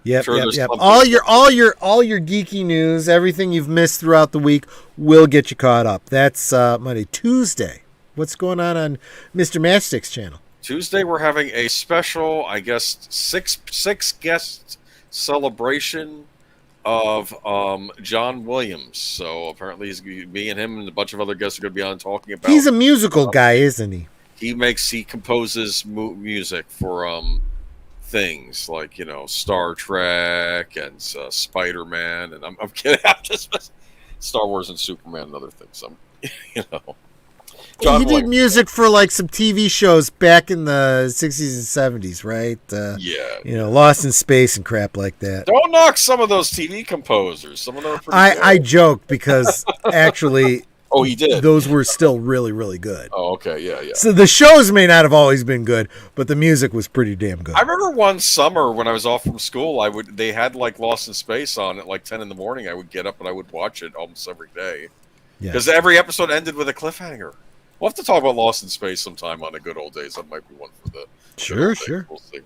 Yep. All your geeky news, everything you've missed throughout the week, will get you caught up. That's Monday. Tuesday, what's going on Mr. Matchstick's channel? Tuesday, we're having a special, I guess, six guest celebration of John Williams. So apparently, me and him and a bunch of other guests are going to be on talking about. He's a musical guy, isn't he? He composes music for things like Star Trek and Spider-Man, and I'm kidding. I'm just Star Wars and Superman and other things. He did music for like some TV shows back in the 60s and 70s, right? Yeah. Lost in Space and crap like that. Don't knock some of those TV composers. Some of them are pretty good. I joked because actually oh, he did. Those were still really, really good. Oh, okay, yeah. So the shows may not have always been good, but the music was pretty damn good. I remember one summer when I was off from school, they had like Lost in Space on at like 10 in the morning. I would get up and I would watch it almost every day. Because every episode ended with a cliffhanger. We'll have to talk about Lost in Space sometime on the good old days. That might be one for the Sure. We'll see.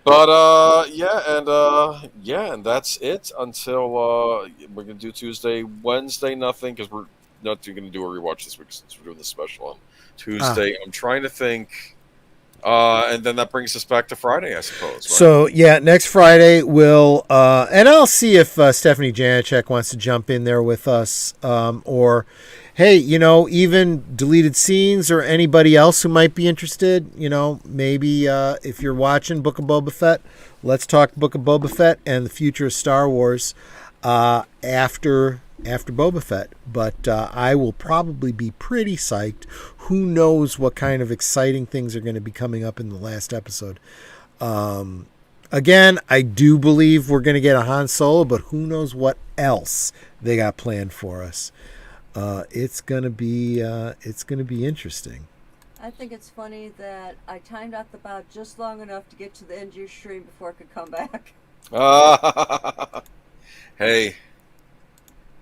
But and that's it until we're gonna do Tuesday, Wednesday, nothing because we're not gonna do a rewatch this week since we're doing the special on Tuesday. I'm trying to think, and then that brings us back to Friday, I suppose. Right? So yeah, next Friday we'll and I'll see if Stephanie Janicek wants to jump in there with us, or hey, even deleted scenes or anybody else who might be interested. Maybe if you're watching Book of Boba Fett, let's talk Book of Boba Fett and the future of Star Wars after Boba Fett. But I will probably be pretty psyched. Who knows what kind of exciting things are going to be coming up in the last episode. Again, I do believe we're going to get a Han Solo, but who knows what else they got planned for us. It's gonna be interesting. I think it's funny that I timed out the bout just long enough to get to the end of your stream before it could come back. Hey,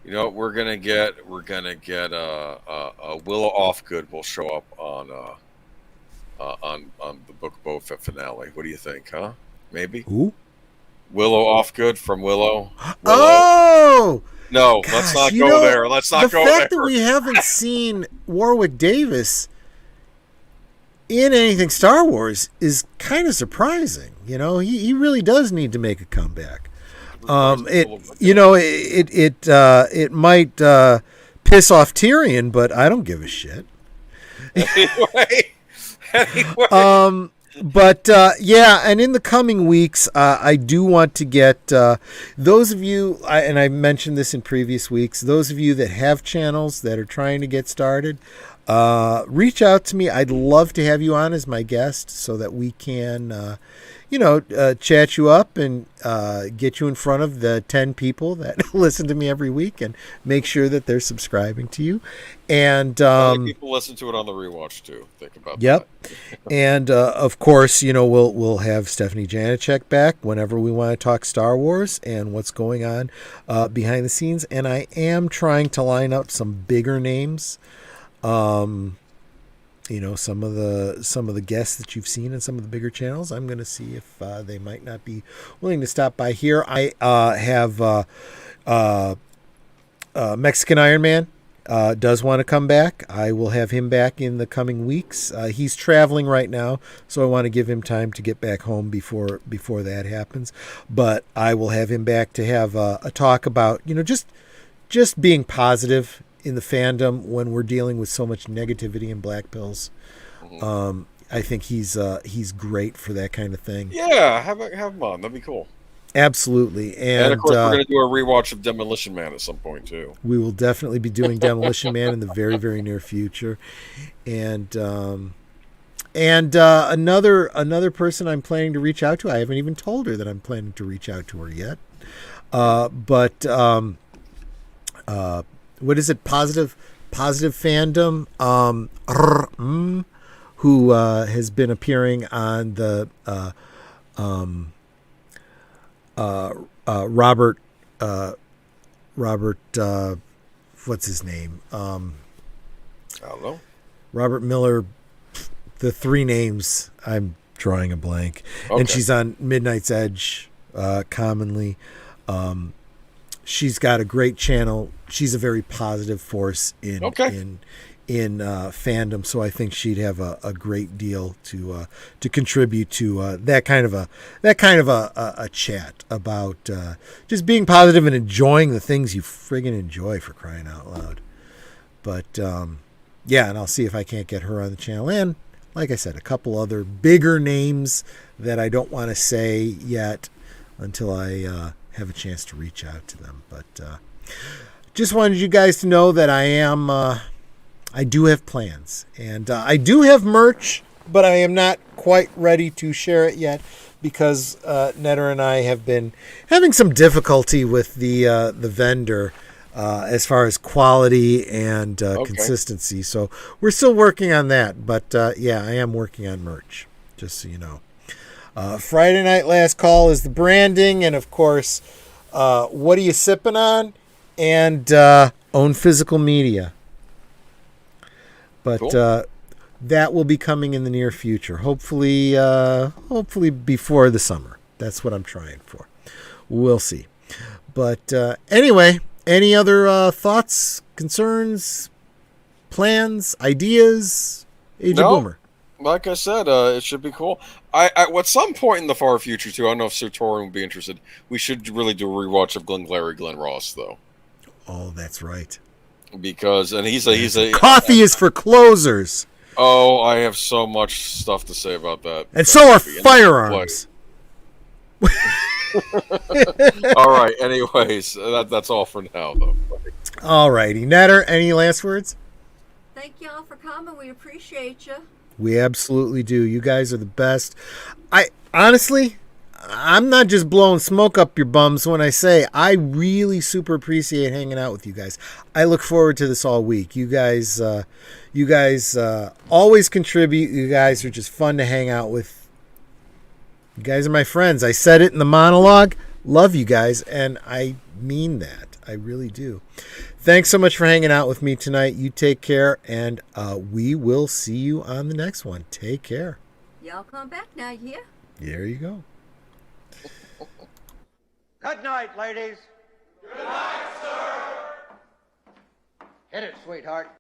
you know what we're gonna get? We're gonna get a Willow Offgood will show up on the Book of Boba Fett finale. What do you think, huh? Maybe. Who? Willow Offgood from Willow. Oh. No, Gosh, let's not go there. Let's not go there. The fact that we haven't seen Warwick Davis in anything Star Wars is kind of surprising. He really does need to make a comeback. It might piss off Tyrion, but I don't give a shit. Anyway. But and in the coming weeks, I do want to get those of you, and I mentioned this in previous weeks, those of you that have channels that are trying to get started, reach out to me. I'd love to have you on as my guest so that we can, chat you up and get you in front of the 10 people that listen to me every week and make sure that they're subscribing to you. And people listen to it on the rewatch too. Think about that. Yep. And of course, we'll have Stephanie Janicek back whenever we want to talk Star Wars and what's going on behind the scenes. And I am trying to line up some bigger names. Some of the guests that you've seen in some of the bigger channels. I'm going to see if they might not be willing to stop by here. I have Mexican Iron Man does want to come back. I will have him back in the coming weeks. He's traveling right now, so I want to give him time to get back home before that happens. But I will have him back to have a talk about just being positive in the fandom when we're dealing with so much negativity and black pills. I think he's great for that kind of thing. Yeah, have him on. That'd be cool. Absolutely. And of course, we're going to do a rewatch of Demolition Man at some point too. We will definitely be doing Demolition Man in the very, very near future. And another person I'm planning to reach out to. I haven't even told her that I'm planning to reach out to her yet. But what is it? Positive Fandom. Who has been appearing on the Robert what's his name? I don't know. Robert Miller. The three names, I'm drawing a blank. Okay. And she's on Midnight's Edge commonly. She's got a great channel. She's a very positive force in fandom, so I think she'd have a great deal to contribute to that kind of a chat about just being positive and enjoying the things you friggin' enjoy, for crying out loud. But and I'll see if I can't get her on the channel. And like I said, a couple other bigger names that I don't want to say yet until I have a chance to reach out to them. But just wanted you guys to know that I do have plans, and I do have merch, but I am not quite ready to share it yet because Netter and I have been having some difficulty with the vendor as far as quality and consistency. So we're still working on that, but I am working on merch, just so you know. Friday night last call is the branding, and of course, what are you sipping on? And own physical media. But cool. that will be coming in the near future. Hopefully before the summer. That's what I'm trying for. We'll see. But anyway, any other thoughts, concerns, plans, ideas? Age of Boomer. Like I said, it should be cool. I at some point in the far future too. I don't know if Sir Torin would be interested. We should really do a rewatch of Glen Ross though. Oh, that's right. Because he's a coffee is for closers. Oh, I have so much stuff to say about that. And so are firearms. All right. Anyways, that's all for now, though. All righty, Netter. Any last words? Thank y'all for coming. We appreciate you. We absolutely do. You guys are the best. I'm not just blowing smoke up your bums when I say I really super appreciate hanging out with you guys. I look forward to this all week. You guys always contribute. You guys are just fun to hang out with. You guys are my friends. I said it in the monologue. Love you guys, and I mean that. I really do. Thanks so much for hanging out with me tonight. You take care, and we will see you on the next one. Take care. Y'all come back now, yeah? There you go. Good night, ladies. Good night, sir. Hit it, sweetheart.